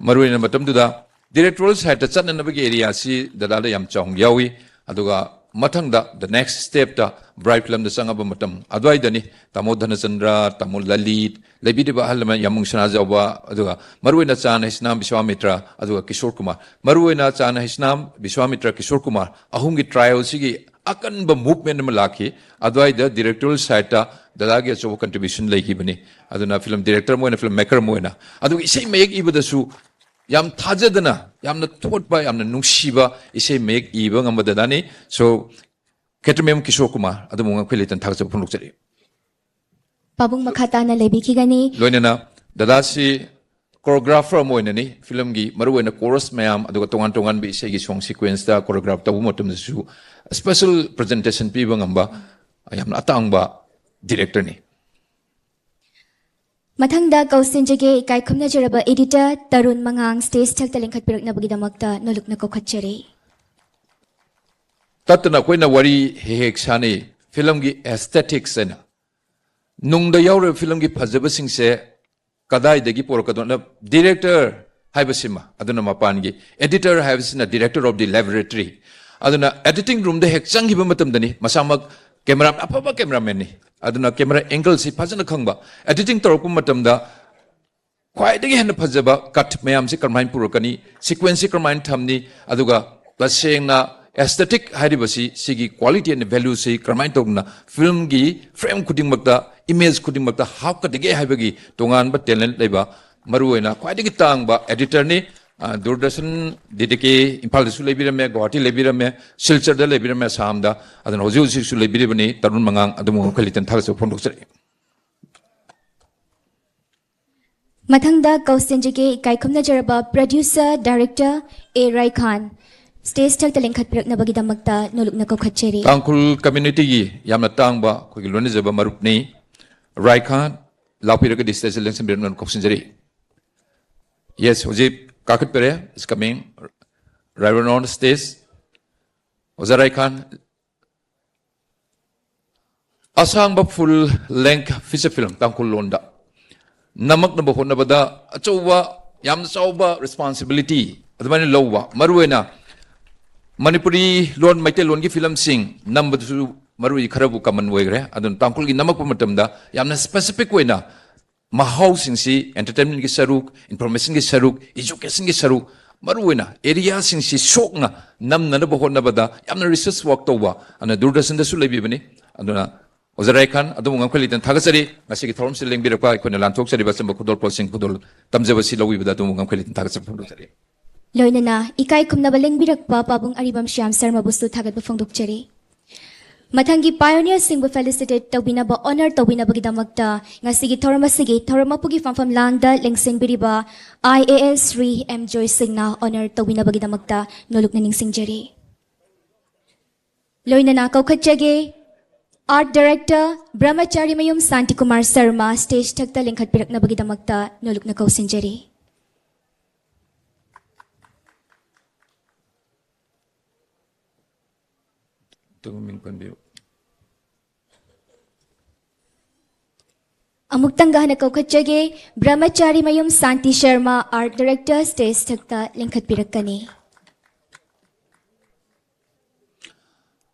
marwena matam du da directorial side ta chan na bagi area si dada da yam chong yawi aduga mathang da the next step da bright film da sanga ba matam adwai dani tamo dhanachandra tamo lalit lebi de ba halma yamung sana jawa aduga marwena chan hisnam Biswamitra aduga Kishore Kumar marwena chan hisnam Biswamitra Kishore Kumar ahum gi trial sigi akan ba movement ma lakhi adwai da directorial side ta dada gi acho contribution leki bani aduna film director mo na film maker mo na aduga isai mek ibada su yam thajadana yamna thotba yamna nungsiba isai mek iba ngamada dani so Ketrimayum Kishore Kumar adu munga khwelitan thakja phunuk chari
Pabung Makata na lebi kigani.
Loinana dada si choreographer mo ni film gi maruena chorus mayam aduga tongan bi isai gi song sequence da choreograph tabu motam su special presentation pi bangamba yamna atangba director ni
Mathangda Kausinjage Kaikumna Jaraba editor Tarun Mangang stage tak talingkat pirak na bagidamakta Noluk na Kokacheri.
Tatna koina wari hek sani film gi aesthetics na nungda yaure film gi phajaba sing se kadai dagi porkadona director haibasima aduna mapan gi editor haibasina director of the laboratory aduna editing room de hek changi ba matam dani masamak camera apaba cameraman ni aduna camera angle si phajana khangba editing torku matam da kwai dagi hen phajaba cut mayam si karmain purakani sequence si karmain thamni aduga basengna aesthetic haribasi sigi quality and value si karmain tokna film gi frame khuding makta image khuding makta half ka dege haibagi tongan ba talent leba maruena kwai dagi tang ba editor ni Doordarshan didike Imphal su lebirame Guwahati lebirame Silchar da lebirame Assam da adan hoji hoji su lebiribani Tarun Mangang adamu khalitan thagsa phondokjari
Mathangda Kausenjige Kaikumna Jaraba Producer Director A. Rai Khan Stage Tag the Lengkhat Piraknabagidamagta Nolukna Kokhatcheri
Tangkul community gi yamna tangba khoi loni jaba marupni Rai Khan lapiraga distance election birnan koksinjari Yes hoji Kakut Pere is coming right on the stage. Rai Khan Asang ba full length feature film Tangkul Londa Namak na bahon na bada Achowa Yam Sauba responsibility Adamani Lowa Maruena Manipuri Lon Maite Longi film sing number 2 Marui Karabu Kaman Wegre Adon Tangkul gi namak pamatamda Yamna specific way na Mahau singsi entertainment ki saruk information ki saruk education ki saruk maruina area singsi sok na nam na bahon na bada yamna research work towa ana Doordarshan da su lebi bani aduna Rai Khan adu ngam khalitan thagasari ngasi ki thorum sileng birapa ikona lanthok sari basam khudol pol sing khudol tamjabasi lawi bada adu ngam khalitan thagasari phondokjari
Loinana Ikai Kumna Baleng Birakpa Pabung Aribam Shyam Sarma Bustu Thagat Bafongdokcheri Mathangi pioneer singbu felicitate tawbina ba honor tawbina bagidamakta ngasigi thoramasigi thoramapugi famfam langda lengsing biriba IAS 3 M Joy Singna honor tawbina bagidamakta nolukna ningsingjari Loinana kaukhatjage Art Director Brahmachari Mayum Santi Kumar Sarma stage thakta lengkhat pirakna bagidamakta nolukna kausinjari Amuktangga na kaukhatjage Brahmachari Mayum Santi Sharma Art Director stage thakta lengkhat pirakani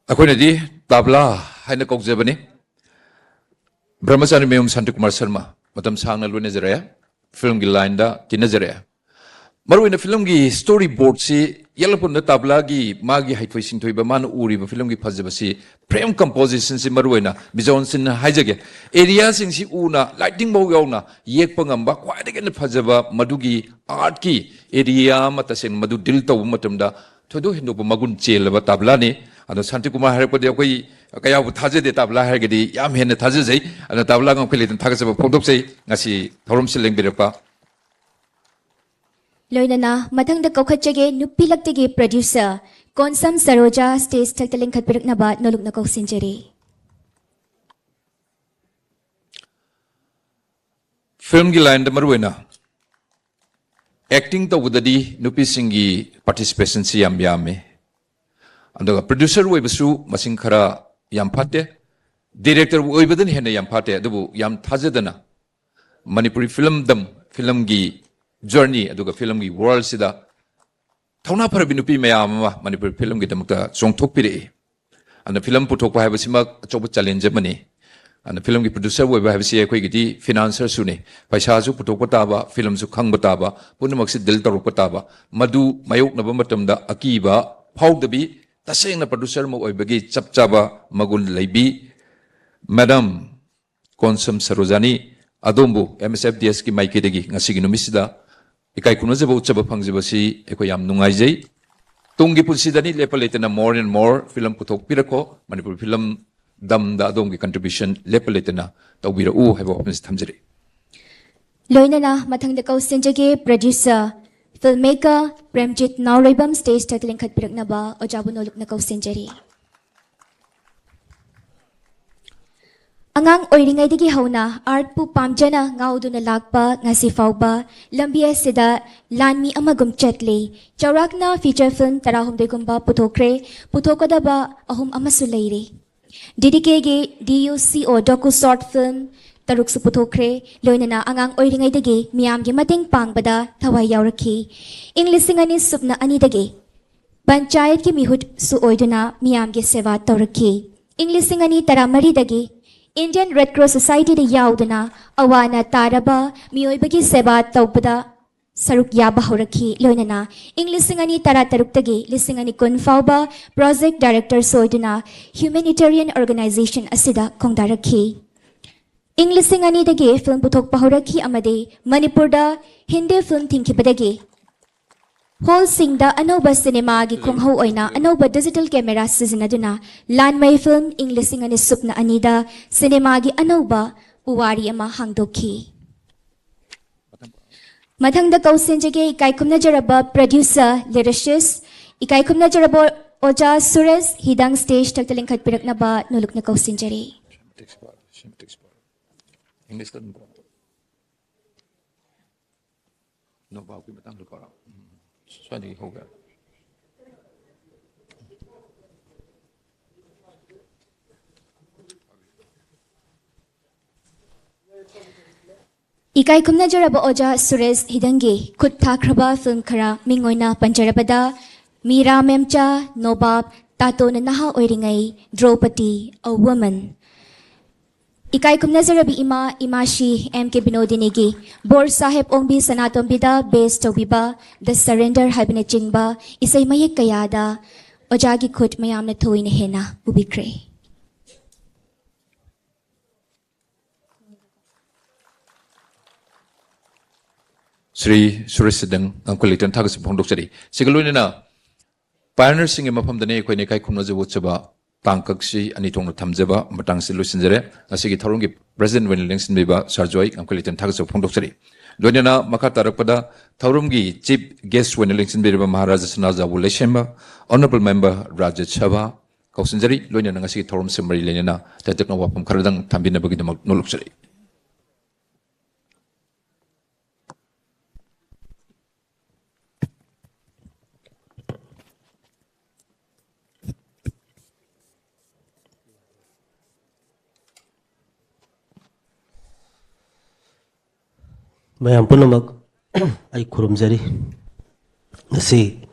Akoina di tabla haina kokjabani Brahmachari Mayum Santi Kumar Sharma matam sangna lune jaraya film gi line da tinajare Maruina film gi storyboard si yalapun tabla gi magi haitoi singthoi ba man uri ba film gi phajabasi frame composition si maruina bizon sin haijage area sing si una lighting bo yauna yek pangam ba kwai de phajaba madugi art ki area mata sing madu dil taw matamda thodo hindu ba magun chel ba tabla ni ano Santi Kumar harapode koi kaya bu thaje de tabla hargedi yam hen thaje jai ano tabla ngam khelitan thagasa phondok sei ngasi thorum sileng birapa
Loinana Mathangda kaukhatjage Nupilaktagi producer Konsam Saroja stage thakta lengkhat pirakna ba nolukna kausinjari
Film gi line da maruina acting to wudadi nupi singi participation si yam yame andaga producer we basu masing khara yam phate director we badan hena yam phate adubu yam thajadana Manipuri film gi journey aduga film gi world sida thona pharabi nupi mayam ma Manipur film gi damta chongthok pire ana film puthok pa habasima choba challenge mani ana film gi producer we habasi ekoi gi financer sune paisa ju puthok pa ba film su khang ba ba punamak si dil torok pa ba madu mayok na ba matamda akiba phawdabi taseng na producer mo oibagi chapchaba magun leibi madam Konsam Sarojani adombu MSFDS ki maikidagi ngasigi numisida ikai kuno jaba uchaba phangjibasi eko yam nungaijai tunggi pulsidani lepaletena more and more film puthok pirako Manipur film dam da adomgi contribution lepaletena tawbira u haibo opens thamjari
Loinana Mathangda kausinjage producer filmmaker Premjit Nauraibam stage thakta lengkhat pirakna ba ojabu nolukna kausinjari Angang oiringaidagi hauna art pu pamjana ngauduna lakpa ngasi fauba lambi asida lanmi amagum chatli chaurakna feature film tarahumde gumba puthokadaba ahum amasu leire DDK DUCO docu short film taruk su puthokre loinana angang oiringaidagi miyamgi mating pangbada thawai yaurakhi inglisingani supna anidagi panchayat ki mihut su oiduna miyamgi seva taurakhi inglisingani taramarидagi Indian Red Cross Society de yaudana awana taraba miyoibagi seba tawpada saruk yaba horakhi loinana Englishingani tara taruktagi lisingani kun fauba project director soiduna humanitarian organization asida kongdarakhi Englishingani dagi film puthok pahorakhi amade Manipur da Hindi film thinkibadagi Hall singda anoba cinema gi khongho oina anoba digital camera sizinaduna Lanmai film English ani supna anida cinema gi anoba puwari ama hangdokhi. Mathangda kausenjage ikaikumna jaraba producer lyricist ikaikumna jaraba Oja Suresh hidang stage taktaling khatpiraknaba nulukna kausenjari.
English kan no ba ki matang lu kara swadi ho gaya
Ikai kumna jaraba Oja Suresh hidangi khut thakraba film khara mingoina panjarabada Mira Memcha Nobab Tato na naha oiringai Draupadi a woman. Ikai kumna jarabi imashi MK Binodinigi Bor Sahib Ongbi Sanatombida based Tobiba The Surrender Habine Chingba Isai Mayek Kayada Ojagi khut mayamna thoine hena ubikre.
Sri Surisidang Uncle Tagas Pondok City. Sigalunina Pioneer Sing Mapamdane Quenekai Kumaza Tangkaksi Anitong Tamzeba, Matang Silusinjere, Asigi Tarungi, President Winlings in Biba, Sarjoy, Uncle Tagas of Pondok City. Donina Makatarapada, Taurumgi, Chief Guest Winlings in Biba Maharaja Sanaza Wuleshemba, Honorable Member Raja Chava, Kausinjeri, Lunia Nangasi Torum Simmeri Lenina, Tatekno Wapam Karadang, Tambina Bagidam Noluxury.
Mayam punamak ay kurumjari si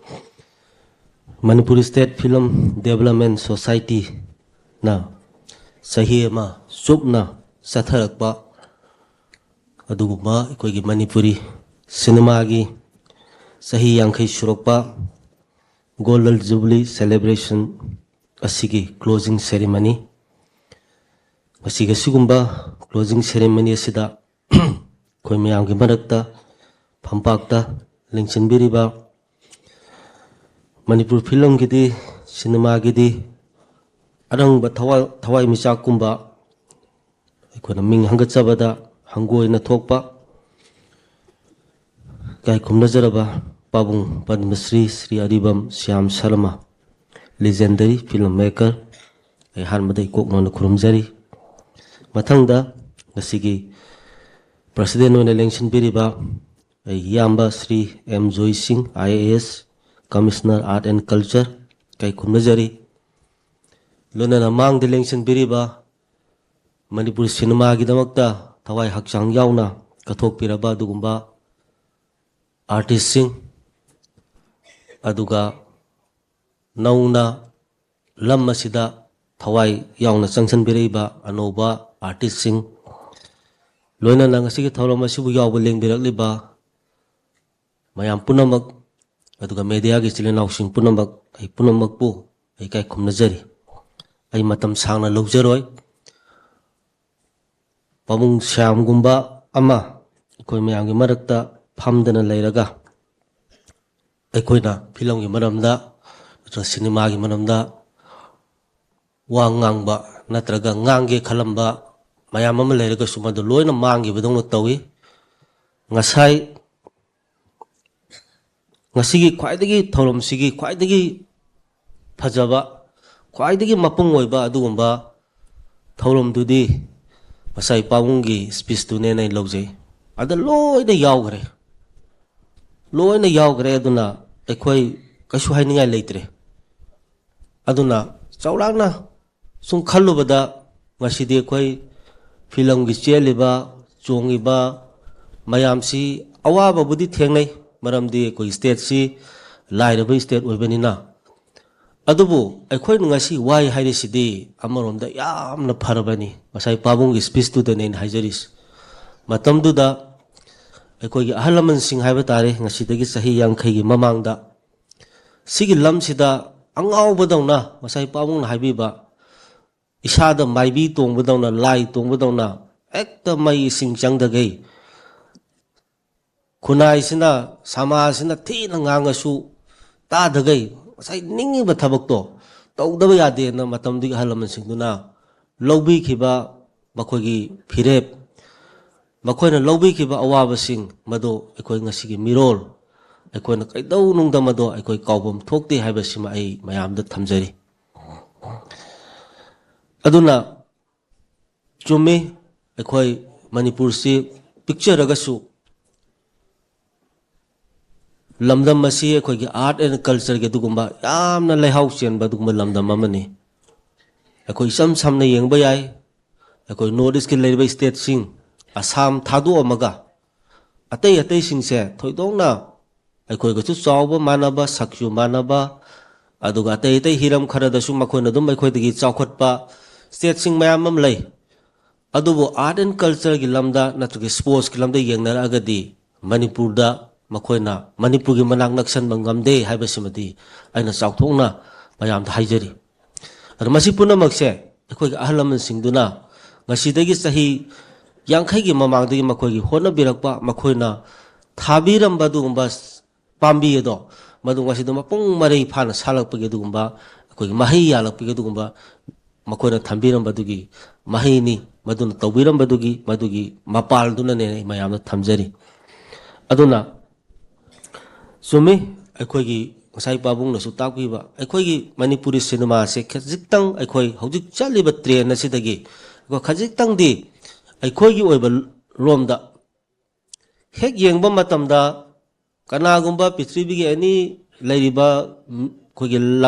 Manipur State Film Development Society na sahi ma subna satharakpa aduguma ikoi Manipuri cinema gi sahi yankai surokpa Golden Jubilee celebration asigi closing ceremony asiga sigumba closing ceremony asida koi mayam ki marakta phampakta lengchinbiriba Manipur film gidi cinema gidi arang ba thawai michak kumba ikona ming hangatchabada hangoi na thokpa kai khumna jaraba pabung Padmasri Sri Aribam Syam Sharma legendary filmmaker ai hanmadai kokno na khurumjari mathangda ngasigi President on election biriba Yamba Sri M. Joy Singh IAS Commissioner Art and Culture kay kumnajari lona na mang election biriba Manipur cinema gidamakta thawai hakchang yauna kathok piraba dugumba artist sing aduga nauna lam masida thawai yauna changsan biriba anoba artist sing loina nang asigi thawlam asibu yawba lengbirakliba mayam punamak aduga media gi chilinaw sing punamak ai punamak pu ai kai khumnajari ai matam sangna lawjaroi pamung syam gumba ama koi mayam gi marakta phamdana leiraga ai koina film gi maramda atra cinema gi maramda wa ngangba natraga ngange khalamba mayam ama leiraga sumadu loina mangi bedongno tawi ngasai ngasigi khwaidagi thorom sigi khwaidagi phajaba khwaidagi mapung oiba adugumba thorom dudi masai paungi speech tu ne nai lojai ada loina yawgre aduna ekhoi kasu hainingai leitre aduna chaurangna sum khallubada ngasidi ekhoi film gi cheliba chongiba mayamsi awaba budi thengnai maramdi ko state si lairaba state oibenina adubu ekhoi ngasi wai haire sidi amaronda yamna pharabani masai pabung gi speech tu den haijaris matamdu da ekhoi gi ahalaman sing haiba tare ngasidagi sahi yangkhai gi mamangda sigi lamsida angau badawna masai pabung haibiba isada maibi tongbadawna lai tongbadawna ekta mai sing changdagai ꯈꯨꯟꯅꯥꯏꯁꯤꯅ ꯁꯃꯥꯖꯁꯤꯅ ꯊꯤꯅ ꯉꯥꯡꯉꯁꯨ ꯇꯥꯗꯒꯩ ꯉꯁꯥꯏ ꯅꯤꯡꯉꯤꯕ ꯊꯕꯛꯇꯣ ꯇꯧꯗꯕ ꯌꯥꯗꯦꯅ ꯃꯇꯝꯗꯨꯒꯤ ꯑꯍꯜ ꯂꯃꯟꯁꯤꯡꯗꯨꯅ ꯂꯧꯕꯤꯈꯤꯕ ꯃꯈꯣꯏꯒꯤ ꯐꯤꯔꯦꯞ ꯃꯈꯣꯏꯅ ꯂꯧꯕꯤꯈꯤꯕ ꯑꯋꯥꯕꯁꯤꯡ ꯃꯗꯨ ꯑꯩꯈꯣꯏ ꯉꯁꯤꯒꯤ ꯃꯤꯔꯣꯜ ꯑꯩꯈꯣꯏꯅ ꯀꯩꯗꯧꯅꯨꯡꯗ ꯃꯗꯨ ꯑꯩꯈꯣꯏ ꯀꯥꯎꯐꯝ ꯊꯣꯛꯇꯦ ꯍꯥꯏꯕꯁꯤꯃ ꯑꯩ ꯃꯌꯥꯝꯗ ꯊꯝꯖꯔꯤ ꯑꯗꯨꯅ ꯆꯨꯝꯃꯤ ꯑꯩꯈꯣꯏ ꯃꯅꯤꯄꯨꯔꯁꯤ ꯄꯤꯛꯆꯔꯒꯁꯨ ꯂꯝꯗꯝ ꯑꯁꯤ ꯑꯩꯈꯣꯏꯒꯤ ꯑꯥꯔꯠ ꯑꯦꯟ ꯀꯜꯆꯔꯒꯤ ꯑꯗꯨꯒꯨꯝꯕ ꯌꯥꯝꯅ ꯂꯩꯍꯥꯎ ꯆꯦꯟꯕ ꯑꯗꯨꯒꯨꯝꯕ ꯂꯝꯗꯝ ꯑꯃꯅꯤ ꯑꯩꯈꯣꯏ ꯏꯆꯝ ꯁꯝꯅ ꯌꯦꯡꯕ ꯌꯥꯏ ꯑꯩꯈꯣꯏ ꯅꯣꯔꯠ ꯏꯁꯀꯤ ꯂꯩꯔꯤꯕ ꯁ꯭ꯇꯦꯠꯁꯤꯡ ꯑꯁꯥꯝ ꯊꯥꯗꯣꯛꯑꯝꯃꯒ ꯑꯇꯩ ꯑꯇꯩꯁꯤꯡꯁꯦ ꯊꯣꯏꯗꯣꯛꯅ ꯑꯩꯈꯣꯏꯒꯁꯨ ꯆꯥꯎꯕ ꯃꯥꯟꯅꯕ ꯁꯛꯁꯨ ꯃꯥꯟꯅꯕ ꯑꯗꯨꯒ ꯑꯇꯩ ꯑꯇꯩ ꯍꯤꯔꯝ ꯈꯔꯗꯁꯨ ꯃꯈꯣꯏꯅ ꯑꯗꯨꯝ ꯑꯩꯈꯣꯏꯗꯒꯤ ꯆꯥꯎꯈꯠꯄ ꯁ꯭ꯇꯦꯠꯁꯤꯡ ꯃꯌꯥꯝ ꯑꯃ ꯂꯩ ꯑꯗꯨꯕꯨ ꯑꯥꯔꯠ ꯑꯦꯟ ꯀꯜꯆꯔꯒꯤ ꯂꯝꯗ ꯅꯠꯇ꯭ꯔꯒ ꯁ꯭ꯄꯣꯔꯠꯁꯀꯤ ꯂꯝꯗ ꯌꯦꯡꯅꯔꯛꯑꯒꯗꯤ ꯃꯅꯤꯄꯨꯔꯗ ꯃꯈꯣꯏꯅ ꯃꯅꯤꯄꯨꯔꯒꯤ ꯃꯅꯥꯛ ꯅꯛꯁꯟꯕ ꯉꯝꯗꯦ ꯍꯥꯏꯕꯁꯤꯃꯗꯤ ꯑꯩꯅ ꯆꯥꯎꯊꯣꯛꯅ ꯃꯌꯥꯝꯗ ꯍꯥꯏꯖꯔꯤ ꯑꯗꯣ ꯃꯁꯤ ꯄꯨꯝꯅꯃꯛꯁꯦ ꯑꯩꯈꯣꯏꯒꯤ ꯑꯍꯜ ꯂꯃꯟꯁꯤꯡꯗꯨꯅ ꯉꯁꯤꯗꯒꯤ ꯆꯍꯤ 50ꯒꯤ ꯃꯃꯥꯡꯗꯒꯤ ꯃꯈꯣꯏꯒꯤ ꯍꯣꯠꯅꯕꯤꯔꯛꯄ ꯃꯈꯣꯏꯅ ꯊꯥꯕꯤꯔꯝꯕ ꯑꯗꯨꯒꯨꯝꯕ ꯄꯥꯝꯕꯤ ꯑꯗꯣ ꯃꯗꯨ ꯉꯁꯤꯗ ꯃꯄꯨꯡ ꯃꯔꯩ ꯐꯥꯅ ꯁꯥꯠꯂꯛꯄꯒꯤ ꯑꯗꯨꯒꯨꯝꯕ ꯑꯩꯈꯣꯏꯒꯤ ꯃꯍꯩ ꯌꯥꯜꯂꯛꯄꯒꯤ ꯑꯗꯨꯒꯨꯝꯕ ꯃꯈꯣꯏꯅ ꯊꯝꯕꯤꯔꯝꯕꯗꯨꯒꯤ ꯃꯍꯩꯅꯤ ꯃꯗꯨꯅ ꯇꯧꯕꯤꯔꯝꯕꯗꯨꯒꯤ ꯃꯗꯨꯒꯤ ꯃꯄꯥꯜꯗꯨꯅꯅꯦ ꯑꯩ ꯃꯌꯥꯝꯗ ꯊꯝꯖꯔꯤ ꯑꯗꯨꯅ ꯆꯨꯝꯃꯤ ꯑꯩꯈꯣꯏꯒꯤ ꯉꯁꯥꯏ ꯄꯥꯕꯨꯡꯅꯁꯨ ꯇꯥꯛꯄꯤꯕ ꯑꯩꯈꯣꯏꯒꯤ ꯃꯅꯤꯄꯨꯔꯤ ꯁꯤꯅꯦꯃꯥꯁꯦ ꯈꯖꯤꯛꯇꯪ ꯑꯩꯈꯣꯏ ꯍꯧꯖꯤꯛ ꯆꯠꯂꯤꯕ ꯇ꯭ꯔꯦꯟ ꯑꯁꯤꯗꯒꯤ ꯑꯩꯈꯣꯏ ꯈꯖꯤꯛꯇꯪꯗꯤ ꯑꯩꯈꯣꯏꯒꯤ ꯑꯣꯏꯕ ꯔꯣꯝꯗ ꯍꯦꯛ ꯌꯦꯡꯕ ꯃꯇꯝꯗ ꯀꯅꯥꯒꯨꯝꯕ ꯄ꯭ꯔꯤꯊꯤꯕꯤꯒꯤ ꯑꯦꯅꯤ ꯂꯩꯔꯤꯕ ꯑꯩꯈꯣꯏꯒꯤ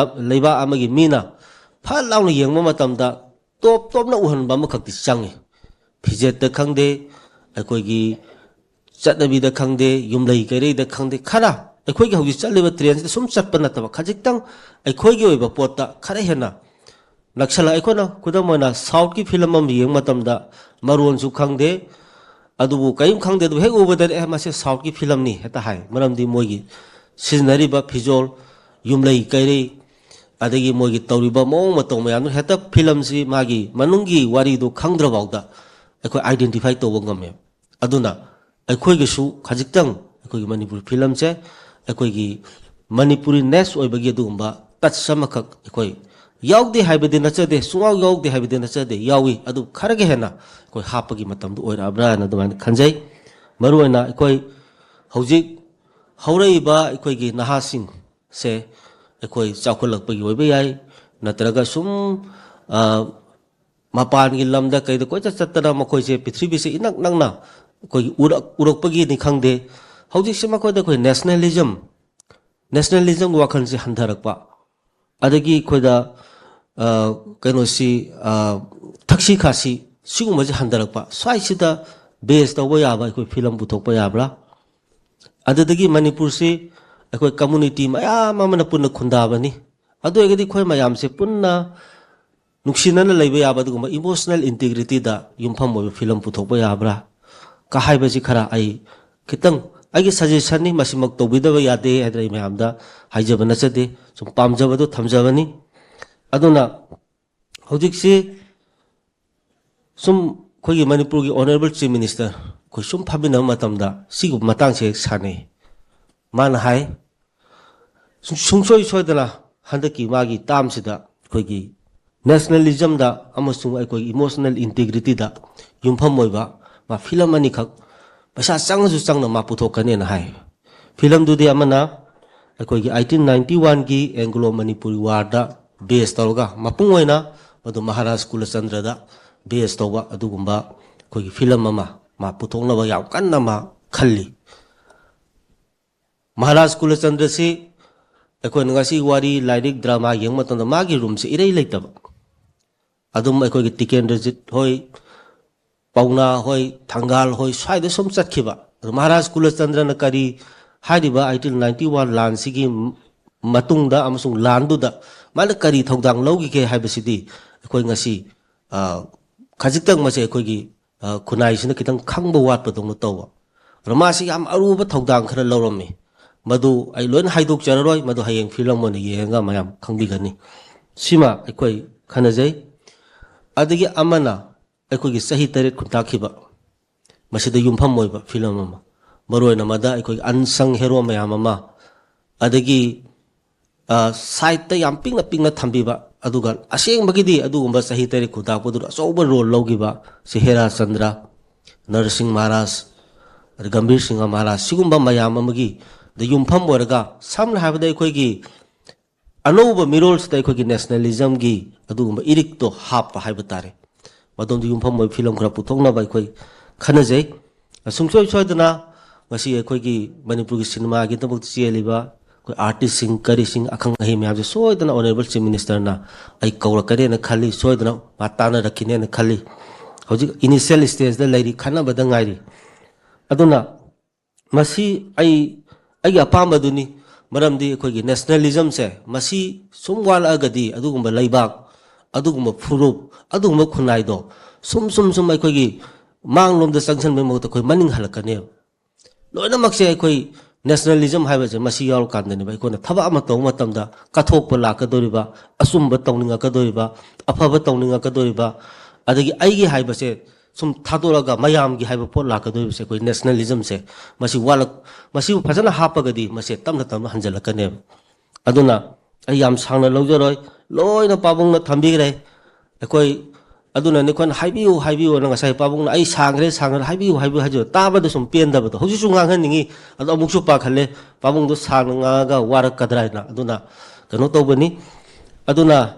ꯂꯩꯕꯥꯛ ꯑꯃꯒꯤ ꯃꯤꯅ ꯐꯠ ꯂꯥꯎꯅ ꯌꯦꯡꯕ ꯃꯇꯝꯗ ꯇꯣꯞ ꯇꯣꯞꯅ ꯎꯍꯟꯕ ꯑꯃꯈꯛꯇꯤ ꯆꯪꯉꯤ ꯐꯤꯖꯦꯠꯇ ꯈꯪꯗꯦ ꯑꯩꯈꯣꯏꯒꯤ ꯆꯠꯅꯕꯤꯗ ꯈꯪꯗꯦ ꯌꯨꯝꯂꯩ ꯀꯩꯔꯩꯗ ꯈꯪꯗꯦ ꯈꯔ ꯑꯩꯈꯣꯏꯒꯤ ꯍꯧꯖꯤꯛ ꯆꯠꯂꯤꯕ ꯇ꯭ꯔꯦꯟꯁꯤꯗ ꯁꯨꯝ ꯆꯠꯄ ꯅꯠꯇꯕ ꯈꯖꯤꯛꯇꯪ ꯑꯩꯈꯣꯏꯒꯤ ꯑꯣꯏꯕ ꯄꯣꯠꯇ ꯈꯔ ꯍꯦꯟꯅ ꯅꯛꯁꯜꯂꯛ ꯑꯩꯈꯣꯏꯅ ꯈꯨꯗꯝ ꯑꯣꯏꯅ ꯁꯥꯎꯠꯀꯤ ꯐꯤꯂꯝ ꯑꯃ ꯌꯦꯡꯕ ꯃꯇꯝꯗ ꯃꯔꯣꯟꯁꯨ ꯈꯪꯗꯦ ꯑꯗꯨꯕꯨ ꯀꯔꯤꯝ ꯈꯪꯗꯦ ꯑꯗꯨꯕꯨ ꯍꯦꯛ ꯎꯕꯗ ꯃꯁꯤ ꯁꯥꯎꯠꯀꯤ ꯐꯤꯂꯝꯅꯤ ꯍꯦꯛꯇ ꯍꯥꯏ ꯃꯔꯝꯗꯤ ꯃꯣꯏꯒꯤ ꯁꯤꯖꯤꯟꯅꯔꯤꯕ ꯐꯤꯖꯣꯜ ꯌꯨꯝꯂꯩ ꯀꯩꯔꯩ ꯑꯗꯒꯤ ꯃꯣꯏꯒꯤ ꯇꯧꯔꯤꯕ ꯃꯑꯣꯡ ꯃꯇꯧ ꯃꯌꯥꯝꯗꯨ ꯍꯦꯛꯇ ꯐꯤꯂꯝꯁꯤ ꯃꯥꯒꯤ ꯃꯅꯨꯡꯒꯤ ꯋꯥꯔꯤꯗꯨ ꯈꯪꯗ꯭ꯔꯐꯥꯎꯗ ꯑꯩꯈꯣꯏ ꯑꯥꯏꯗꯦꯟꯇꯤꯐꯥꯏ ꯇꯧꯕ ꯉꯝꯃꯦ ꯑꯗꯨꯅ ꯑꯩꯈꯣꯏꯒꯤꯁꯨ ꯈꯖꯤꯛꯇꯪ ꯑꯩꯈꯣꯏꯒꯤ ꯃꯅꯤꯄꯨꯔꯤ ꯐꯤꯂꯝꯁꯦ ꯑꯩꯈꯣꯏꯒꯤ ꯃꯅꯤꯄꯨꯔꯤ ꯅꯦꯁ ꯑꯣꯏꯕꯒꯤ ꯑꯗꯨꯒꯨꯝꯕ ꯇꯆ ꯑꯃꯈꯛ ꯑꯩꯈꯣꯏ ꯌꯥꯎꯗꯦ ꯍꯥꯏꯕꯗꯤ ꯅꯠꯆꯗꯦ ꯁꯨꯡꯌꯥꯎ ꯌꯥꯎꯗꯦ ꯍꯥꯏꯕꯗꯤ ꯅꯠꯆꯗꯦ ꯌꯥꯎꯏ ꯑꯗꯨ ꯈꯔꯒ ꯍꯦꯟꯅ ꯑꯩꯈꯣꯏ ꯍꯥꯞꯄꯒꯤ ꯃꯇꯝꯗꯨ ꯑꯣꯏꯔꯛꯑꯕ꯭ꯔꯥꯅ ꯑꯗꯨꯃꯥꯏꯅ ꯈꯟꯖꯩ ꯃꯔꯨꯑꯣꯏꯅ ꯑꯩꯈꯣই ꯍꯧꯖꯤꯛ ꯍꯧꯔꯛꯏꯕ ꯑꯩꯈꯣꯏꯒꯤ ꯅꯍꯥꯁꯤꯡꯁꯦ ꯑꯩꯈꯣꯏ ꯆꯥꯎꯈꯠꯂꯛꯄꯒꯤ ꯑꯣꯏꯕ ꯌꯥꯏ ꯅꯠꯇ꯭ꯔꯒ ꯁꯨꯝ ꯃꯄꯥꯟꯒꯤ ꯂꯝꯗ ꯀꯩꯗ ꯀꯣꯏꯆꯠ ꯆꯠꯇꯅ ꯃꯈꯣꯏꯁꯦ ꯄ꯭ꯔꯤꯊꯤꯕꯤꯁꯦ ꯏꯅꯛ ꯅꯛꯅ ꯑꯩꯈꯣꯏꯒꯤ ꯎꯔꯛꯄꯒꯤꯅꯤ ꯈꯪꯗꯦ ꯍꯧꯖꯤꯛꯁꯦ ꯃꯈꯣꯏꯗ ꯑꯩꯈꯣꯏ ꯅꯦꯁꯅꯦꯂꯤꯖꯝꯒꯤ ꯋꯥꯈꯜꯁꯦ ꯍꯟꯊꯔꯛꯄ ꯑꯗꯒꯤ ꯑꯩꯈꯣꯏꯗ ꯀꯩꯅꯣꯁꯤ ꯊꯛꯁꯤ ꯈꯥꯁꯤ ꯁꯤꯒꯨꯝꯕꯁꯦ ꯍꯟꯊꯔꯛꯄ ꯁ꯭ꯋꯥꯏꯁꯤꯗ ꯕꯦꯁ ꯇꯧꯕ ꯌꯥꯕ ꯑꯩꯈꯣই ꯐꯤꯂꯝ ꯄꯨꯊꯣꯛꯄ ꯌꯥꯕ꯭ꯔꯥ ꯑꯗꯨꯗꯒꯤ ꯃꯅꯤꯄꯨꯔꯁꯤ ꯑꯩꯈꯣꯏ ꯀꯝꯃꯨꯅꯤꯇꯤ ꯃꯌꯥꯝ ꯑꯃꯅ ꯄꯨꯟꯅ ꯈꯨꯟꯗꯥꯕꯅꯤ ꯑꯗꯨ ꯑꯣꯏꯔꯒꯗꯤ ꯑꯩꯈꯣꯏ ꯃꯌꯥꯝꯁꯦ ꯄꯨꯟꯅ ꯅꯨꯡꯁꯤꯅꯅ ꯂꯩꯕ ꯌꯥꯕ ꯑꯗꯨꯒꯨꯝꯕ ꯏꯃꯣꯁꯅꯦꯜ ꯏꯟꯇꯤꯒ꯭ꯔꯤꯇꯤꯗ ꯌꯨꯝꯐꯝ ꯑꯣꯏꯕ ꯐꯤꯂꯝ ꯄꯨꯊꯣꯛꯄ ꯌꯥꯕ꯭ꯔꯥ ꯀ ꯍꯥꯏꯕꯁꯤ ꯈꯔ ꯑꯩ ꯈꯤꯇꯪ ꯑꯩꯒꯤ ꯁꯖꯦꯁꯟꯅꯤ ꯃꯁꯤꯃꯛ ꯇꯧꯕꯤꯗꯕ ꯌꯥꯗꯦ ꯍꯥꯏꯗꯅ ꯑꯩ ꯃꯌꯥꯝꯗ ꯍꯥꯏꯖꯕ ꯅꯠꯆꯗꯦ ꯁꯨꯝ ꯄꯥꯝꯖꯕꯗꯨ ꯊꯝꯖꯕꯅꯤ ꯑꯗꯨꯅ ꯍꯧꯖꯤꯛꯁꯤ ꯁꯨꯝ ꯑꯩꯈꯣꯏꯒꯤ ꯃꯅꯤꯄꯨꯔꯒꯤ ꯑꯣꯅꯔꯦꯕꯜ ꯆꯤꯐ ꯃꯤꯅꯤꯁꯇꯔ ꯑꯩꯈꯣꯏ ꯁꯨꯝ ꯐꯝꯃꯤꯟꯅꯕ ꯃꯇꯝꯗ ꯁꯤꯒꯨꯝꯕ ꯃꯇꯥꯡꯁꯦ ꯍꯦꯛ ꯁꯥꯟꯅꯩ ꯃꯥꯅ ꯍꯥꯏ ꯁꯨꯡꯁꯣꯏ ꯁꯣꯏꯗꯅ ꯍꯟꯗꯛꯀꯤ ꯃꯥꯒꯤ ꯇꯥꯝꯁꯤꯗ ꯑꯩꯈꯣꯏꯒꯤ ꯅꯦꯁꯅꯦꯂꯤꯖꯝꯗ ꯑꯃꯁꯨꯡ ꯑꯩꯈꯣꯏꯒꯤ ꯏꯃꯣꯁꯅꯦꯜ ꯏꯟꯇꯤꯒ꯭ꯔꯤꯇꯤꯗ ꯌꯨꯝꯐꯝ ꯑꯣꯏꯕ ꯃꯥ ꯐꯤꯂꯝ ꯑꯅꯤꯈꯛ ꯄꯩꯁꯥ ꯆꯪꯉꯁꯨ ꯆꯪꯅ ꯃꯥ ꯄꯨꯊꯣꯛꯀꯅꯦꯅ ꯍꯥꯏ ꯐꯤꯂꯝꯗꯨꯗꯤ ꯑꯃꯅ ꯑꯩꯈꯣꯏꯒꯤ 1891ꯒꯤ ꯑꯦꯡꯒ꯭ꯂꯣ ꯃꯅꯤꯄꯨꯔꯤ ꯋꯥꯔꯗ ꯕꯦꯁ ꯇꯧꯔꯒ ꯃꯄꯨꯡ ꯑꯣꯏꯅ ꯃꯗꯨ ꯃꯍꯥꯔꯥꯖ ꯀꯨꯂꯆꯟꯗ꯭ꯔꯗ ꯕꯦꯁ ꯇꯧꯕ ꯑꯗꯨꯒꯨꯝꯕ ꯑꯩꯈꯣꯏꯒꯤ ꯐꯤꯂꯝ ꯑꯃ ꯃꯥ ꯄꯨꯊꯣꯛꯅꯕ ꯌꯥꯝ ꯀꯟꯅ ꯃꯥ ꯈꯜꯂꯤ ꯃꯍꯥꯔꯥꯖ ꯀꯨꯂꯆꯟꯗ꯭ꯔꯁꯤ ꯑꯩꯈꯣꯏꯅ ꯉꯁꯤ ꯋꯥꯔꯤ ꯂꯥꯏꯔꯤꯛ ꯗ꯭ꯔꯃꯥ ꯌꯦꯡꯕ ꯃꯇꯝꯗ ꯃꯥꯒꯤ ꯔꯨꯝꯁꯤ ꯏꯔꯩ ꯂꯩꯇꯕ ꯑꯗꯨꯝ ꯑꯩꯈꯣꯏꯒꯤ ꯇꯤꯀꯦꯟꯗ꯭ꯔꯖꯤꯠ ꯍꯣꯏ ꯄꯥꯎꯅꯥ ꯍꯣꯏ ꯊꯪꯒꯥꯜ ꯍꯣꯏ ꯁ꯭ꯋꯥꯏꯗ ꯁꯨꯝ ꯆꯠꯈꯤꯕ ꯑꯗꯨ ꯃꯍꯥꯔꯥꯖ ꯀꯨꯂꯆꯟꯗ꯭ꯔꯅ ꯀꯔꯤ ꯍꯥꯏꯔꯤꯕ 1891 ꯂꯥꯟꯁꯤꯒꯤ ꯃꯇꯨꯡꯗ ꯑꯃꯁꯨꯡ ꯂꯥꯟꯗꯨꯗ ꯃꯥꯅ ꯀꯔꯤ ꯊꯧꯗꯥꯡ ꯂꯧꯈꯤꯒꯦ ꯍꯥꯏꯕꯁꯤꯗꯤ ꯑꯩꯈꯣꯏ ꯉꯁꯤ ꯈꯖꯤꯛꯇꯪ ꯃꯁꯦ ꯑꯩꯈꯣꯏꯒꯤ ꯈꯨꯟꯅꯥꯏꯁꯤꯅ ꯈꯤꯇꯪ ꯈꯪꯕ ꯋꯥꯠꯄꯗꯧꯅ ꯇꯧꯕ ꯑꯗꯣ ꯃꯥꯁꯤ ꯌꯥꯝ ꯑꯔꯨꯕ ꯊꯧꯗꯥꯡ ꯈꯔ ꯂꯧꯔꯝꯃꯤ ꯃꯗꯨ ꯑꯩ ꯂꯣꯏꯅ ꯍꯥꯏꯗꯣꯛꯆꯔꯔꯣꯏ ꯃꯗꯨ ꯍꯌꯦꯡ ꯐꯤꯂꯝ ꯑꯣꯏꯅ ꯌꯦꯡꯉꯒ ꯃꯌꯥꯝ ꯈꯪꯕꯤꯒꯅꯤ ꯁꯤꯃ ꯑꯩꯈꯣꯏ ꯈꯟꯅꯖꯩ ꯑꯗꯒꯤ ꯑꯃꯅ ꯑꯩꯈꯣꯏꯒꯤ ꯆꯍꯤ 8 ꯈꯨꯟꯇꯥꯛꯈꯤꯕ ꯃꯁꯤꯗ ꯌꯨꯝꯐꯝ ꯑꯣꯏꯕ ꯐꯤꯂꯝ ꯑꯃ maroina mada ikoi unsung hero mayam ama adagi site ta yam pingna thambiba aduga aseng bagidi adugumba sahi tari khuda podur asoba role logiba si Hera Chandra Narsingh Maharaj Gambhir Singh Maharaj sigumba mayam amagi the yumpham oraga samna habda ikoi gi anova mirrors ta ikoi gi nationalism gi adugumba irik to hap haiba tare madom di yumpham moi film khara puthongna ba ikoi khanajai sumsoi soidana ngasi ikoi gi Manipur gi cinema gi tabuk cheliba koi artist sing kari sing akhang ahi myam je soidana honorable chief minister na ai kaura kare na khali soidana matana rakhine na khali hoji initial stage da lairi khana bada ngairi aduna masi ai apamba duni maramdi ikoi gi nationalism se masi sumwal agadi adugumba laibak adugumba furup adugumba khunai do sum ikoi gi manglom da sanction me mo ta koi maning halakane loina makse ikoi nationalism haiba je masi yaw kandani bai kona thaba ama to matamda kathokpa lakadoriba asumba tawninga kadoriba afaba tawninga kadoriba adagi aigi haiba se sum thadoraga mayam gi haiba pot lakadoriba se koi nationalism se masi walak masi phajana hapagadi mase tamna hanjalakane aduna ai yam sangna lojoroi loina pabungna thambigre koi aduna ne kon haibiu na ngasai pabung ai sangre haibiu hajo tabada sum pendabado hoji su ngang haningi adu amuksu pa khale pabung do sangna ga warak kadraina aduna kano tobani aduna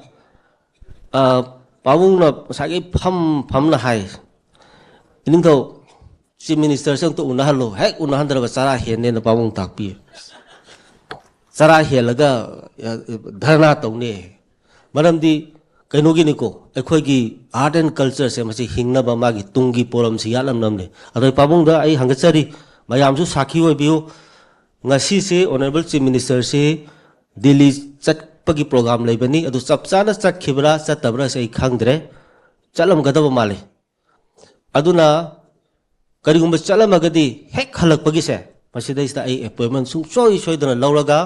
pabung na sagi pham na hai iningtho chief minister sang to unahalo hek unahandraga sara henne na pabung takpi sara helaga dharna tawne maramdi kainogi niko ekhoi gi art and culture se masi hingna ba magi tungi poram si yalam namne adoi pabung da ai hangachari mayam su sakhi oi biu ngasi se honorable chief minister se Delhi chat pagi program leibani adu sapchana chat khibra chatabra se khangdre chalam gadaba male aduna karigumba chalam agadi hek halak pagi se masi dai sta ai appointment sung soi dana lauraga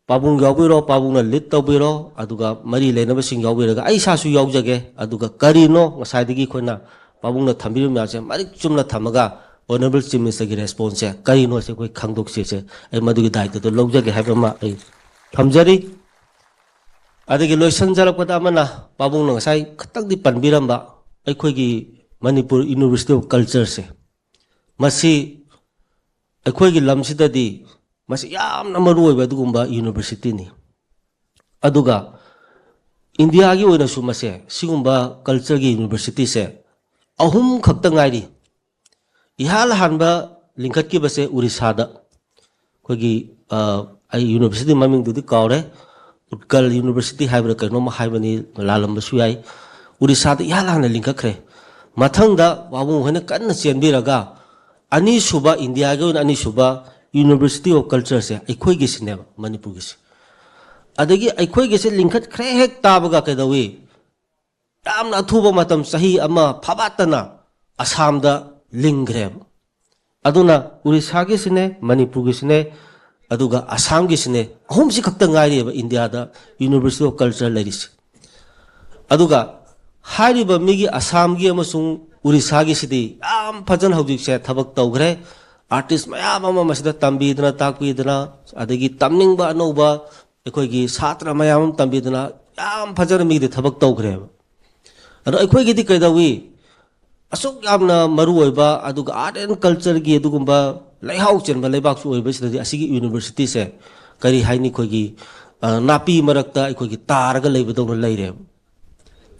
pabung yaubiro pabung na lit tawbiro aduga mari lenaba sing yaubiraga ai sasu yaujage aduga karino ngasaidigi khoina pabung na thambiru myase mari chumna thamaga honorable chief minister gi response se karino se koi khangdok se ai madugi daitto to laujage haiba ma ai thamjari adagi loisan jalakpada amana pabung na ngasai khatak di panbiramba ai khoi gi Manipur University of Culture se masi ai khoi gi lamsida di masi yamna maru oiba adugumba university ni aduga India gi oina su mase sigumba culture gi university se ahum khakta ngairi ihal hanba lingkhat ki base Orissa da kogi ai university maming du di kawre Utkal University haibra kaino ma haibani lalam su yai Orissa da ihal han lingkha khre mathang da babu hene kanna chenbiraga ani suba India gi ani suba University of Culture se aikhoi gi sine Manipur gi adagi aikhoi gi se lingkhat khre hek tabaga kedawi yamna athuba matam sahi ama phabatana Assam da lingre aduna Orissa gi sine Manipur gi sine aduga Assam gi sine ahum si khakta ngai re India da University of Culture lairis aduga hariba migi Assam gi amasung Orissa gi sidi yam phajan hojik se thabak tawgre artist mayam ama masida tambidna takpidna adagi tamningba anova ekhoi gi satra mayam tambidna yam phajar mi de thabak tawgre ado ekhoi gi di kaidawi asuk yamna maru oiba aduga art and culture gi adugumba laihau chenba leibak su oiba sida asigi university se kari haini khoi gi napi marakta ekhoi gi targa leibadong leire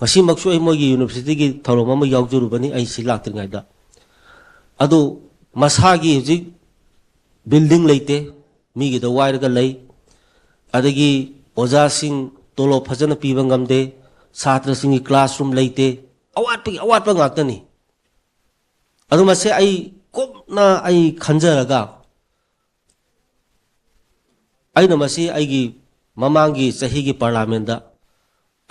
masi maksu ai moi gi university gi tholoma ma yaujurubani ai si laktringai da adu masagi hujik building leite migi da wairaga lei adagi oja sing tolo phajana piba ngamde satra singi classroom leite awat ngaktani adu mase ai kopna ai khanjaraga aina masi aigi mamangi sahi gi parliament da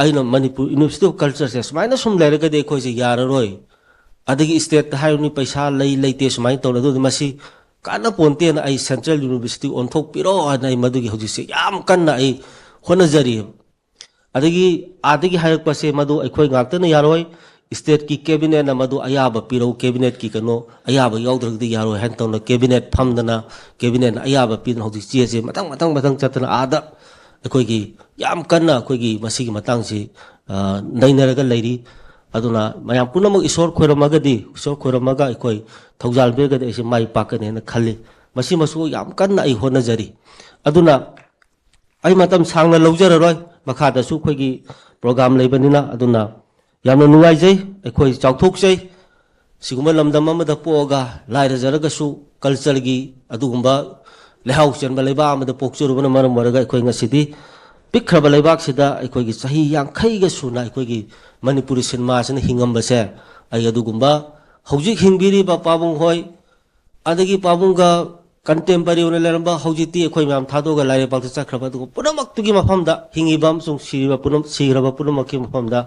aina Manipur University of Culture se smaina sum leraga de khoi se yararoi adagi state hairuni paisa leite sumai tawna du masi kana ponte na ai Central University on thok piro anai madugi hoji se yam kanna ai honajari adagi hayak pase madu ai khoi ngakta na yaroi state ki cabinet na madu ayaba piro cabinet ki kano ayaba yaudrak di yaro hentong na cabinet phamdana cabinet na ayaba pin hodi che matang chatna ada akoi gi yam kanna akoi gi masigi matang si nainaraga leiri aduna mayam punamag isor khoiramaga akoi thaujal bega de mai pakane na khali masi masu yam kanna ai honajari aduna ai matam sangna lojara makha da su khoi gi program leibanina aduna yamna nuai jai akoi chauthok jai siguma lamdam amada poga laira jaraga su culture gi adugumba lehau chen ba leiba amada pokchuru bana maram waraga akoi ngasidi pikhraba leibak sida akoi gi sahi yang khai ga suna akoi gi manipuri cinema sina hingam ba se ai adugumba hojik hingbiri ba pabung hoi adagi pabunga contemporary one leramba hojiti akoi mam thado ga laire pak chakraba du punamak tugi mafamda hingibam sung siriba punam sigraba punamak ki mafamda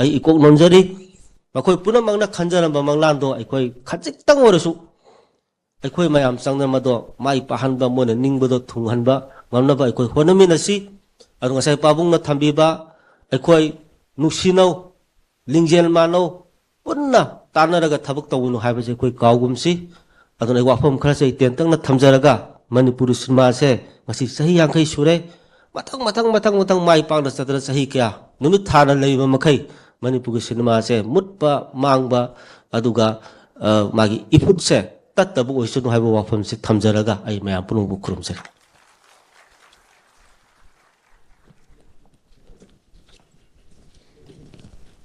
ai ikok nonjari makoi punamak na khanjana ba manglando akoi khajik tang orasu akoi mayam sangna mado mai pahanba mona ningbodo thunghanba ngamnaba akoi honaminasi adu ngasai pabung na thambiba akoi nuksinau lingjel manau punna tanaraga thabak tawunu haibase akoi kaugumsi aduna wafam khara sei tentang na thamjaraga manipuri cinema se ngasi sahi yangkai sure matang mai pang na sadra sahi kya numit thana leiba makai manipuri cinema se mutpa mangba aduga magi ifut se tattabu oisunu haiba wafam se thamjaraga ai mayam punung bukrum se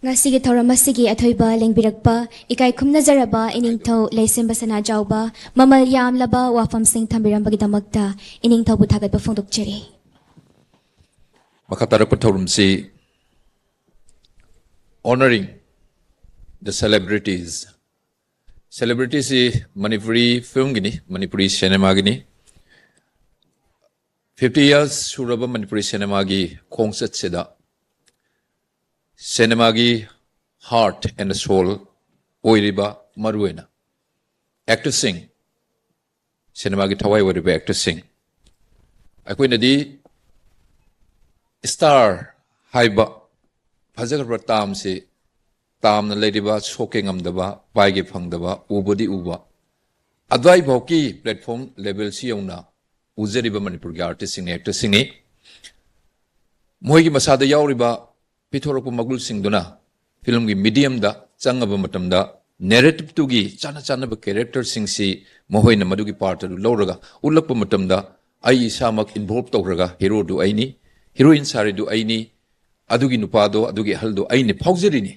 Ngasigi thauramasi athoiba lengbirakpa ikai khumna jaraba iningthau leisemba sana jawba mamal yamlaba wafam sing thambirambagi damakta iningthau bu thagatba phongdokcheri
Makatarak Pathaurumsi honoring the celebrities. Celebrities is Manipuri film gini, Manipuri cinema gini. 50 years suraba Manipuri cinema gi concert seda. Cinema gi heart and soul oiriba maruena. Actor sing. Cinema gi thawai oiriba actor sing. Akoi nadi star haiba fajagar tam se tam na lediba soking amdaba paige phangdaba ubodi uba adwai bhoki platform level si yona uzeriba Manipur gi artist sing actor sing e moigi masada yauriba pithorok magul sing duna film gi medium da changaba matam da narrative tu gi chana ba character sing si mohoina madu gi part du loraga ulakpa matam da ai samak involve tawraga hero du aini heroine sari du aini adugi nupado adugi haldo aini phaujerini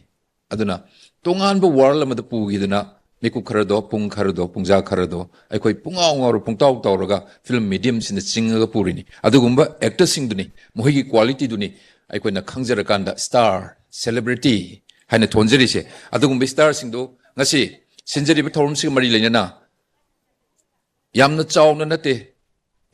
aduna tongan ba world amada pugiduna miku kharado pung kharado pungja kharado aikoi pungaw ngaru pungtaw tawraga film medium sin chinga purini adugumba actor sing duni mohi quality duni aikoi na khangjara kanda star celebrity haina thonjeri se adugumba star sing do ngasi sinjeri ba thorum sing mari leina yamna chawna nate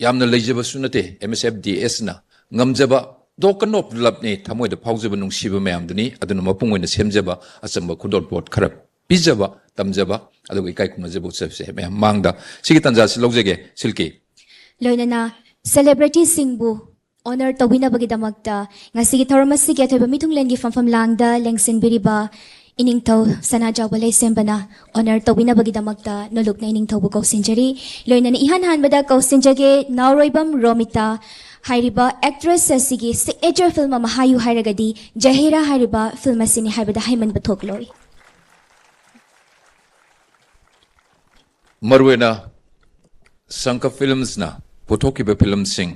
yamna leijaba sunate MSFDS na ngamjaba dokanop labne thamoida phaujaba nungsiba mayamduni aduna mapung oina semjaba achamba khudol pot kharap pijaba tamjaba aduga ikai kumajaba utsabse mayam mangda sigi tanja si lojege silki
loinana celebrity singbu honor tawinabagi damakta ngasigi thauramasi athoiba mithunglengi famfam langda lengsin biriba iningthau sana jawba leisembana honor tawinabagi damakta nolokna iningthau bu kausinjari loinana ihan hanbada kausinjage nauroibam romita Hairiba actress asigi signature film ama hayu hairagadi Jahira hairiba film asini haibada haiman bathokloi
Marwena Sanka films na photoki be film sing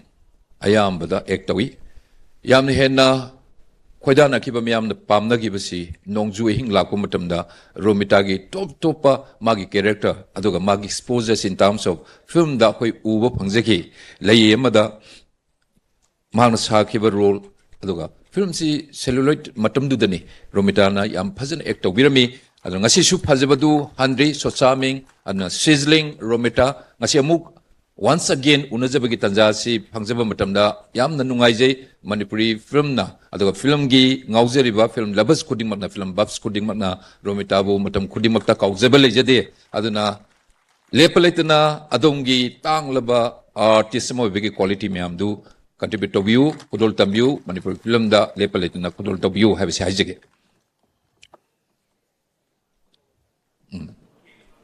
ayambada ektawi yamni henna khoidana kiba miyamna pamna gibasi nongju hing lakpo matamda romita gi top magi character aduga magi exposure in terms of film da khoi uba phangjaki lei amada Magna Sakiba role aduga film si celluloid matam dudani romita na yam phajana act tawirami adu ngasi su phajabadu handri so charming and sizzling romita ngasi amuk once again unajabagi tanja si phangjaba matamda yam na nungaijai Manipuri film na aduga film gi ngaujeriba film labas kuding makna film babs kuding makna romita bu matam kuding makta kaujaba lejade aduna lepalaitana adongi tanglaba artist mo bigi quality mayam du contribute to view kudol tam view Manipur film da lepalaitana kudol to view have si hajege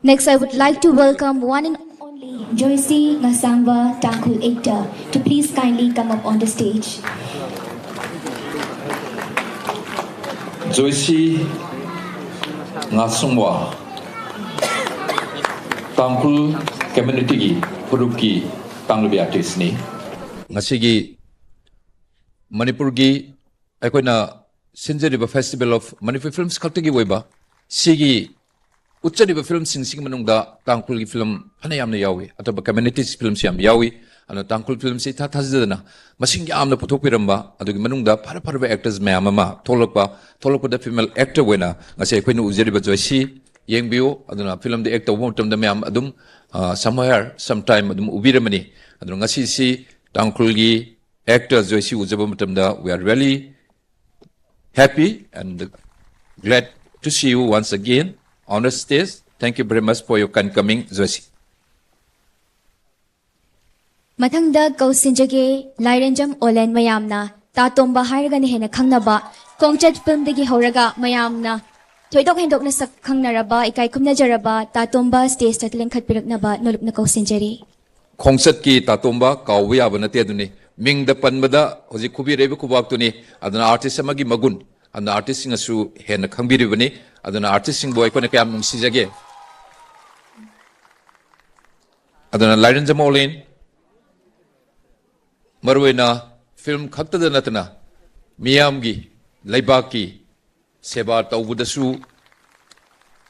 Next, I would like to welcome one and only Joycey Ngasangwa Tangkul actor to please kindly come up on the stage.
Joycey Ngasangwa Tangkul community gi puruki tanglubi artist ni ngasigi Manipur gi akoina sinjeriba festival of Manipur films khaltagi weba sigi uccariba film sing manungda tangkul gi film hana yamna yawi ataba community films yam yawi ana tangkul film si tha thajadana masing yamna puthokpiramba adugi manungda phara actors mayam ama tholokpa da female actor wena ngase akoina ujariba Joycey yengbiu aduna film de act tawbo tamda mayam adum somewhere sometime adum ubiramani aduna ngasi si tangkul gi actor Joycey ujaba matamda we are really happy and glad to see you once again on the stage. Thank you very much for your kind coming, Joycey.
Mathangda kausinjage lairenjam olen mayamna tatomba hairagani hena khangnaba kongchat film degi horaga mayamna thoidok hendok na sak khangnaraba ikai khumna jaraba tatomba stage ta lengkhat piraknaba nolupna kausinjari
Khongset ki tatomba kawwi abana te aduni ming da panbada hoji khubi rebe khubak tuni aduna artist amagi magun and artist sing asu hena khangbiri bani aduna artist sing boy kone kayam nungsi jage aduna lairenjam olen marwena film khakta da natna miyamgi laibaki seba tawbudasu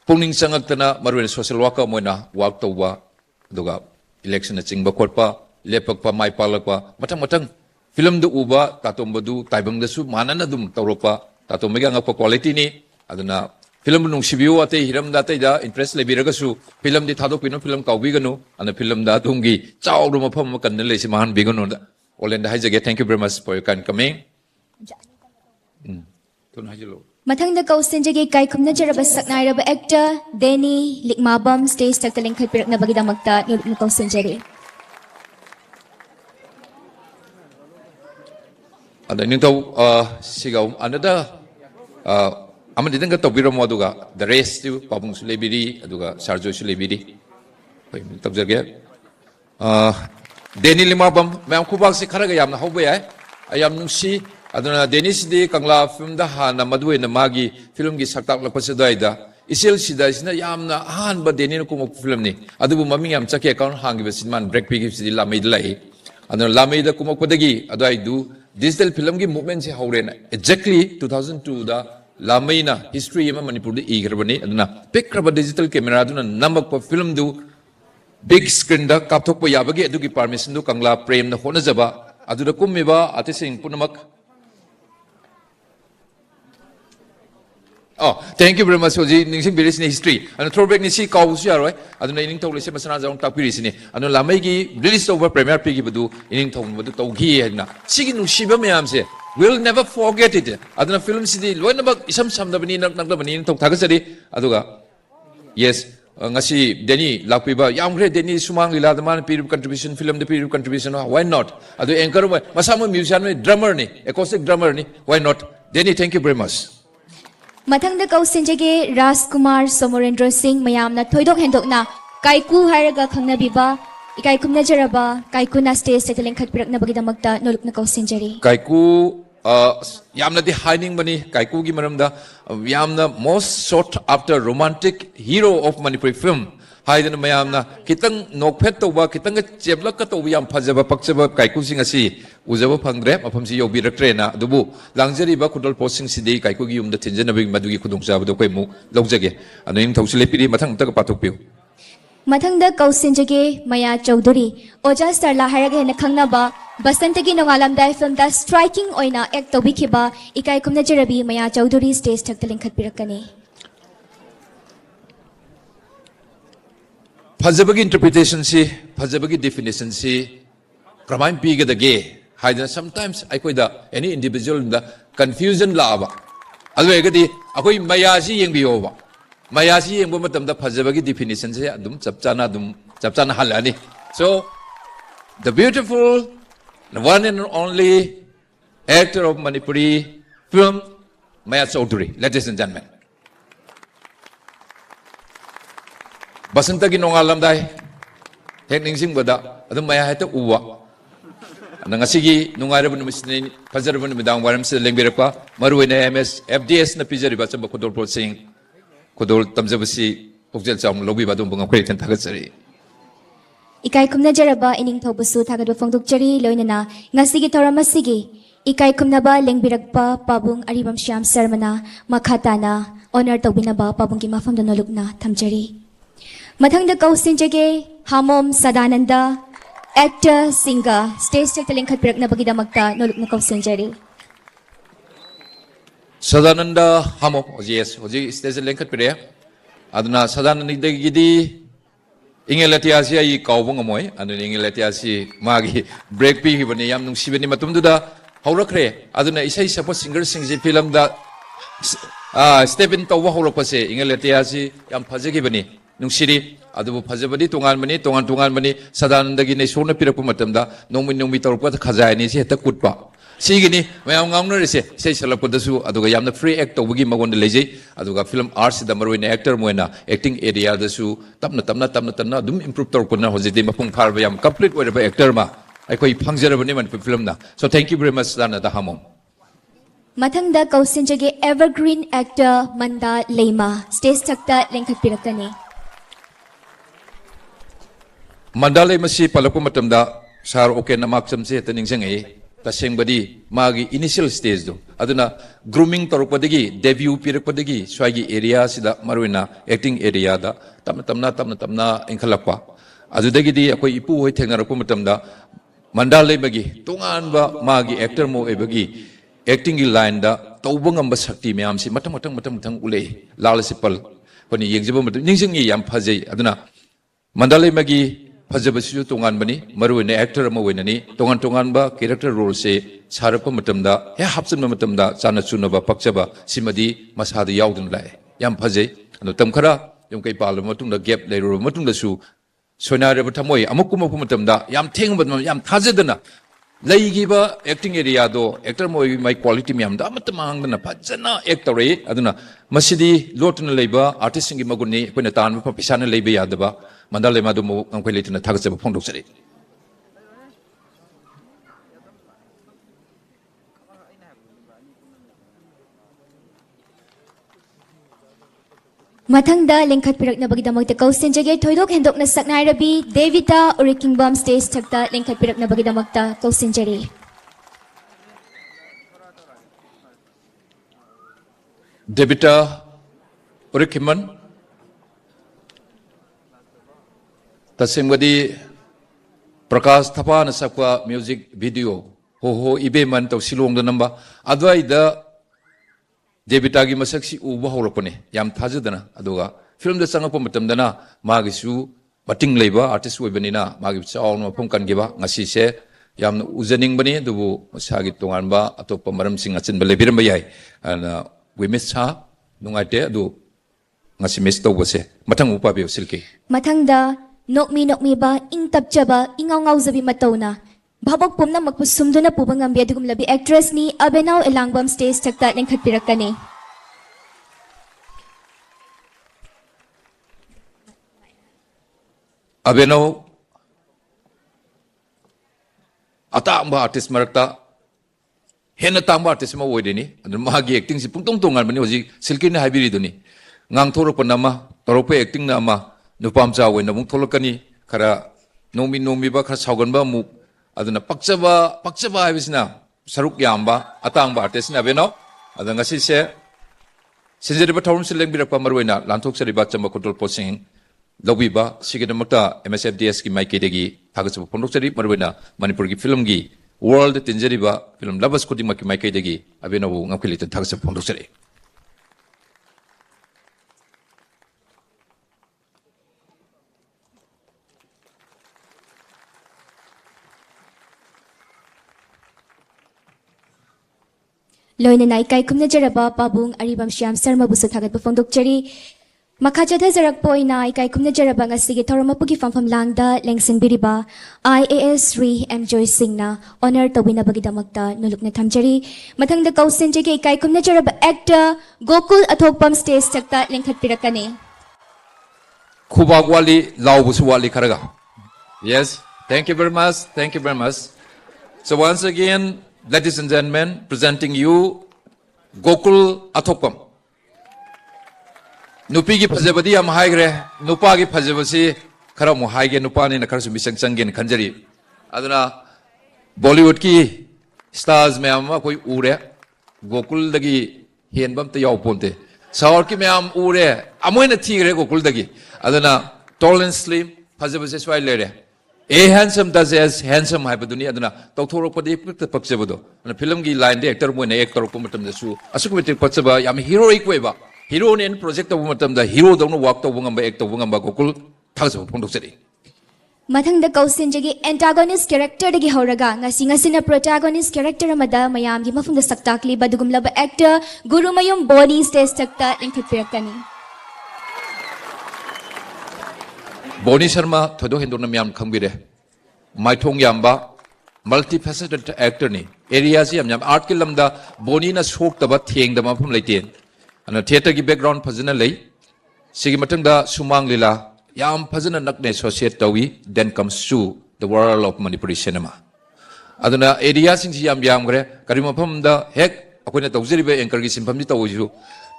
pungning sangaktana marwena social worker moina work tawba aduga election na chingba khotpa lepakpa maipalakpa matang film du uba tatombadu taibang da su manana dum tawropa tatomega ngakpa quality ni aduna film nung sibiu ate hiram da te da interest lebiraga su film di thadok pino film kawbi ganu ana film da dungi chawru mafam kan le si mahan bigano da olen da haijage thank you very much for your kind coming tun hajilo
Mathangda kausinjage kai khumna jaraba saknairaba actor Denny Likmabam stage tak lengkhat pirakna bagidamakta nolupna kausinjari
ada ning taw sigaw another amadi danga tawbiramo aduga the rest tu pabung sulebiri aduga sarjo sulebiri hoy tabjage Denny Likmabam mayam khubak si kharaga yamna hawbe ay ayam nungsi aduna Denny sidi kangla film da hana madwe na magi film gi saktak lakpase daida isil sida isna yamna han ba Denny ko mo film ni adubu mami yam chake account hangi be sinman break pigi sidi lamai dilai aduna lamai da ko mo kodagi adai du digital film gi movement se haurena exactly 2002 da lamaina history ma Manipur de igrabani aduna pikraba digital camera aduna namak pa film du big screen da kapthok pa yabagi adugi permission du kangla prem na hona jaba aduda kummiba atising punamak oh thank you very much for the ningsing biris ni history and throwback ni si kaw su yaroi aduna ining thole se masana jang takpiri sini anu lamai gi release over premier pigi badu ining thong badu tawgi na sigi nu shiba mayam se we'll never forget it aduna film sidi loina bak isam samda bani nak nak bani thong thagasari aduga yes ngasi Denny lakpiba yam gre Denny sumang lila daman period contribution film the period contribution why not adu anchor masama musician drummer ni acoustic drummer ni why not Denny thank you very much
Mathangda kausinjage Rajkumar Somorendra Singh mayamna thoidok hendokna kaiku hairaga khangnabiba ikai kumna jaraba kaiku na stage ta lengkhat pirakna bagidamakta nolupna kausinjari
kaiku yamna di hiding bani kaiku gi maramda yamna most sought after romantic hero of Manipuri film haidana mayamna kitang nokphet toba kitang cheblak ka toba yam phajaba pakchaba kaiku sing asi ujaba phangdre mafam si yobi rakrena dubu langjari ba khudol posting sidei kaiku gi umda thinjana bi madugi khudung jaba do koi mu logjage anin thosile piri mathang tak patok piu
Mathangda kausinjage Maya Chaudhary Oja Starla hairaga hena khangnaba Basantagi nongalamdai film da striking oina act tobikhiba ikai kumna jarabi Maya Chaudhary stage tak lengkhat pirakani
Phajabagi interpretation si phajabagi definition si kramai piga da ge haida sometimes aikoida any individual da confusion laaba alwegadi akoi maya si yengbiyoba maya si yengbo matamda phajabagi definition se adum chapchana halani so the beautiful the one and only actor of Manipuri film Maya Chaudhary ladies and gentlemen Basantagi nongalamdai hek ningsingbada adum maya heta uwa nangasigi nungairabun misni fajarabun midang waramsi lengbirakwa maruina MSFDS na pijariba chamba khodol processing khodol tamjabasi pokjel cham lobi badum bunga khoi ten thagatsari
Ikai kumna jaraba ining thobusu thagadwa phongdokchari loinana ngasigi thoramasigi ikai kumnaba lengbirakpa pabung aribam shyam sarmana makhatana honor tobinaba pabungki mafamda nolukna thamjari Mathangda kausinjage Hamom Sadananda actor singer stage check lengkhat pirakna bagidamakta nolukna kausinjari
Sadananda Hamom yes oji stage lengkhat pire aduna Sadananda gidi Ingelatia I kaubong amoy anu ingelatia magi break pi hibani yam nung sibani matumduda haurakre aduna isai support singer singji film da step in tawa haurakpase ingelatia yam phajagibani nungsiri adubu phajabadi tongan mani sadanandagi nei sona pirakpa matamda nongmi torpa khajai ni se heta kutpa sigini mayam ngamna se sei salapadasu aduga yamna free act tawgi magon lejei aduga film arts da marwina actor moina acting area dasu tamna dum improve torpuna hojide mapung pharba yam complete oiraba actor ma aikoi phangjarabani man film na so thank you very much dana da hamom
Mathangda kausinjage evergreen actor Manda Leima stage takta lengkhat pirakani
Mandalay masi palakpo matamda sar okay na maksam se taning sangai taseng badi magi initial stage do aduna grooming torpadagi debut pirakpadagi swagi area sida marwina acting area da tamna ingkhalakpa adudagi di akoi ipu hoi thengnarakpo matamda Mandalay bagi tungan ba magi actor mo ebagi acting gi line da tawbangam ba sakti myam si matang ulei lalasipal pani yengjiba matam ningsingi yam phajai aduna Mandalay magi Fajabasiu Tongan Bani, Maruina actor Mawinani, Tongan ba character role se, Sarapa Matamda, Hapsan Matamda, Sana Chunaba, Pakchaba, Simadi, Masadi Yaudun Lai, Yam Paze, and the Tamkara, Yamkai Pala, Matunda Gap, Later Matunda Su, Sonara Batamoy, Amukuma Matamda, Yam Ting, Yam Tazadana, Laigiba, acting area do, actor Moy, my quality Miam, Damatamang, Pajana, actor, Aduna, Masidi, Lotan Labor, artist in Maguni, Penatan, Papisana Labor Yadaba. Mandalay madumo ang kwelito na tagas sa pondok sari.
Mathangda lengkhat pirakna bagidamagta kausinjage thoidok hendok na saknai rabi Devita Urikingbam stage takta lengkhat pirakna bagidamagta kausinjari
Devita Urikimban Tasengwadi Prakash Thapa na sakwa music video ho ibe man taw silong da namba adwai da Devita gi masaksi uba hawrapone yam thajadana aduga film da sangakpa matamdana magisu bating leiba artist oibanina magi chawn mapum kangiba ngasi se yam ujaning bani dubu masagi tonganba atoppa maram sing achinba lebiram bayai and we miss ha nungaite adu ngasi miss tawbase mathang upa be silke
Mathangda Nokmi ba ing tapchaba ingaw zabi matawna Babak pumna magpusumdo na pubang ambi adugum labi actress ni Abenaw Elangbam stage takta lengkhat pirakani
Abenaw atamba artist marakta hena tamba artist ma woideni adu magi acting si pungtong tongan bani hoji silke na habiri duni ngang thoro panama torope acting na ama Nupam Chawe na mung tholokani khara nomi ba khara saugan ba mu aduna pakchaba habisna saruk yamba atangba artist na beno adanga si se senjeri ba thawum sileng birakpa marwena lanthok sariba chamba control posing lobi ba sigidamakta MSFDS ki maike degi thagachu pondok sari marwena Manipur ki film gi world tinjeri ba film labas kodi maki maike degi abeno ngakili thagachu pondok sari
Loina na ikay kumna jaraba pabung aribam shyam sarma busu thagat pafongdokchari Makachada zarak po na ikay kumna jaraba nga sige thoromapugi famfam langda lengsin biriba IAS 3 M Joy Singh na honor tawina bagidamagta nuluk na thamjari mathangda kausin jige ikay kumna jaraba actor Gokul Athokpam stage takta lengkhat pirakani
Khubak wali laubusu wali karaga. Yes, thank you very much. Thank you very much. So once again, ladies and gentlemen, presenting you Gokul Atopam. Nupi ki phajabadi am haigre, nupa ki phajabasi khara mu haige nupa ne nakhar su misang sangen khanjari. Aduna Bollywood ki stars में हम कोई उड़े गोकुल दगी हेन बम ते याव पोंते सावर की में हम उड़े अमोय न ठीक रे गोकुल दगी अदना tall and slim फजे बसे स्वाई ले रे handsome does as handsome है बदुनी अदना तो थोड़ा पदे पक्ष बदो अन फिल्म की लाइन दे एक्टर मोय ने एक्टर को मतम दसु असुक मिटे पक्ष बा याम heroic way बा hero ने प्रोजेक्ट तो मतम दा hero दोनो वाक तो वंगम बा एक तो वंगम बा गोकुल थास फोंदो सरी
Mathangda kausinjagi antagonist character dagi horaga ngasi ngasina protagonist character amada mayamgi mafumda saktakli badugumlaba actor Gurumayum Boni stage takta inkhatpirakani.
Boni Sharma thodo hindona myam khangbire maithong yamba multifaceted actor ni area si yam art ki lamda Boni na sok taba theng da mafum leiten ana theater ki background phajana lei sigi matangda sumang lila Yam Pazana Nakne associate Tawi, then comes to the world of Manipuri cinema. Aduna areas in Yam Yamgre, Karimapam the heck, Akuna Tawziribe and Kargisim Pamita Uju,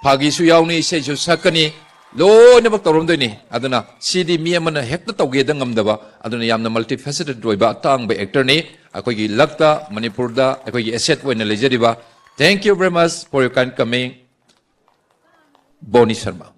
Pagi Suyauni says you Sakani, Lo never Torundini, Aduna, CD Miaman Hector Tawgedangam Dava, Aduna Yam the multifaceted Dweba Tang by Actorni, Akogi Lakta, Manipurda, Akogi Asset when Lejeriba. Thank you very much for your kind coming, Boni Sharma.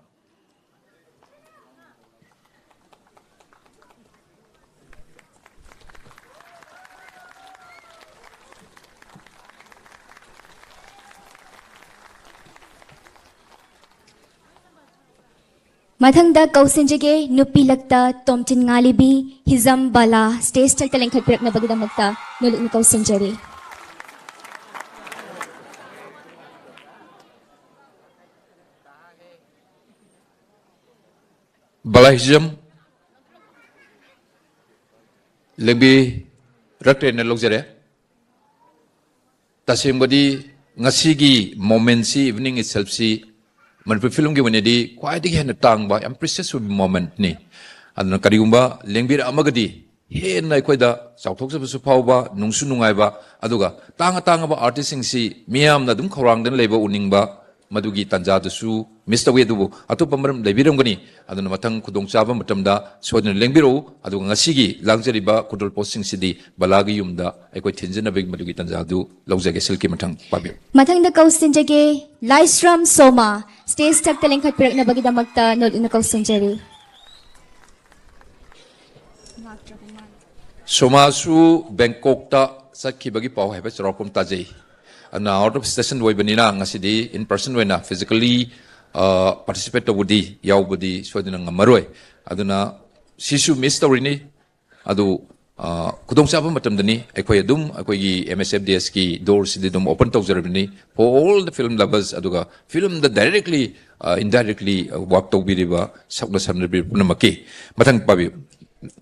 Mathangda kausinjage nupi lakta tomtin ngalibi hizam bala stage takta lengkhat na bagidamagta nuluk ni kausinjari.
Bala hizam lebih rakte na logjare tasim badi ngasigi moment si evening itself si Manipur film ki wani di quite hen tang ba am precious moment ni adna karigumba lengbir amagadi hen nai koida chauthok sa su phau ba nungsu nungai ba aduga tang ba artist sing si miam na dum khawrang den leba uning ba madugi tanja du su Mr. Wedu atopa maram lebiram gani adna mathang khudong chaba matam da sodin lengbiro aduga ngasigi langjari ba kudul posting sidi balagi yumda ekoi thinjina big madugi tanja du lawjage silki mathang pabi
Mathangda kausinjage Laisram Soma stage takta lengkhat na bagidamagta nuluk ni kausinjari.
Somasu Bangkok ta sakhi bagi pau heba chrokom tajei ana out of station way banina ngasidi in person wena physically participate to budi yaw budi sodina ngamaroi aduna sisu miss tawrini adu kudong saba matam dani ekoi adum ekoi gi MSFDS ki doors di dum open tawjarabni for all the film lovers aduga film that directly indirectly work to biriba sakna sanri punamaki mathang pabi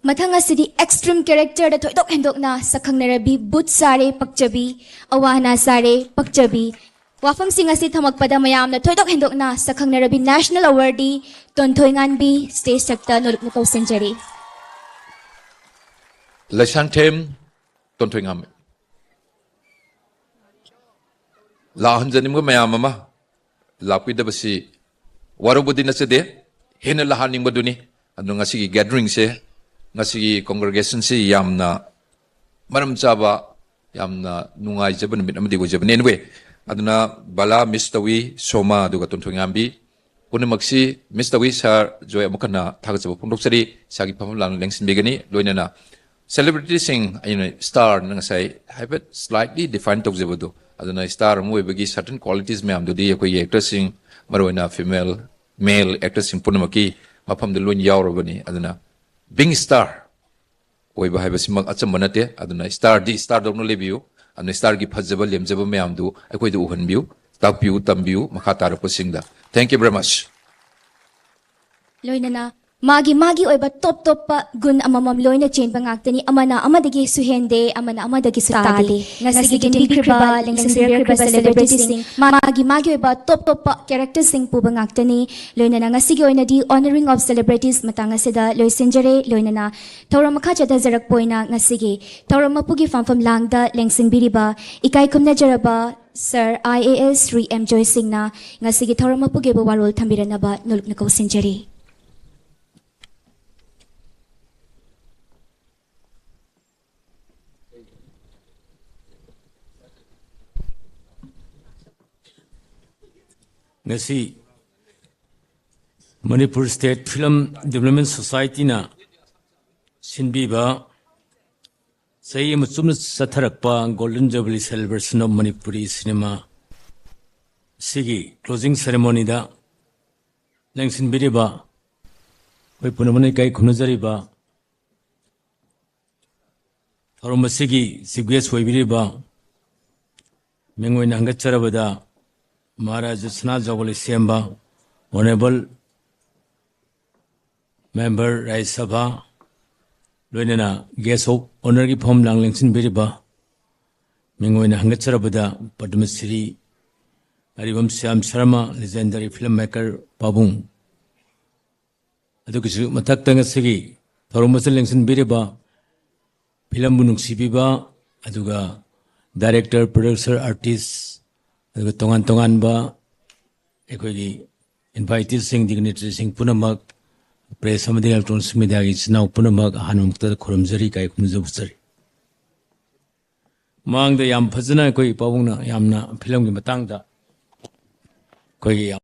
Mathanga sidi extreme character da thoidok hendok na sakhang narabi but sare pakchabi awana sare pakchabi wafam singa si thamak pada mayam na thoidok hendok na sakhang narabi national awardee tonthoi nganbi stage takta nuluk ni kausinjari.
Lesang tem tonthoi ngam la hanjanim ko mayam mama lapi da basi warubudi na sede hena lahaning baduni anu ngasi gathering se ngasi congregation se yamna maram chaba yamna nungai jaban mit amadi go jaban anyway aduna bala mistawi soma aduga tonthoi ngambi punamaksi mistawi sir joy amukana thagachaba phondok sagi phamam lang lengsin begani loinana celebrity sing star nangasai have it slightly defined tokjebado aduna star mu bagi certain qualities me amdo di ko actor sing maroina female male actor sing punamaki mafam de loin yawrobani aduna being star oi ba haiba simak achamanate aduna star di star do no lebiu aduna star gi phajaba lemjaba me amdo akoi du uhanbiu takbiu tambiu makha tarako singda thank you very much
Loinana magi oiba top pa gun amamam loina chain bangaktani amana amadagi suhende amana amadagi sutadi ngasigi dimikriba lengsing kriba celebrity sing magi oiba top pa character sing pu bangaktani loina na ngasigi oina di honoring of celebrities matanga seda loisinjare loina na thawram kha chada jarak poina ngasigi thawram pugi famfam langda lengsing biriba ikai kumna jaraba Sir IAS Sri M Joy Singh na ngasigi thawram pugi bo warol thambiranaba nuluk na kausinjare
ngasi Manipur State Film Development Society na sinbiba say muchum satharakpa Golden Jubilee celebration of Manipuri cinema sigi closing ceremony da lengsin biriba hoi punamani kai khunajariba tharumasigi sigwes hoi biriba mengoi nangacharabada Maharaj Sana Jubilee Semba, Honorable Member Rai Sabha, Loinana, Guest of Honor Gi Phom Lang Lengsin Biriba, Mingoina Hangacharabada, Padmasiri, Aribam Syam Sharma, legendary filmmaker Pabung. Adukisu Matak Tangasigi, Thorumasal Lengsin Biriba, Film Bunung Sibiba, Aduga, Director, Producer, Artist, tongan ba ekoi invitees sing dignitaries sing punamak press amadi electronics media gi chinaw punamak hanumukta khurumjari kai khumjabusari mang da yam phajana ekoi pawungna yamna film gi matang da koi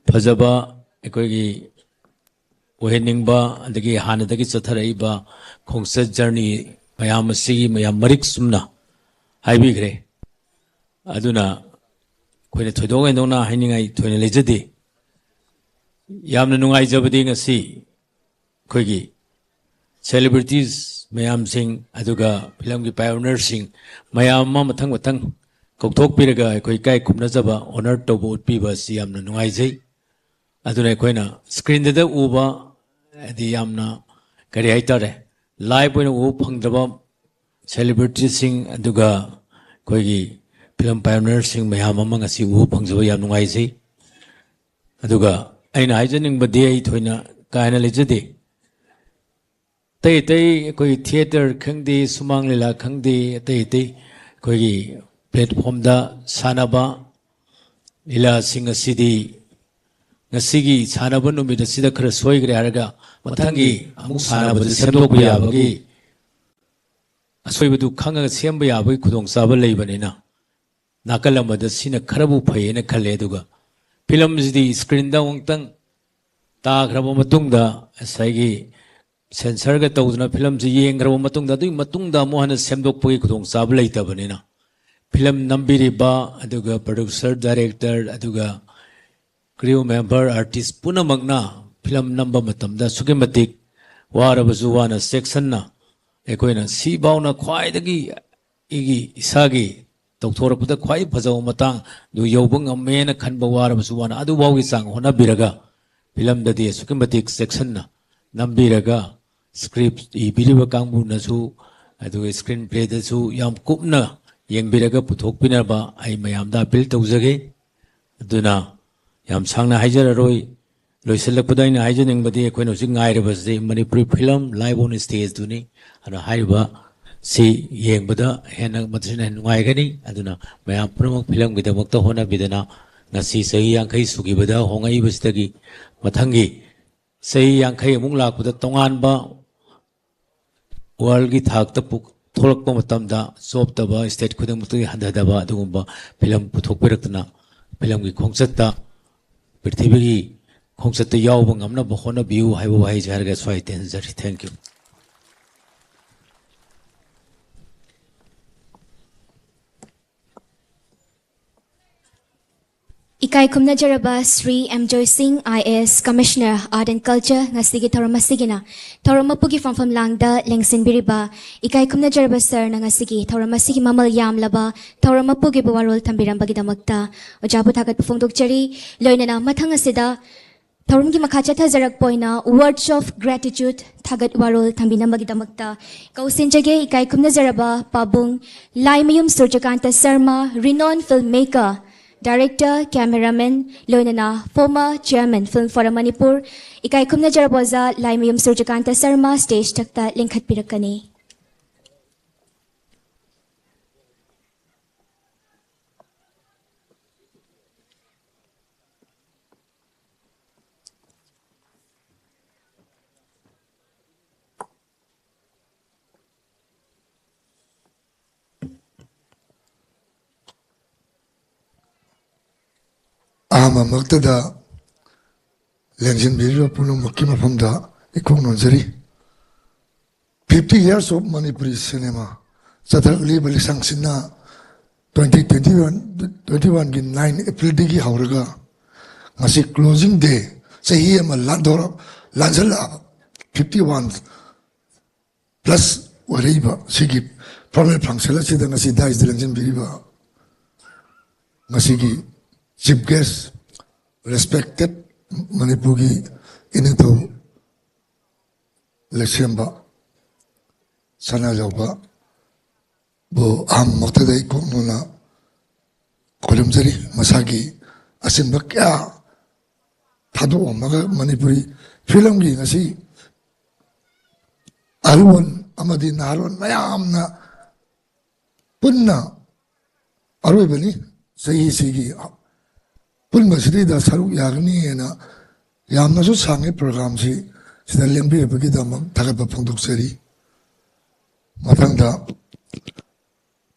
phajaba ekoi gi ohening ba adagi hanadagi chatharai ba khongsa journey mayam sigi mayam marik sumna haibi gre aduna koine thoidong dongna hainingai thoine lejadi yamna nungai jabadi ngasi koigi celebrities mayam sing aduga film gi pioneer sing mayam ma mathang kokthok piraga koi kai khumna jaba honor tobo utpi ba si yamna nungai jai aduna koina screen da uba adi yamna kari haitare live oina u phangdaba celebrities sing aduga koigi film pioneers sing mayam amang asi u phangjaba yam nungai sei aduga aina haijaning badi ai thoina kaina lejade tai koi theater khangdi sumang lila khangdi tai koi platform da sanaba lila sing asidi ngasigi sanaba numida sida khara soigre haraga mathangi amuk sanaba semdok yabagi asoibadu khanga semba yabagi khudong saba leibanina Nakalamada sina karabu payena kaleduga. Film di screen da wangtang ta karabu matungda asagi sensor ga tawduna film si yeng karabu matungda dui matungda mohana semdok pagi kudong sablay tabanina. Film nambiri ba aduga producer director aduga crew member artist puna magna film namba matamda sugematik warabazuwana section na ekoina si bauna khwai dagi igi isagi Doctor Kwai Pazo Matang, do Yobung a man a Kanbawara Suana, Adu Wawi sang, Hona Biraga, Pilam the Sukematic section, Nambiraga, scripts, E. Biliva Kambu Nasu, I do a screenplay the Su, Yam Kupna, Yang Biraga Putok Pinaba, I mayam da built Ozage, Duna, Yam Sangna Hajar Roy, Loisella Pudain Hajaning, but the Equinosing Iris, the Manipuri film, live on stage Duni, and a Haiba. Si yeng bada henang matsin hen ngai gani aduna mayam pramok film gida mukta hona bidana ngasi sahi yang kai sugi bada hongai bistagi mathangi sahi yang kai mung lak bada tongan ba world gi thak ta puk tholak pa matam da sob ta ba state khudang mukta handa da ba adugumba film puthok pirakna film gi khongsat ta prithvi gi khongsat ta yaw ba ngamna ba hona biu haiba bai jar ga swai ten jari thank you
Ikai kumna jaraba Sri M Joy Singh IS Commissioner Art and Culture ngasigi thorama sigina thorama pugi from langda lengsin biriba ikai kumna jaraba sir na ngasigi thorama sigi mamal yam laba thorama pugi bawarol thambiram bagi damakta ojabu thagat pufongdok chari loina na mathang asida Thorumgi makhacha thajarak poina words of gratitude thagat warol thambinamagidamagta kausinjage ikai khumna jaraba pabung Laimayum Surjakanta Sarma renowned filmmaker director cameraman loinana former chairman film forum Manipur ikai khumna jarabaza Laimayum Surjakanta Sarma stage takta lingkhat pirakani
Ama magtada Lenjin Biro Puno Makima Pamda Ikon Nonjari 50 years of Manipuri cinema. Satar Libel Sangsina 2021 in 9 April Digi Hauraga. Masi closing day. Say he am a Landor Lanzala 51 plus whatever. Sigi Problem Pangsela Sida Nasi dies the Lenjin Biriba. Masigi chief guest, respected Manipuri inito Leshemba Sana Jauba Bo Am Motadai Konuna Kolumzari Masagi Asimbakya Tado Maga Manipuri Filamgi Nasi Alwan Amadi Naron Mayamna Punna Arwebani Sahi Sigi Pun masih dah saru yagni ena, yang nasu sangat program si, sedang lembir bagi dalam takat berpondok seri. Matang dah,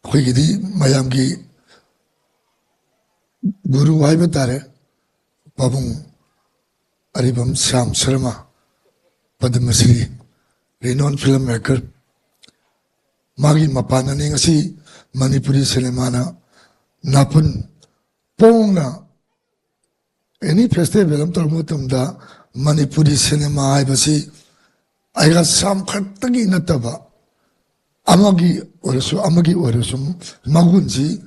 kau jadi mayam ki guru wahai betare, babung Aribam Sam Sharma, Padma Shri, renowned filmmaker. Magi mapana ni ngasi Manipuri cinema na napun pongna. Any festival am tarmutum da Manipuri cinema ay basi ay ka samkhatagi nataba amagi orasu magunji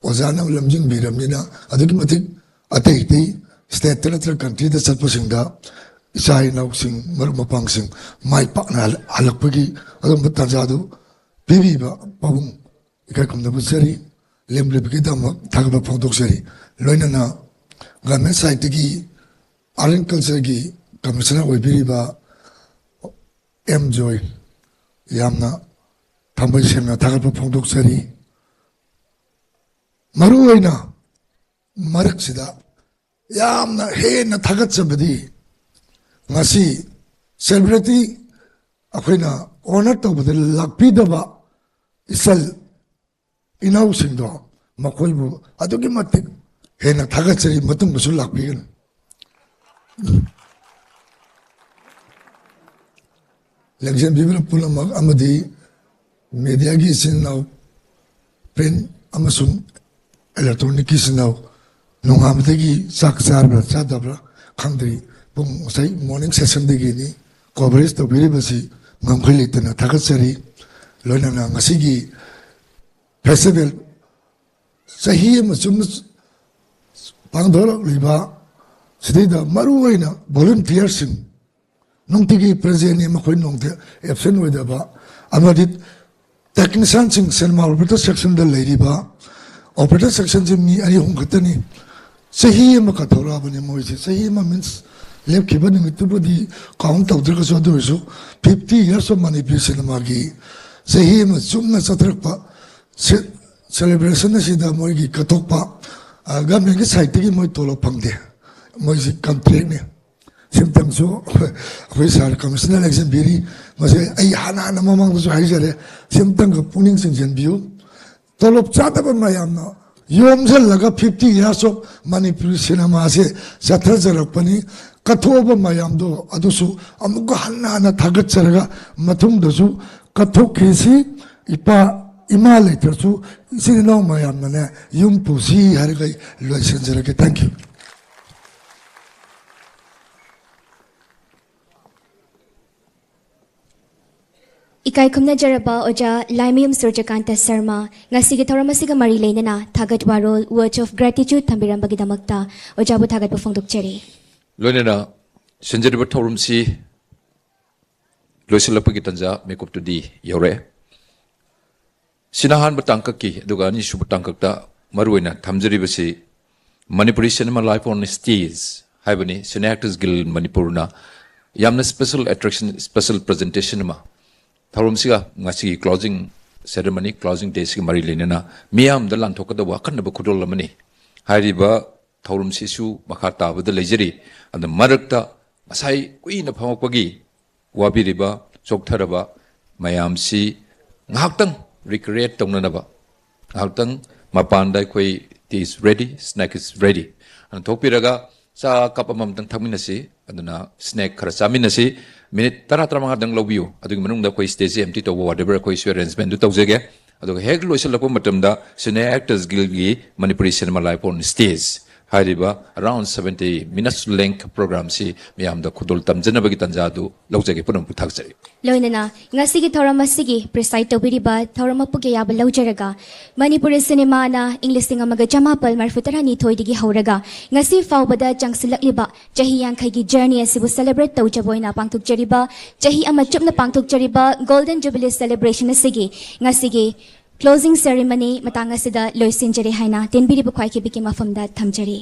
ozana ulamjing biramina adagi matik atay state telector country da salpasingda isay nausing marumapang sing may pa na halakpagi adong batanjado bibiba pabung ikakam na busari lemble bigidam thagba pondok sari loina na Government side ki Aryan culture ki commissioner Wibiriba M Joy Yamna Tambay Semna Tagapa Pondok Sari Maruina Maraksida Yamna Hena Tagat Sabadi Ngasi celebrity Akwena honor to the Lakpidaba Isal Inausingdo Makolbu Adugimatik Hena tagat seri matung musul lakpikan. Lagyan bibir pula mag amadi media gi sinaw print amasung electronic gi sinaw nung amadi gi saksar bra sadabra khandri pung sai morning session digi ni coverage to biri basi ngamkhili tena tagat seri loina na ngasi gi festival sahi masum Pangdolak liba, sedida maruai na volunteers sing, nung tigi present ni makoy nung absent weda ba, amadit technician sing cinema operator section da lady ba, operator section sing ni ani hong katani, sahi makatora ba ni mo isi, sahi means lep kiba ni mitu ba di count out ka so do so 50 years of Manipur cinema gi, sahi masum na satrak pa celebration na sida mo gi katok pa. Government ki side ki moi tolo pangde moi si contract ne simtang so koi sar commissioner election biri mase ai hana na mamang so hai jare simtang ka puning sing jen biu tolo chata ba mayam no yom sel laga 50 years of Manipur cinema se sathar jarak pani katho ba mayam do adusu amuga hana na thagat charaga mathum dosu katho kesi ipa Ima later so sini no mayam na yung pusi hari kay loisan jara ke thank you.
Ikai kumna jaraba oja Laimayum Surjakanta Sarma ngasigi thoramasiga mari leinana thagat warol words of gratitude thambiram bagidamagta oja bu thagat pufongdok cheri.
loinena senjeriba thorum si loisilapagi tanja makeup to di yore sinahan batangka ki aduga ni su batangka ta maruina thamjeriba si Manipuri cinema life on stage haibani Cine Actors Guild Manipurna yamna special attraction special presentation ma thorum siga ngasi closing ceremony closing day si mari lenena miyam dalan thokada wa kan ba khudol lamani hairiba thorum sisu makha tabada lejeri and marakta asai kuina phamakpagi wabiriba choktharaba mayam si ngaktang recreate tongnanaba ngaktang mapanda koi tea is ready snack is ready and thokpiraga sa kapamam tang thangminasi aduna snack khara chaminasi minute tara tara manga dang lobiu adugi manungda koi stage empty to whatever koi arrangement du tawjege aduga hek loisalakpa matamda Cine Actors Guild gi Manipuri cinema live on stage hairiba around 70 minutes length program si miyamda khudol tamjanabagi tanjadu lawjage punam puthakjari
loinana ngasigi thoram asigi preside tobiriba thoram apuge yaba lawjaraga Manipuri cinema na English amaga jamapal marfutarani thoidigi hauraga ngasi faubada changsilakliba chahi yankhai gi journey asibu celebrate tawjaboina pangthukjariba chahi ama chupna pangthukjariba golden jubilee celebration asigi ngasigi closing ceremony matanga sida loisinjari haina tenbiri bukhai ki biki mafamda thamjari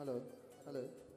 Hello, hello.